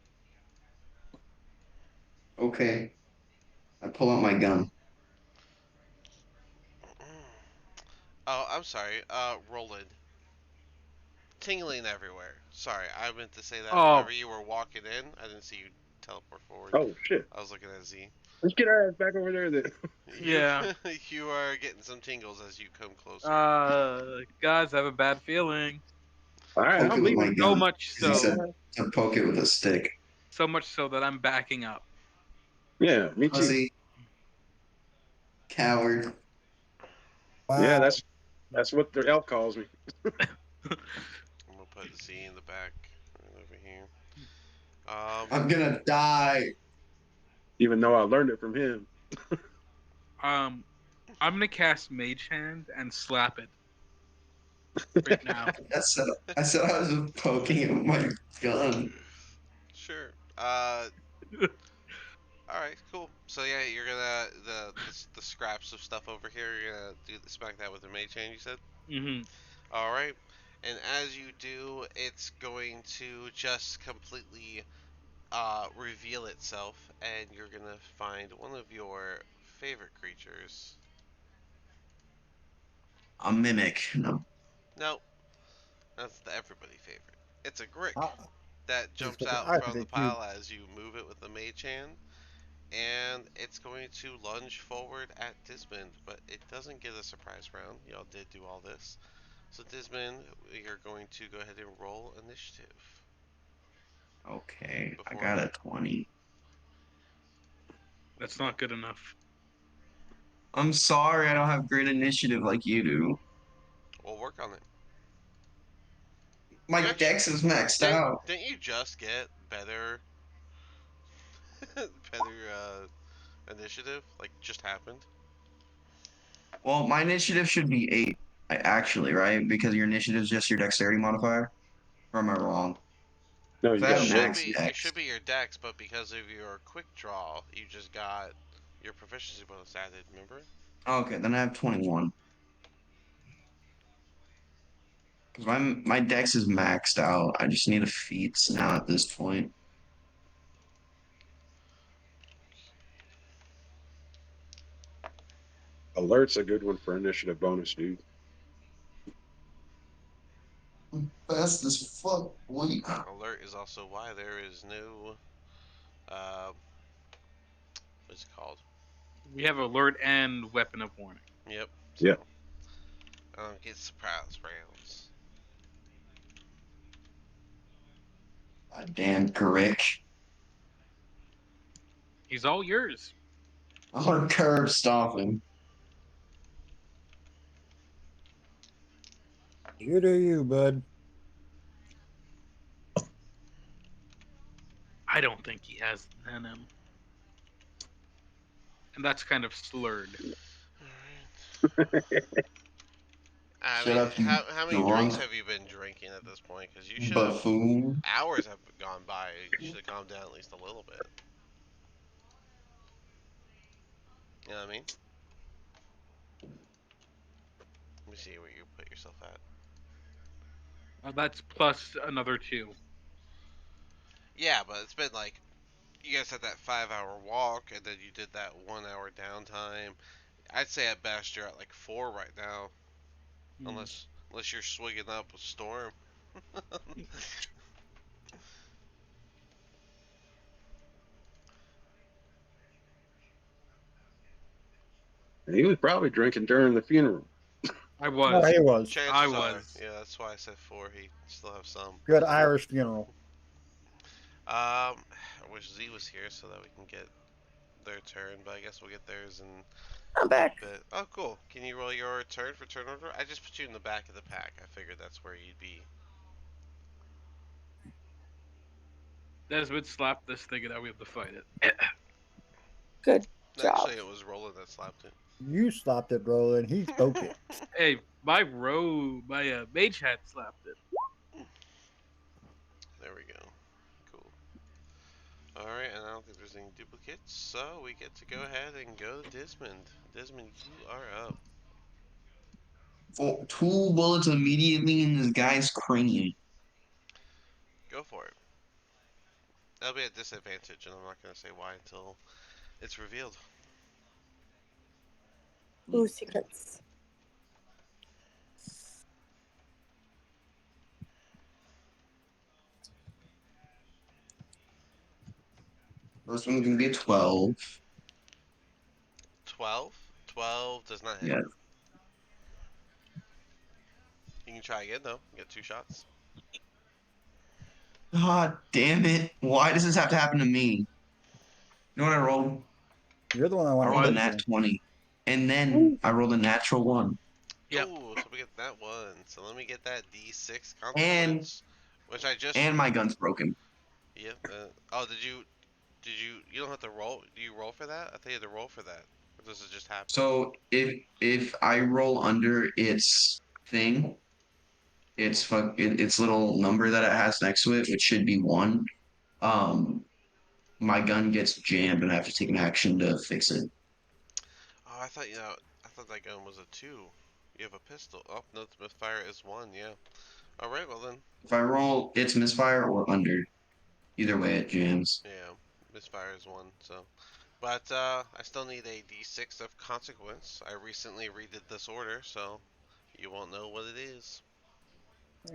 Okay. I pull out my gun. Oh, I'm sorry. Roland. Tingling everywhere. Sorry, I meant to say that Oh, whenever you were walking in. I didn't see you teleport forward. Oh shit. I was looking at Z. Let's get our ass back over there then. You yeah. you are getting some tingles as you come closer. Guys, I have a bad feeling. All right, Poke I'm it with leaving. my So gun. much Because he said so, to poke it with a stick. that I'm backing up. Yeah, me too. Pussy. Coward. Yeah, Wow. that's what the elf calls me. I'm gonna put Z in the back right over here. Um, I'm gonna die. Even though I learned it from him. um, I'm gonna cast Mage Hand and slap it right now. I said I was poking it with my gun. sure. All right, cool. So yeah, you're gonna the scraps of stuff over here. You're gonna smack that with the mage hand. You said. hmm All right, and as you do, it's going to just completely reveal itself, and you're gonna find one of your favorite creatures. A mimic. No. No, that's the everybody favorite. It's a Grick Ah, that he's jumps fucking out from the activate you. pile as you move it with the mage hand, and it's going to lunge forward at Dismond, but it doesn't get a surprise round. Y'all did do all this. So Dismond, you're going to go ahead and roll initiative Okay. I before got me. a 20. That's not good enough. I'm sorry I don't have great initiative like you do. We'll work on it. My You actually dex is maxed didn't out. didn't you just get better better initiative? Like just happened. Well, my initiative should be 8, actually, right? Because your initiative is just your dexterity modifier. Or am I wrong? No, 'Cause you I got have an Should eight. max be it should dex. be your dex, but because of your quick draw, you just got your proficiency bonus added. Remember? Okay, then I have 21. Because my dex is maxed out. I just need a feats now at this point. Alert's a good one for initiative bonus, dude. I'm fast as fuck, boy. Alert is also why there is no uh, what's it called? We have alert and weapon of warning. Yep. Yeah. So I don't get surprise rounds. God damn, Grick. He's all yours. I'm gonna curb stomp him. You do you, bud. I don't think he has it in him, and that's kind of slurred. All right. I Shut mean, up, you how many drinks drunk have you been drinking at this point? Because you should have buffoon. hours have gone by. You should have calmed down at least a little bit. You know what I mean? Let me see where you put yourself at. That's plus another 2. Yeah, but it's been like you guys had that 5 hour walk, and then you did that 1 hour downtime. I'd say at best you're at like 4 right now, unless you're swigging up a storm. He was probably drinking during the funeral. I Oh, was. he was. I Chances are, was. yeah, that's why I said 4. He still have some. Good Irish funeral. I wish Z was here so that we can get their turn, but I guess we'll get theirs in I'm a back. bit. Oh, cool. Can you roll your turn for turn order? I just put you in the back of the pack. I figured that's where you'd be. Desmond slapped this thing and now we have to fight it. Good job. Actually, it was Roland that slapped it. You stopped it, Roland. He spoke it. Hey, my mage hat slapped it. There we go. Cool. Alright, and I don't think there's any duplicates, so we get to go ahead and go to Desmond. Desmond, you are up. 2 bullets immediately in this guy's cranium. Go for it. That'll be a disadvantage, and I'm not going to say why until it's revealed. Ooh, secrets. First one's gonna be a 12. 12? 12 does not hit. Yeah. You can try again, though. Get 2 shots. God damn it. Why does this have to happen to me? You know what I rolled? You're the one I I want rolled a to nat 20. And then I rolled a natural 1. Yep. Ooh, so we get that one. So let me get that D6 And consequence, which I just. and my gun's broken. Yep. Oh, did you? You don't have to roll. Do you roll for that? I thought you had to roll for that. Or does it just happen? So if I roll under its thing, its little number that it has next to it, which should be 1, my gun gets jammed and I have to take an action to fix it. Oh, I thought that gun was a 2. You have a pistol. Oh, no, the misfire is 1. Yeah. All right. Well then. If I roll, it's misfire or under. Either way, it jams. Yeah. Misfire is 1. So. But I still need a D6 of consequence. I recently redid this order, so you won't know what it is.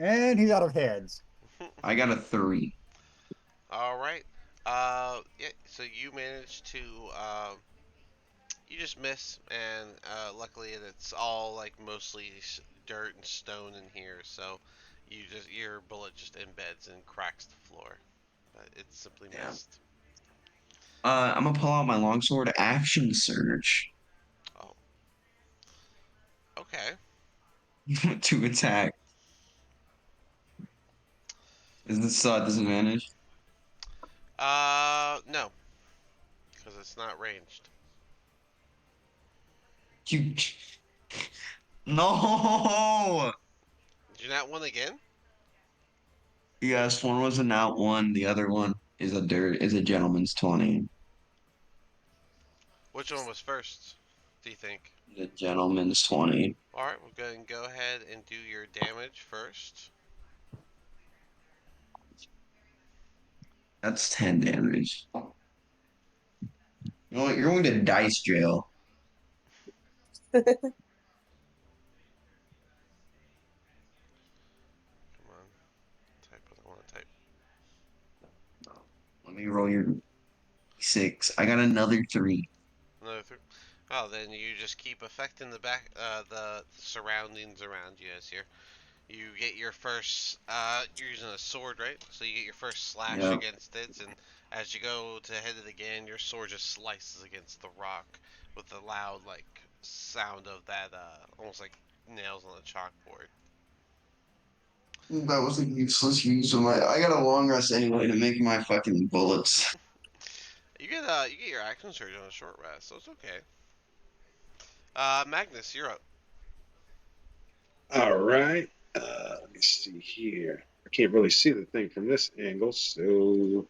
And he's out of heads. I got a 3. All right. Yeah. So you managed to you just miss, and luckily it's all like mostly dirt and stone in here, so your bullet just embeds and cracks the floor, but it's simply Yeah. missed. I'm gonna pull out my longsword, action surge Oh. Okay. to attack. Is this disadvantage? No, because it's not ranged. You no. Did you not win again? Yes, one was a nat 1. The other one is a gentleman's 20. Which one was first? Do you think? The gentleman's 20. All right, we're going to go ahead and do your damage first. That's 10 damage. You know what? You're going to dice jail. Come on, type what I want to type. Let me roll your 6. I got another 3. Another 3. Oh, then you just keep affecting the surroundings around you as you get your first. You're using a sword, right? So you get your first slash Yeah. against it, and as you go to hit it again, your sword just slices against the rock with the loud like sound of that, almost like nails on a chalkboard. That was a useless use of my. I got a long rest anyway to make my fucking bullets. You get your action surge on a short rest, so it's okay. Magnus, you're up. All right. Let me see here. I can't really see the thing from this angle, so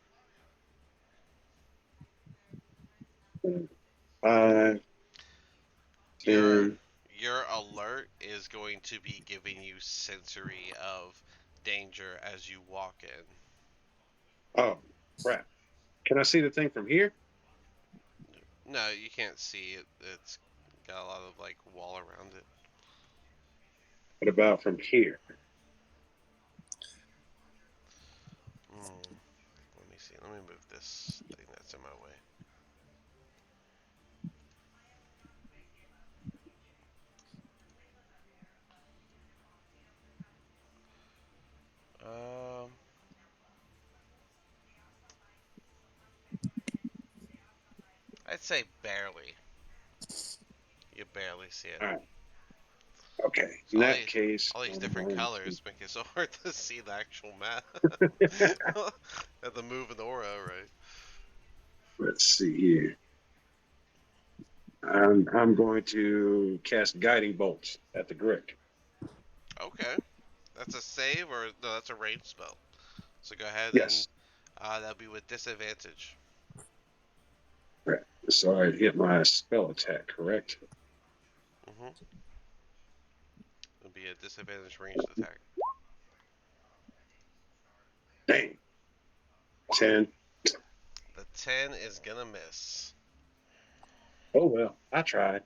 5. Your 10. your alert is going to be giving you sensory of danger as you walk in. Oh, crap. Can I see the thing from here? No, you can't see it. It's got a lot of like wall around it. What about from here? Let me see. Let me move this thing that's in my way. Um, I'd say barely. You barely see it. All right. Okay. In So that case, all these I'm different going colors make it so hard to see the actual map. to. At the move and aura, right? Let's see here. I'm going to cast Guiding Bolts at the Grick. Okay. That's a save or no? That's a range spell. So go ahead and Yes. that'll be with disadvantage. Right. So I hit my spell attack, correct? Mm-hmm. It'll be a disadvantage ranged attack. Dang. 10. The 10 is gonna miss. Oh, well. I tried.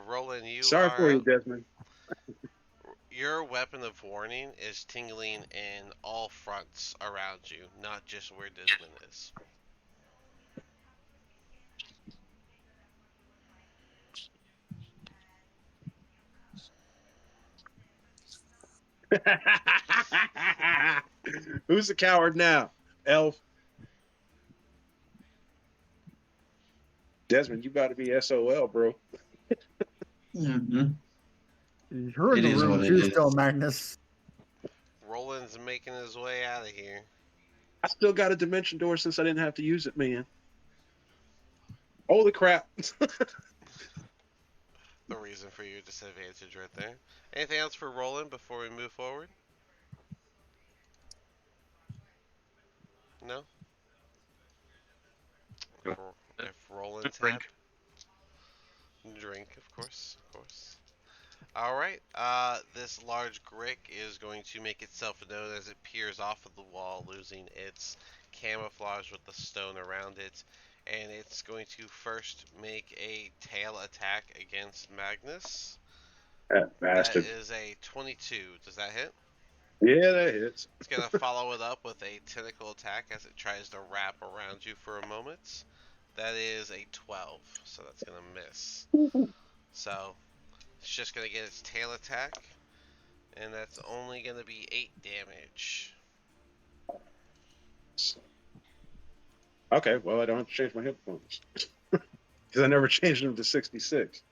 Roland, you Sorry for are you, Desmond. your weapon of warning is tingling in all fronts around you, not just where Desmond is. Who's the coward now? Elf. Desmond, you about to be SOL, bro. Mm-hmm. You're in It the is room what it too, is. still, Magnus. Roland's making his way out of here. I still got a dimension door since I didn't have to use it, man. Holy crap. The reason for your disadvantage right there. Anything else for Roland before we move forward? No? If, if Roland's Drink. happy. Drink, of course, of course. Alright, this large grick is going to make itself known as it peers off of the wall, losing its camouflage with the stone around it. And it's going to first make a tail attack against Magnus. That That bastard. is a 22. Does that hit? Yeah, that hits. It's going to follow it up with a tentacle attack as it tries to wrap around you for a moment. That is a 12, so that's going to miss. So, it's just going to get its tail attack, and that's only going to be 8 damage. Okay, well, I don't have to change my hit points. Because I never changed them to 66.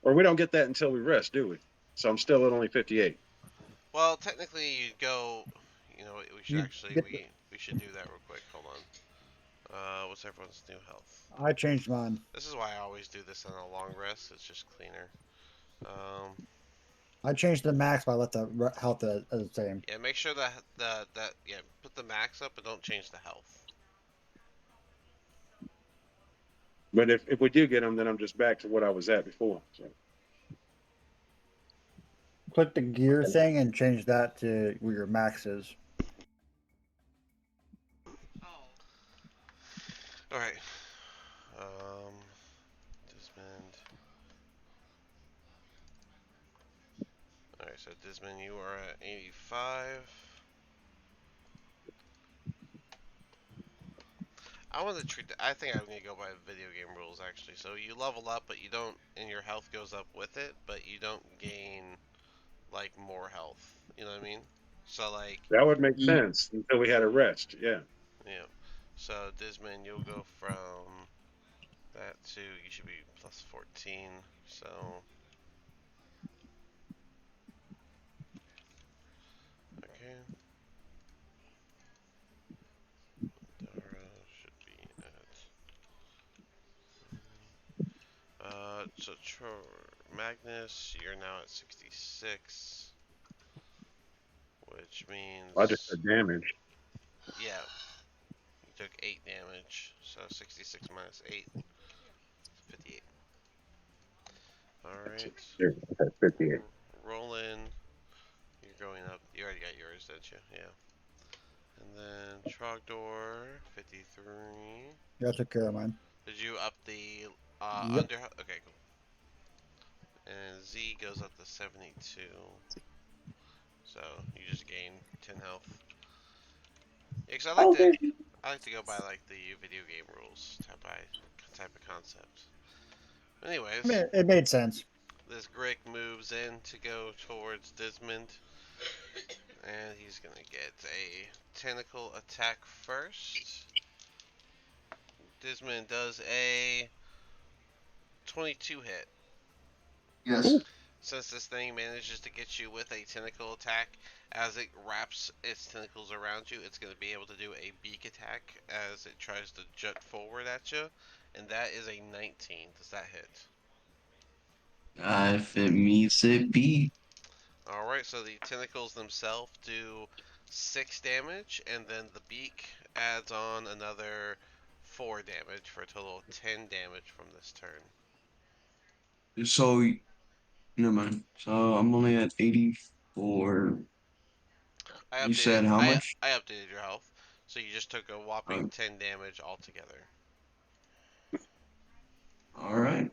Or we don't get that until we rest, do we? So I'm still at only 58. Well, technically, you go. You know, we should You actually get the- we should do that real quick. Hold on. What's everyone's new health? I changed mine. This is why I always do this on a long rest. It's just cleaner. I changed the max, but I left the health as the same. Yeah, make sure that yeah, put the max up, but don't change the health. But if we do get them, then I'm just back to what I was at before. So. Click the gear thing and change that to where your max is. All right. Dismond. All right, so Dismond, you are at 85. I want to treat. I think I'm gonna go by video game rules actually. So you level up, but you don't, and your health goes up with it, but you don't gain like more health. You know what I mean? So like. That would make Yeah. sense until we had a rest. Yeah. Yeah. So Dismond, you'll go from that to you should be plus 14. So. Okay. Dara should be at. So Magnus, you're now at 66, which means. I just had damage. Yeah, you took 8 damage, so 66 minus 8, 58. Alright. There's 58. Roland, you're going up. You already got yours, didn't you? Yeah. And then Trogdor, 53. Yeah, I took care of mine. Did you up the Yep. under? Okay, cool. And Z goes up to 72. So you just gain 10 health. Yeah, 'cause Oh, there's I like to go by like the video game rules type of concept. I Anyways, mean, it made sense. this Grick moves in to go towards Dismond, and he's gonna get a tentacle attack first. Dismond does a 22 hit. Yes. Since this thing manages to get you with a tentacle attack, as it wraps its tentacles around you, it's going to be able to do a beak attack as it tries to jut forward at you, and that is a 19. Does that hit? If it meets it, beat. Alright, so the tentacles themselves do 6 damage, and then the beak adds on another 4 damage for a total of 10 damage from this turn. So, never mind. So I'm only at 84. You said how much? I updated your health, so you just took a whopping 10 damage altogether. All right.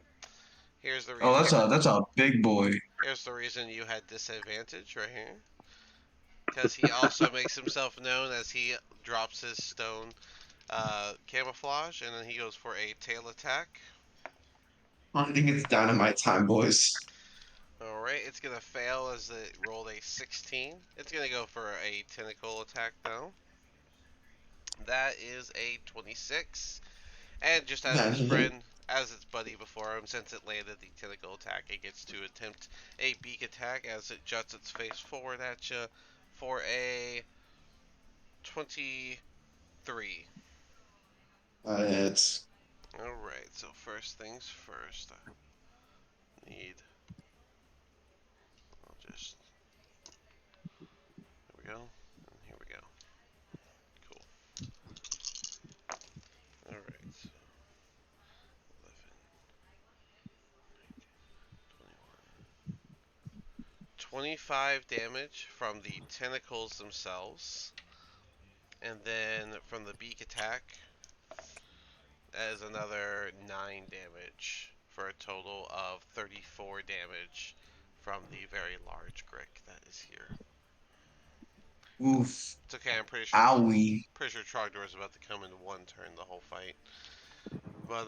Here's the Oh, reason. that's a big boy. Here's the reason you had disadvantage right here. Because he also makes himself known as he drops his stone camouflage, and then he goes for a tail attack. I think it's dynamite time, boys. Alright, it's going to fail as it rolled a 16. It's going to go for a tentacle attack though. That is a 26. And just as his friend, as its buddy before him, since it landed the tentacle attack, it gets to attempt a beak attack as it juts its face forward at you for a 23. It's Alright, so first things first. I need. I'll just. There we go. And here we go. Cool. Alright, so 11, 21. 25 damage from the tentacles themselves. And then from the beak attack, as another 9 damage for a total of 34 damage from the very large Grick that is here. oof. It's okay, I'm pretty Owie. sure Trogdor is about to come in one turn the whole fight. But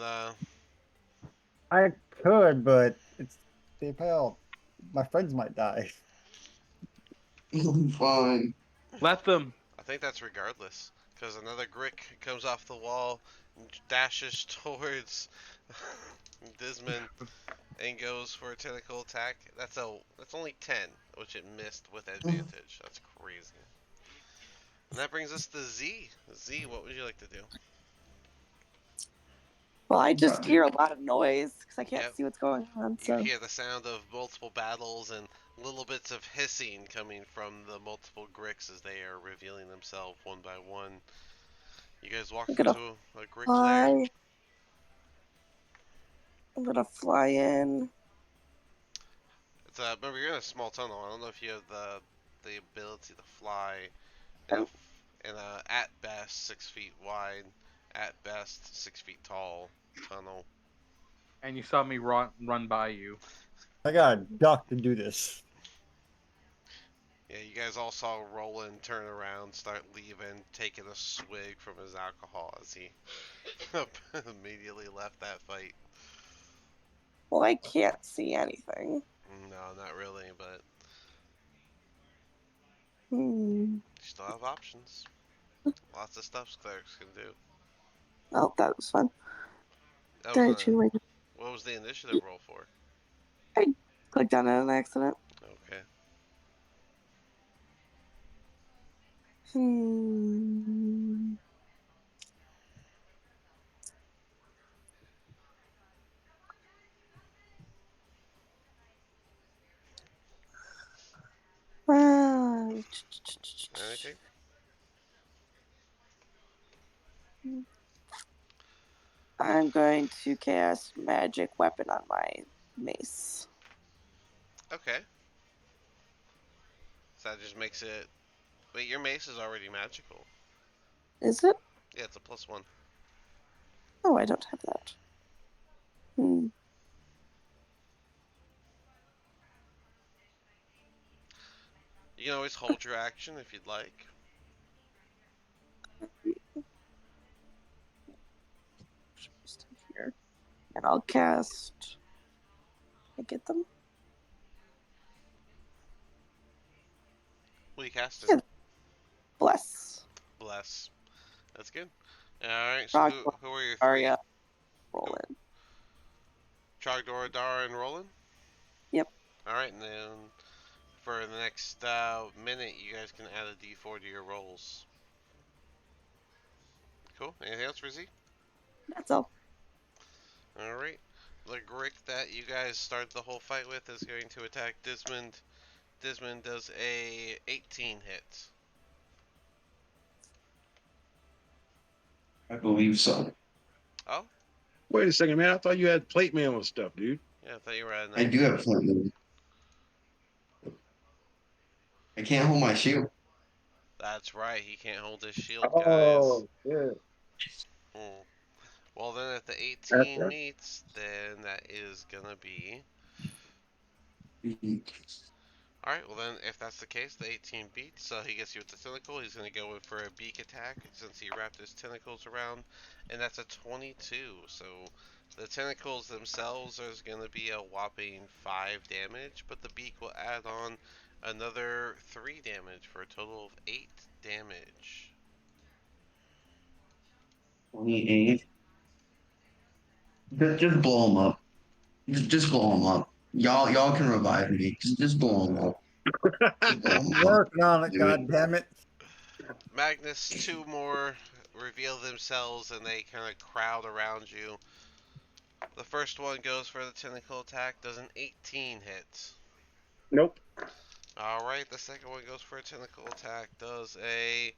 I could, but it's PayPal. My friends might die. Fine. Let them. I think that's regardless, because another Grick comes off the wall, dashes towards Dismond, and goes for a tentacle attack. That's only 10, which it missed with advantage. That's crazy. And that brings us to Z. Z, what would you like to do? Well, I just hear a lot of noise because I can't Yep. see what's going on. You So hear the sound of multiple battles and little bits of hissing coming from the multiple Gricks as they are revealing themselves one by one. You guys walk I'm into gonna a Grick lair. fly. I'm gonna fly in. It's remember you're in a small tunnel. I don't know if you have the ability to fly in a at best 6 feet wide, at best 6 feet tall tunnel. And you saw me run by you. I got a duck to do this. Yeah, you guys all saw Roland turn around, start leaving, taking a swig from his alcohol as he immediately left that fight. Well, I can't see anything. No, not really, but Hmm. you still have options. Lots of stuff clerics can do. Oh, that was fun. That Did I was choose my? what was the initiative roll for? I clicked on it on accident. Okay. Hmm. Anything? I'm going to cast magic weapon on my mace. Okay. So that just makes it. Wait, your mace is already magical. Is it? Yeah, it's a +1. Oh, I don't have that. Hmm. You can always hold your action if you'd like. Stay here. And I'll cast. I get them? What are you casting? Yeah. Bless. Bless. That's good. Alright, so Rock, who are your three? Aria, roll in. Trogdor, Dara, and Roland? Yep. Alright, and then for the next minute, you guys can add a d4 to your rolls. Cool. Anything else, Rizzy? That's all. Alright. The Grick that you guys start the whole fight with is going to attack Dismond. Dismond does a 18 hit. I believe so. Oh? Wait a second, man. I thought you had plate mail and stuff, dude. Yeah, I thought you were at a I do 19. have flint move. I can't hold my shield. That's right, he can't hold his shield, guys. Oh, yeah. Hmm. Well, then if the That's 18 right. meets, then that is gonna be. Mhm. Alright, well then, if that's the case, the 18 beats, so he gets you with the tentacle. He's gonna go in for a beak attack since he wrapped his tentacles around, and that's a 22. So the tentacles themselves is gonna be a whopping 5 damage, but the beak will add on another 3 damage for a total of 8 damage. 28. Just blow him up. Just blow him up. Y'all can revive me. Just blow him up. Just blow him I'm up. working on it, Do it. god damn it. Magnus, 2 more reveal themselves and they kind of crowd around you. The first one goes for the tentacle attack, does an 18 hit. Nope. Alright, the second one goes for a tentacle attack, does a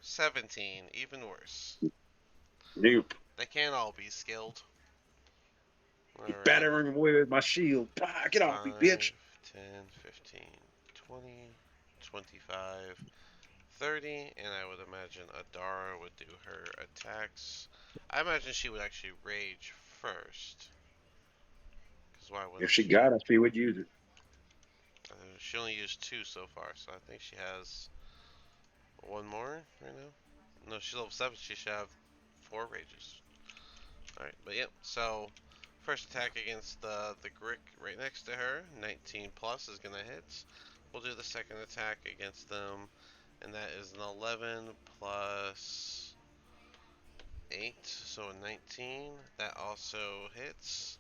17, even worse. Nope. They can't all be skilled. Alright, Battering away with my shield. Ah, get off me, 5, bitch. 10, 15, 20, 25, 30, and I would imagine Adara would do her attacks. I imagine she would actually rage first. Because why If wouldn't she she? got us, she would use it. She only used 2 so far, so I think she has 1 more right now. No, she's level 7. She should have 4 rages. Alright, but yep. So, first attack against the Grick right next to her. 19 plus is going to hit. We'll do the second attack against them. And that is an 11 plus 8. So a 19. That also hits.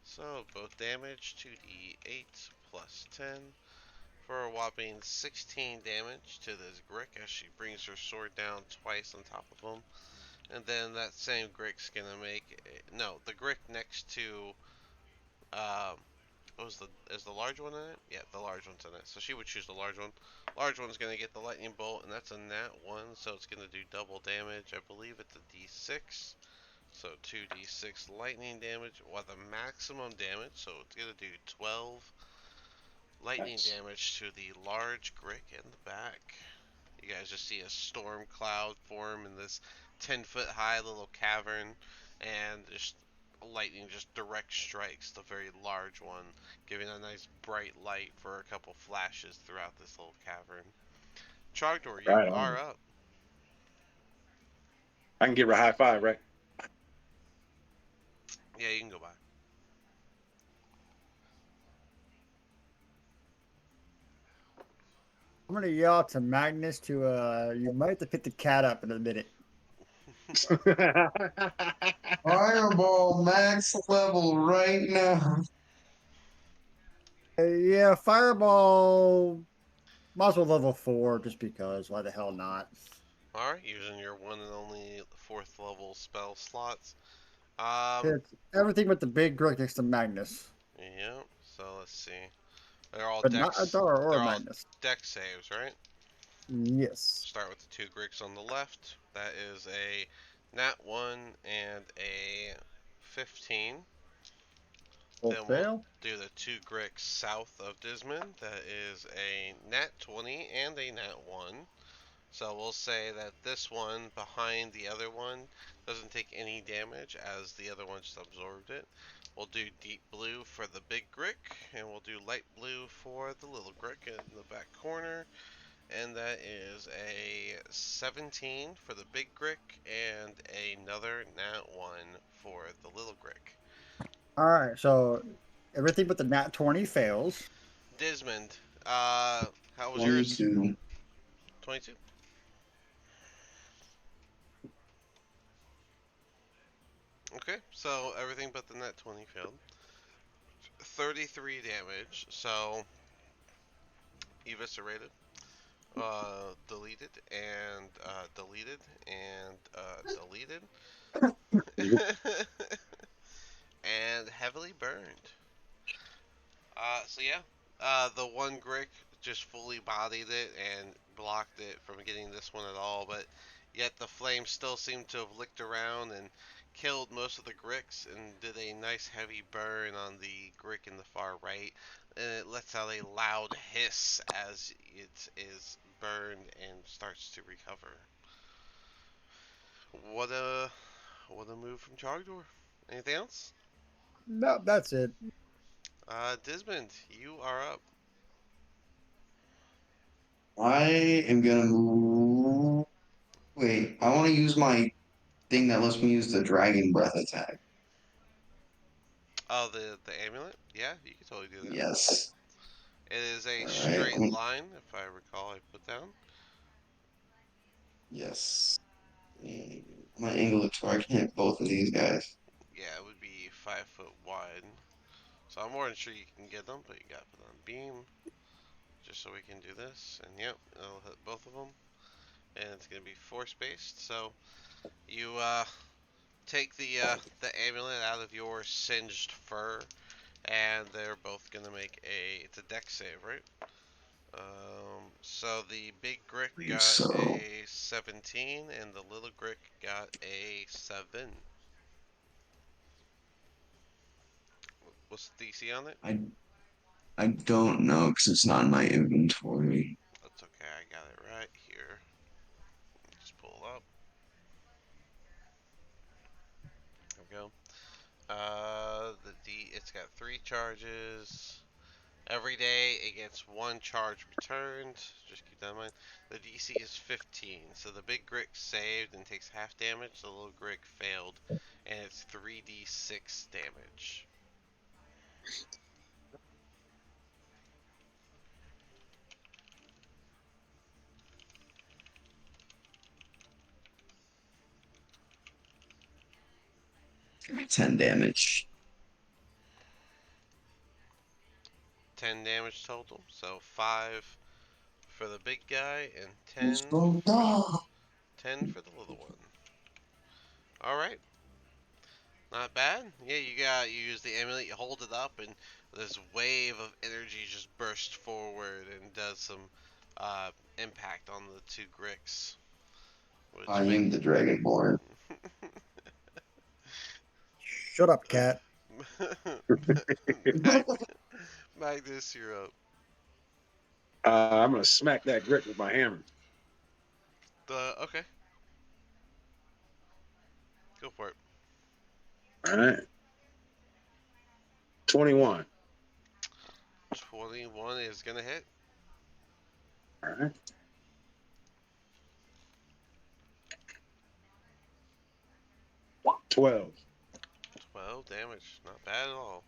So both damage. 2d8 plus 10. For a whopping 16 damage to this Grick as she brings her sword down twice on top of him. And then that same Grick's gonna make no, the Grick next to what was is the large one in it? Yeah, the large one's in it. So she would choose the large one. Large one's gonna get the lightning bolt, and that's a nat 1, so it's gonna do double damage. I believe it's a d6. So 2d6 lightning damage, or the maximum damage, so it's gonna do 12 lightning Nice. damage to the large Grick in the back. You guys just see a storm cloud form in this 10-foot high little cavern, and just lightning just direct strikes the very large one, giving a nice bright light for a couple flashes throughout this little cavern. Trogdor, you Right are on. up. I can give her a high five, right? Yeah, you can go by. I'm gonna yell to Magnus to you might have to pick the cat up in a minute. Fireball max level right now. Yeah, Fireball might as well level 4 just because. Why the hell not? Alright, using your one and only 4th level spell slots. Um, It's everything but the big Grook next to Magnus. yeah, so let's see. They're all But not dex. Adara or They're all Magnus. dex saves, right? Yes. Start with the 2 Gricks on the left. That is a nat 1 and a 15. Full Then we'll fail. do the two Gricks south of Dismond. That is a nat 20 and a nat 1. So we'll say that this one behind the other one doesn't take any damage as the other one just absorbed it. We'll do deep blue for the big Grick, and we'll do light blue for the little Grick in the back corner. And that is a 17 for the big Grick and another nat 1 for the little Grick. All right, so everything but the nat 20 fails. Dismond, how was yours? 22. 22? Okay, so everything but the net 20 failed. 33 damage, so eviscerated, deleted, and deleted, and deleted, and heavily burned. So yeah, the one Grick just fully bodied it and blocked it from getting this one at all, but yet the flames still seem to have licked around and killed most of the Gricks and did a nice heavy burn on the Grick in the far right, and it lets out a loud hiss as it is burned and starts to recover. What a move from Chogdor. Anything else? No, that's it. Dismond, you are up. I am gonna move. Wait, I want to use my thing that lets me use the dragon breath attack. Oh, the amulet? Yeah, you can totally do that. Yes. It is a All right. straight line, if I recall. I put down. Yes. My angle looks where I can hit both of these guys. Yeah, it would be 5 foot wide. So I'm more than sure you can get them, but you gotta put on beam just so we can do this. And yep, it'll hit both of them, and it's gonna be force based. So you take the amulet out of your singed fur, and they're both gonna make a it's a dex save, right? So the big Grick Believe got so. a 17 and the little Grick got a 7. What's the DC on it? I don't know because it's not in my inventory. That's okay, I got it right here. Just pull up. There we go. It's got 3 charges. Every day it gets 1 charge returned. Just keep that in mind. The DC is 15, so the big Grick saved and takes half damage. The little Grick failed, and it's 3d6 damage. Give me 10 damage. 10 damage total, so 5 for the big guy and 10 So for duh. 10 for the little one. All right, not bad. Yeah, you use the amulet, you hold it up, and this wave of energy just bursts forward and does some impact on the two Gricks, I which make am the dragonborn. Shut up, cat. Mag- Magnus, you're up. I'm gonna smack that grit with my hammer. Okay, go for it. All right. 21. 21 is gonna hit. All right. 12. 12 damage, not bad at all.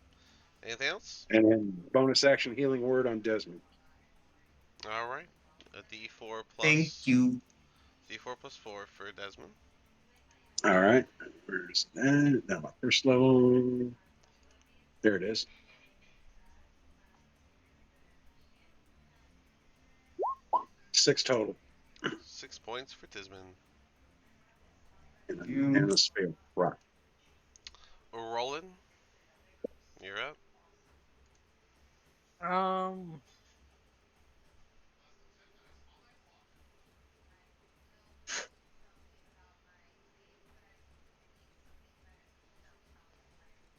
Anything else? And then bonus action healing word on Desmond. All right, a D4 Thank plus you. D4 plus 4 for Desmond. All right. Where's that? Now my first level. There it is. 6 total. 6 points for Desmond. And a spell. Right. Roland, you're up. Um,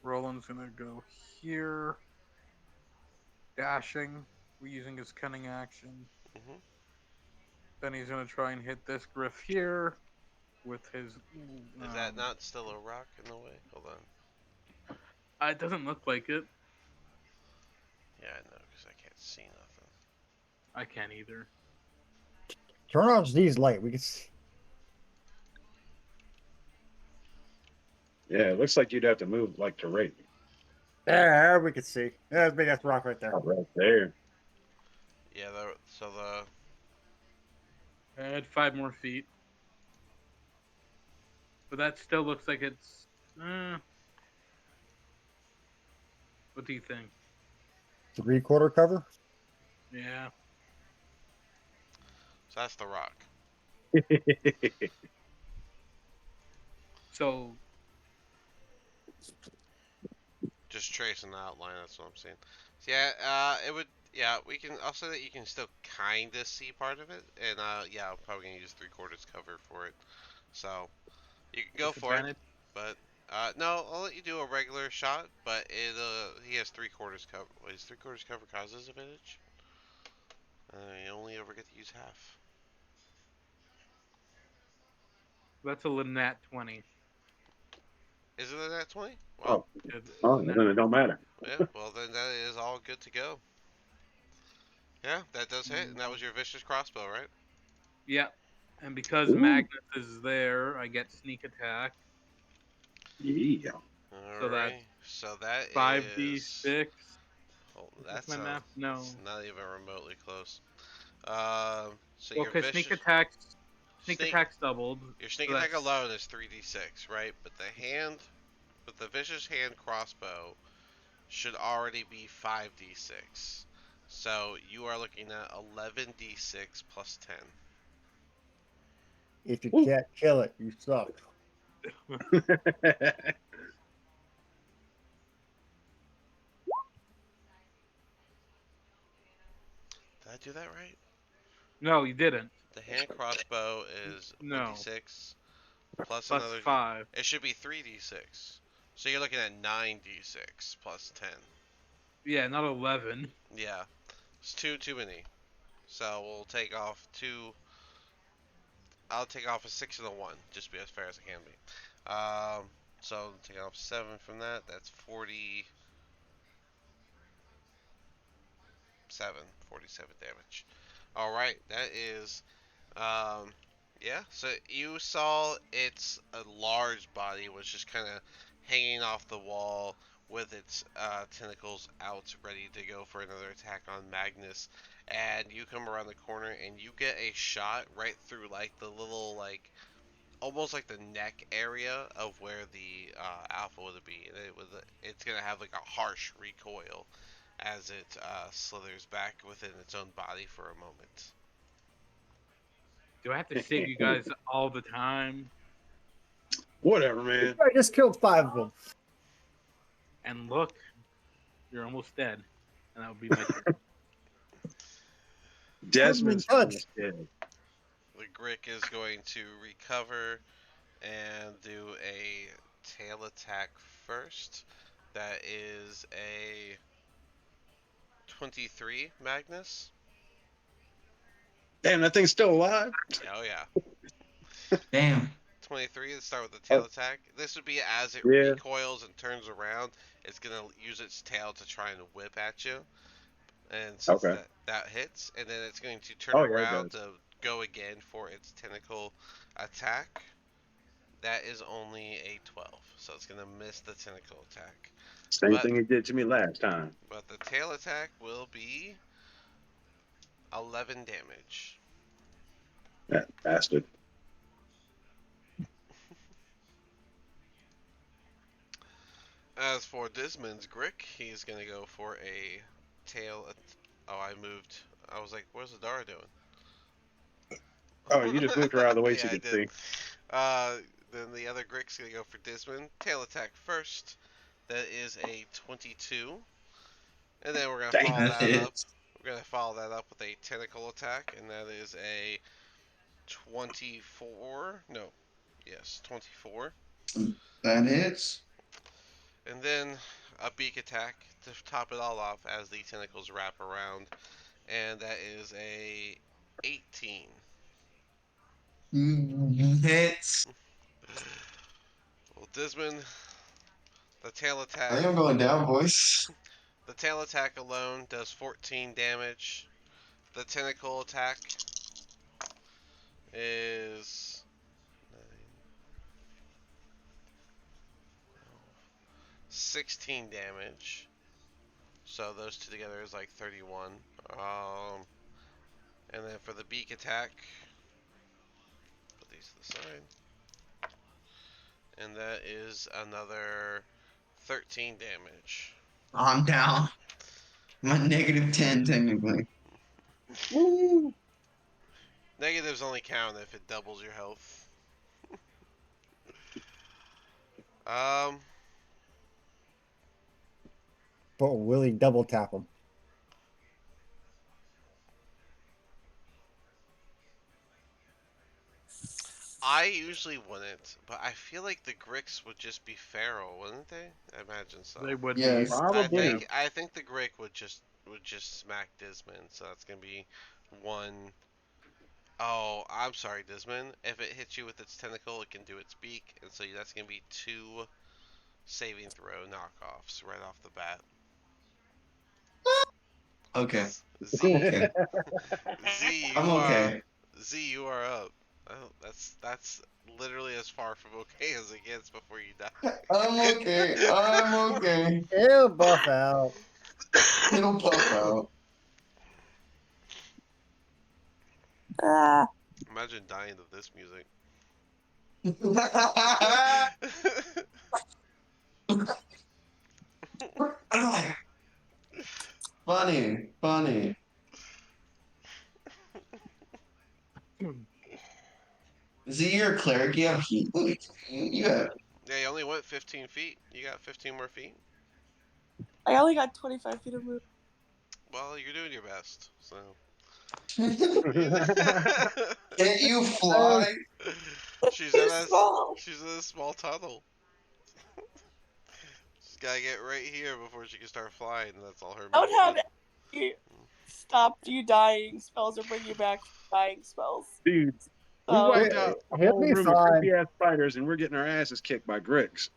Roland's gonna go here. Dashing. We're using his cunning action. Mhm. Then he's gonna try and hit this griff here with his. Is that not still a rock in the way? Hold on. It doesn't look like it. Yeah, I know, because I can't see nothing. I can't either. Turn on these light. We can see. Yeah, it looks like you'd have to move like to rate. There, we can see. There's a big ass rock right there. Oh, right there. Yeah, so the Add 5 more feet. But that still looks like it's. What do you think? 3/4 cover. Yeah. so that's the rock. So Just tracing the outline. That's what I'm saying. So yeah, it would. Yeah, we can. I'll say that you can still kind of see part of it, and yeah, I'm probably gonna use 3/4 cover for it. So you can go for it, disadvantage? but no, I'll let you do a regular shot. But he has 3/4 cover. Wait, is 3/4 cover causes advantage? You only ever get to use half. That's a Lynette 20. Is it a nat 20? Well, Oh, then it don't matter. yeah. Well, then that is all good to go. Yeah, that does hit, and that was your vicious crossbow, right? Yeah. And because Ooh. Magnus is there, I get sneak attack. Yeah. So that's Alright, so that 5d6. Oh, That's that's my math. No. it's not even remotely close. So Well, your because vicious sneak attack's doubled. your sneak so attack that's- alone is 3d6, right? But the vicious hand crossbow should already be 5d6. So you are looking at 11d6 plus 10. If you Ooh. can't kill it, you suck. Did I do that right? No, you didn't. The hand crossbow is No. 1d6 plus Plus another. 5. It should be 3d6. So you're looking at 9d6 plus 10. Yeah, not 11. Yeah, it's too many. So we'll take off two. I'll take off a 6 and a 1, just to be as fair as I can be. So take off 7 from that. That's 47 damage. All right, that is. Yeah. So you saw its a large body was just kind of hanging off the wall with its tentacles out, ready to go for another attack on Magnus. And you come around the corner and you get a shot right through like the little like almost like the neck area of where the alpha would be. And it's gonna have like a harsh recoil as it slithers back within its own body for a moment. Do I have to save you guys all the time? Whatever, man. I just killed 5 of them. And look, you're almost dead. And that would be my turn. Desmond's touched. dead. The Grick is going to recover and do a tail attack first. That is a 23, Magnus. Damn, that thing's still alive. Oh yeah. Damn. 23 to start with the tail attack. This would be as it Yeah. recoils and turns around. It's gonna use its tail to try and whip at you, and since Okay. that hits, and then it's going to turn Oh, yeah, it around does. to go again for its tentacle attack. That is only a 12, so it's gonna miss the tentacle attack. Same But- thing it did to me last time. But the tail attack will be 11 damage. That bastard. As for Dismond's Grick, he's gonna go for a tail. Oh, I moved. I was like, "Where's Adara doing?" Oh, you just moved her out of the way Yeah, so I you could did. see. Then the other Grick's gonna go for Dismond. Tail attack first. That is a 22, and then we're gonna Dang, follow That that up. hits. We're gonna follow that up with a tentacle attack, and that is a 24. No, yes, 24. That hits. And then a beak attack to top it all off as the tentacles wrap around, and that is a 18. Hits. Well, Desmond, the tail I attack. think I'm going down, boys. The tail attack alone does 14 damage. The tentacle attack is 16 damage. So those two together is like 31. And then for the beak attack, put these to the side. And that is another 13 damage. I'm down. I'm at -10 technically. Woo! Negatives only count if it doubles your health. Um, But will he double tap him? I usually wouldn't, but I feel like the Gricks would just be feral, wouldn't they? I imagine so. They would Yes. be. Probably. I think the Grick would just smack Dismon, so that's gonna be one. Oh, I'm sorry, Dismon. If it hits you with its tentacle, it can do its beak, and so that's gonna be 2 saving throw knockoffs right off the bat. Okay. Z, Okay. Z, I'm okay. Z, you are up. Oh, that's literally as far from okay as it gets before you die. I'm okay. I'm okay. He'll buff out. It'll puff out. Ah, Imagine dying to this music. Funny, funny. Z, you're a cleric. You have heat. You have. Yeah, you only went 15 feet. You got 15 more feet. I only got 25 feet of move. Well, you're doing your best. So. Can't you fly? she's Too in a small. she's in a small tunnel. She's gotta get right here before she can start flying. And that's all her. I don't have movement. any stop you dying spells or bring you back from dying spells. Dude, we So, wiped out a He'll whole be room of fine. creepy ass spiders, and we're getting our asses kicked by Gricks.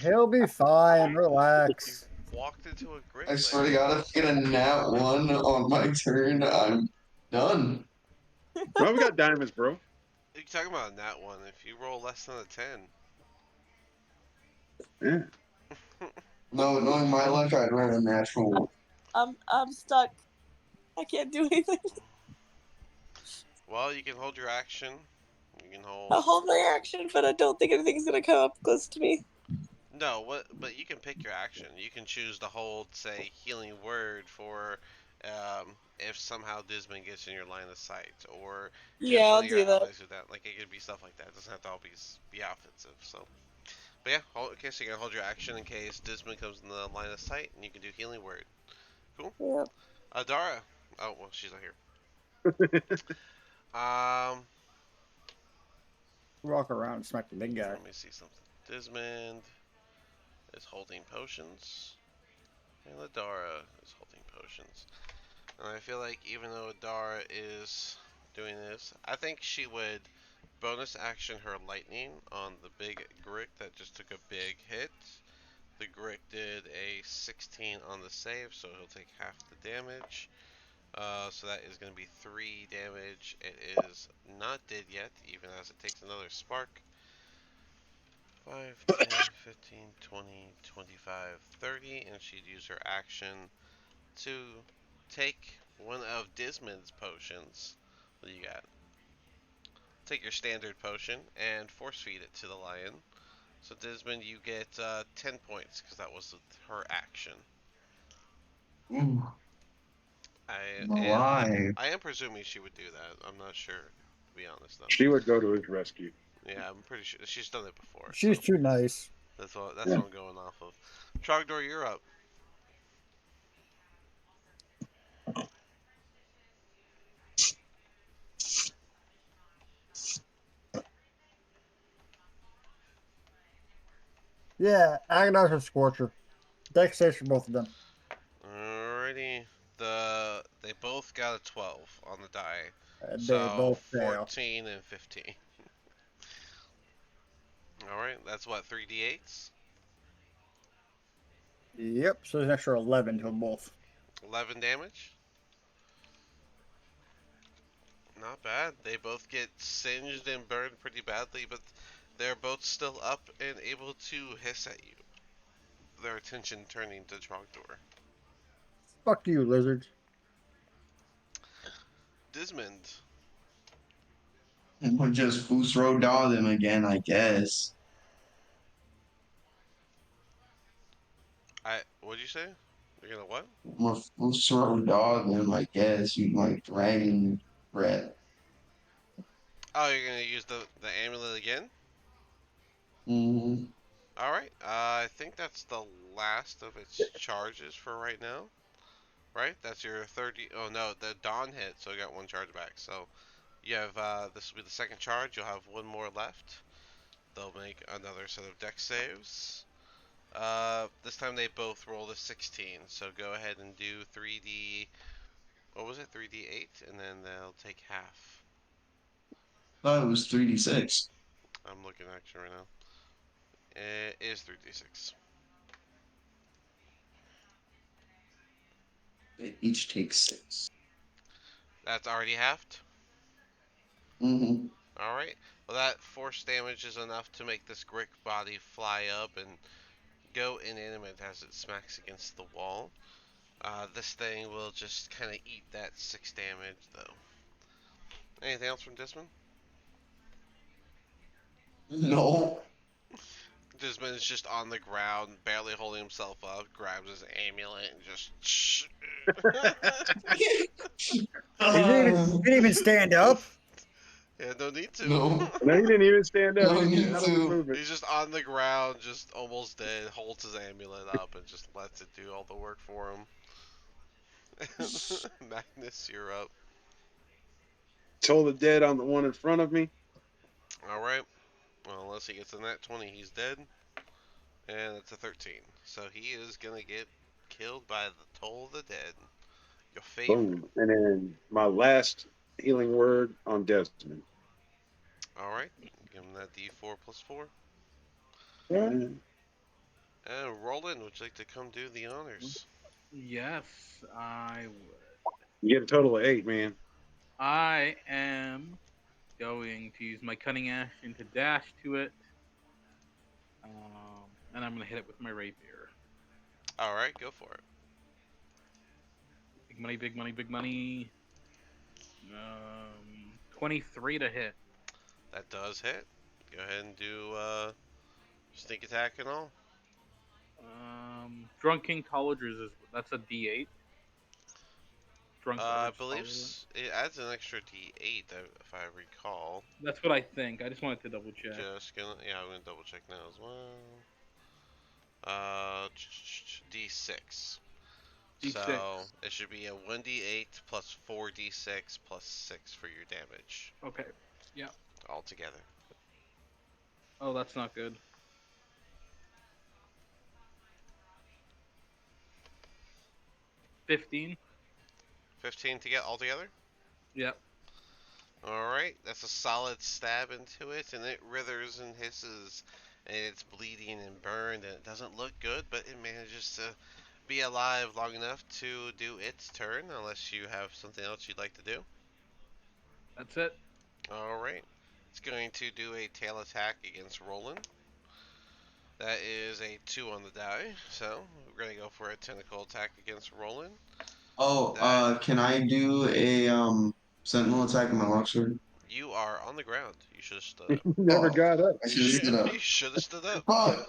He'll be fine. Relax. Walked into a Grick. I swear to God, if I get a nat 1 on my turn, I'm done. Well, we got diamonds, bro. You talking about a nat 1? If you roll less than a 10. Yeah. No, knowing my luck, I'd run a natural. I'm stuck. I can't do anything. Well, you can hold your action. You can hold. I'll hold my action, but I don't think anything's gonna come up close to me. No, what? But you can pick your action. You can choose to hold, say, healing word for, if somehow Dismon gets in your line of sight, or if Yeah, one I'll of your do that. allies do that. Like it could be stuff like that. It doesn't have to always be offensive. So, but yeah, okay. So you can hold your action in case Dismon comes in the line of sight, and you can do healing word. Cool. Yeah. Adara. Oh well, she's not here. Walk around and smack the big guy. Let me see something. Dismond is holding potions, and Adara is holding potions. And I feel like even though Adara is doing this, I think she would bonus action her lightning on the big Grick that just took a big hit. The Grick did a 16 on the save, so he'll take half the damage. So that is going to be 3 damage. It is not dead yet, even as it takes another spark. 5, 10, 15, 20, 25, 30, and she'd use her action to take one of Dismond's potions. What do you got? Take your standard potion and force feed it to the lion. So Dismond, you get 10 points because that was her action. Ooh, alive. I am presuming she would do that. I'm not sure, to be honest though. She would go to his rescue. Yeah, I'm pretty sure she's done it before. She's So too nice. that's what I'm going off of. Trogdor, you're up. Yeah, Aghanos and Scorcher. Dex saves for both of them. Alrighty. They both got a 12 on the die. They So both fail. 14 and 15. Alright, that's what, 3d8s? Yep, so there's an extra 11 to them both. 11 damage? Not bad. They both get singed and burned pretty badly, but they're both still up and able to hiss at you. Their attention turning to Trogdor. Fuck you, lizards. Dismond. We'll just Fusro Daw them again, I guess. What'd you say? You're gonna what? We'll Fusro Daw them, I guess. You like dragon breath. Oh, you're gonna use the amulet again? Mm-hmm. Alright, I think that's the last of its charges for right now. Right? That's your 30. Oh no, the Dawn hit, so you got one charge back. So you have, this will be the second charge. You'll have one more left. They'll make another set of dex saves. This time they both rolled a 16. So go ahead and do 3d. What was it? 3d8, and then they'll take half. Thought it was 3d6. I'm looking actually right now. It is 3d6. They each take 6. That's already halved. Mm-hmm. Alright. Well, that force damage is enough to make this Grick body fly up and go inanimate as it smacks against the wall. This thing will just kind of eat that 6 damage, though. Anything else from Dismond? No. Dismond is just on the ground, barely holding himself up, grabs his amulet, and just... He didn't even stand up. Yeah, no need to. No. No, he didn't even stand up. No He need didn't have to. movement. He's just on the ground, just almost dead, holds his amulet up, and just lets it do all the work for him. Magnus, you're up. Toll the dead on the one in front of me. Alright. Well, unless he gets a nat 20, he's dead. And it's a 13. So he is going to get killed by the Toll of the Dead. Your favorite. Boom. And then my last healing word on Desmond. Alright. Give him that d4 plus 4. Right. And Roland, would you like to come do the honors? Yes, I would. You get a total of 8, man. I am going to use my cunning action to dash to it, and I'm gonna hit it with my rapier. Alright, go for it. Big money, big money, big money. 23 to hit. That does hit. Go ahead and do sneak attack and all. Drunken Colleges that's a D8. I believe it adds an extra d8 if I recall. That's what I think. I just wanted to double check. Just gonna, yeah, I'm gonna double check now as well. D6. D6. So it should be a 1d8 plus 4d6 plus 6 for your damage. Okay. Yeah. All together. Oh, that's not good. $15. 15 to get all together? Yep. Alright, that's a solid stab into it, and it withers and hisses, and it's bleeding and burned, and it doesn't look good, but it manages to be alive long enough to do its turn, unless you have something else you'd like to do. That's it. Alright, it's going to do a tail attack against Roland. That is a 2 on the die, so we're going to go for a tentacle attack against Roland. Oh, can I do a sentinel attack with my longsword? You are on the ground. You should have stood up. Never got up. I should have stood up. You should have stood up. Fuck!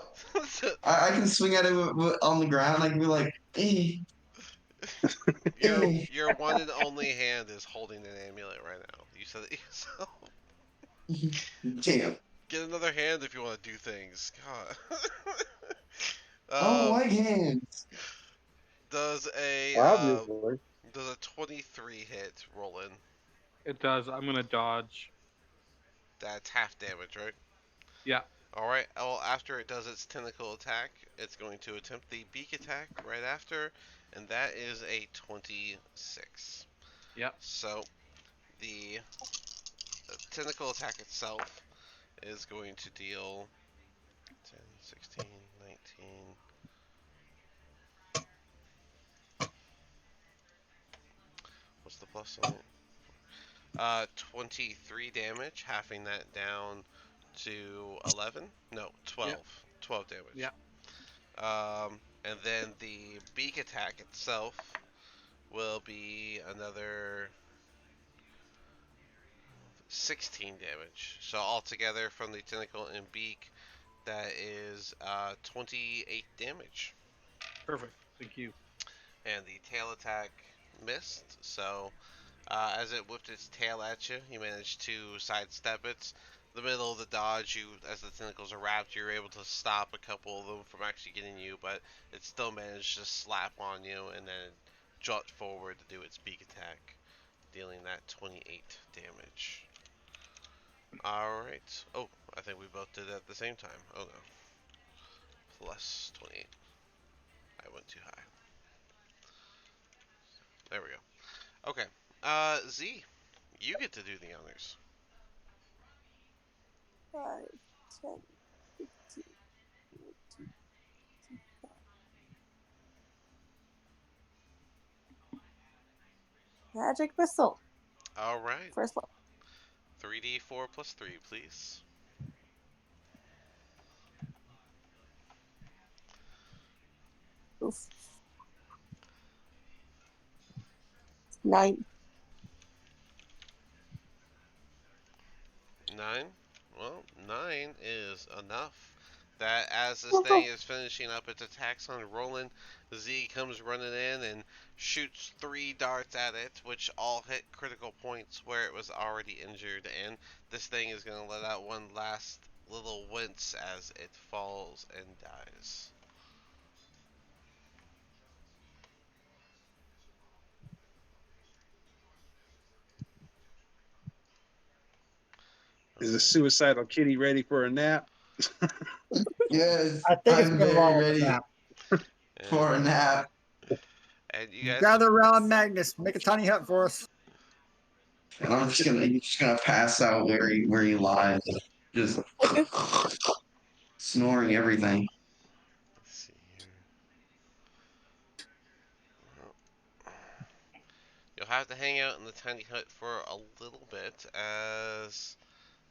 I can swing at it on the ground. I can be like, hey, hey. Your one and only hand is holding an amulet right now. You said it yourself. Damn. Get another hand if you want to do things. God. Oh, like hands. Does a Obviously. does a 23 hit Roland? It does. I'm gonna dodge. That's half damage, right? Yeah. All right. Well, after it does its tentacle attack, it's going to attempt the beak attack right after, and that is a 26. Yep. So the tentacle attack itself is going to deal 10, 16, 19. What's the plus on it? 23 damage, halving that down to 11. No, 12. Yep. 12 damage. Yep. And then the beak attack itself will be another 16 damage. So altogether from the tentacle and beak, that is 28 damage. Perfect. Thank you. And the tail attack missed. So as it whipped its tail at you, you managed to sidestep it. The middle of the dodge, as the tentacles are wrapped, you're able to stop a couple of them from actually getting you, but it still managed to slap on you and then jut forward to do its beak attack, dealing that 28 damage. Alright. Oh, I think we both did it at the same time. Oh no. Plus 28. I went too high. There we go. Okay. Z, you get to do the honors. 5, 10, 15, 20, 25. Magic missile. Alright. First one. 3d4 plus 3, please. Oof. 9. 9? Well, 9 is enough. That as this thing is finishing up its attacks on Roland, Z comes running in and shoots 3 darts at it, which all hit critical points where it was already injured, and this thing is going to let out one last little wince as it falls and dies. Is the suicidal kitty ready for a nap? Yes, I think it's I'm been a very long ready nap. for a nap. And you guys, Gather around Magnus. Make a tiny hut for us. And I'm just gonna pass out where he lies, just snoring everything. let's see here. You'll have to hang out in the tiny hut for a little bit as,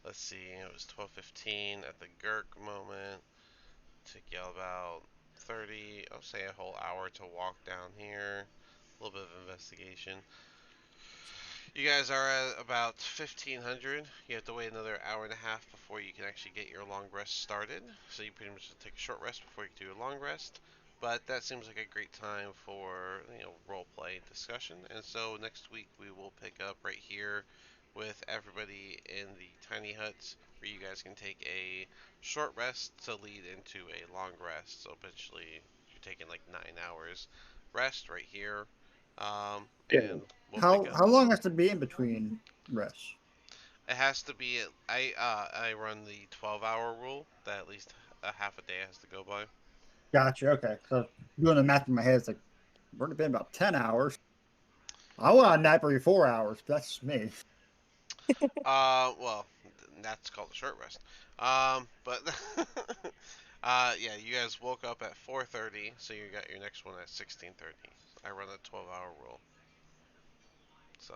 let's see, it was 12:15 at the Gurk moment. Took y'all about 30, I'll say a whole hour to walk down here. A little bit of investigation. You guys are at about 1500. You have to wait another hour and a half before you can actually get your long rest started. So you pretty much have to take a short rest before you can do your long rest. But that seems like a great time for, role play discussion. And so next week we will pick up right here with everybody in the tiny huts, where you guys can take a short rest to lead into a long rest. So eventually you're taking like 9 hours rest right here. And we'll How pick up. how long has to be in between rests? It has to be. I run the 12-hour rule that at least a half a day has to go by. Gotcha. Okay. So doing the math in my head, it's like we're gonna be about 10 hours. I want a nap every 4 hours. That's me. Well, that's called a short rest. But yeah, you guys woke up at 4:30, so you got your next one at 16:30. I run a 12-hour rule. So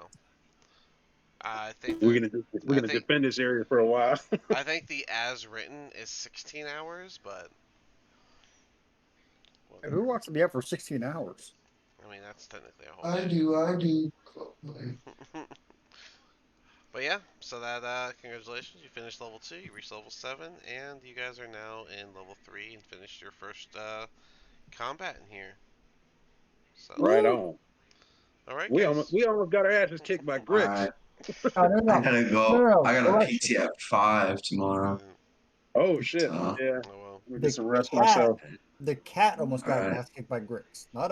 I think We're that gonna defend this area for a while. I think the as written is 16 hours, but Who wants to be up for 16 hours? I mean that's technically a whole. I do. But yeah, so that congratulations, you finished level 2, you reached level 7, and you guys are now in level 3 and finished your first combat in here. So Right on. all right, We guys. almost got our asses kicked by All Grix. right, No. I gotta go. No. I got a Alexa. PT at 5 tomorrow. Oh shit! So, Yeah, Oh well. I'm gonna The get some rest cat- myself. The cat almost got Alright. his ass kicked by Grix. Not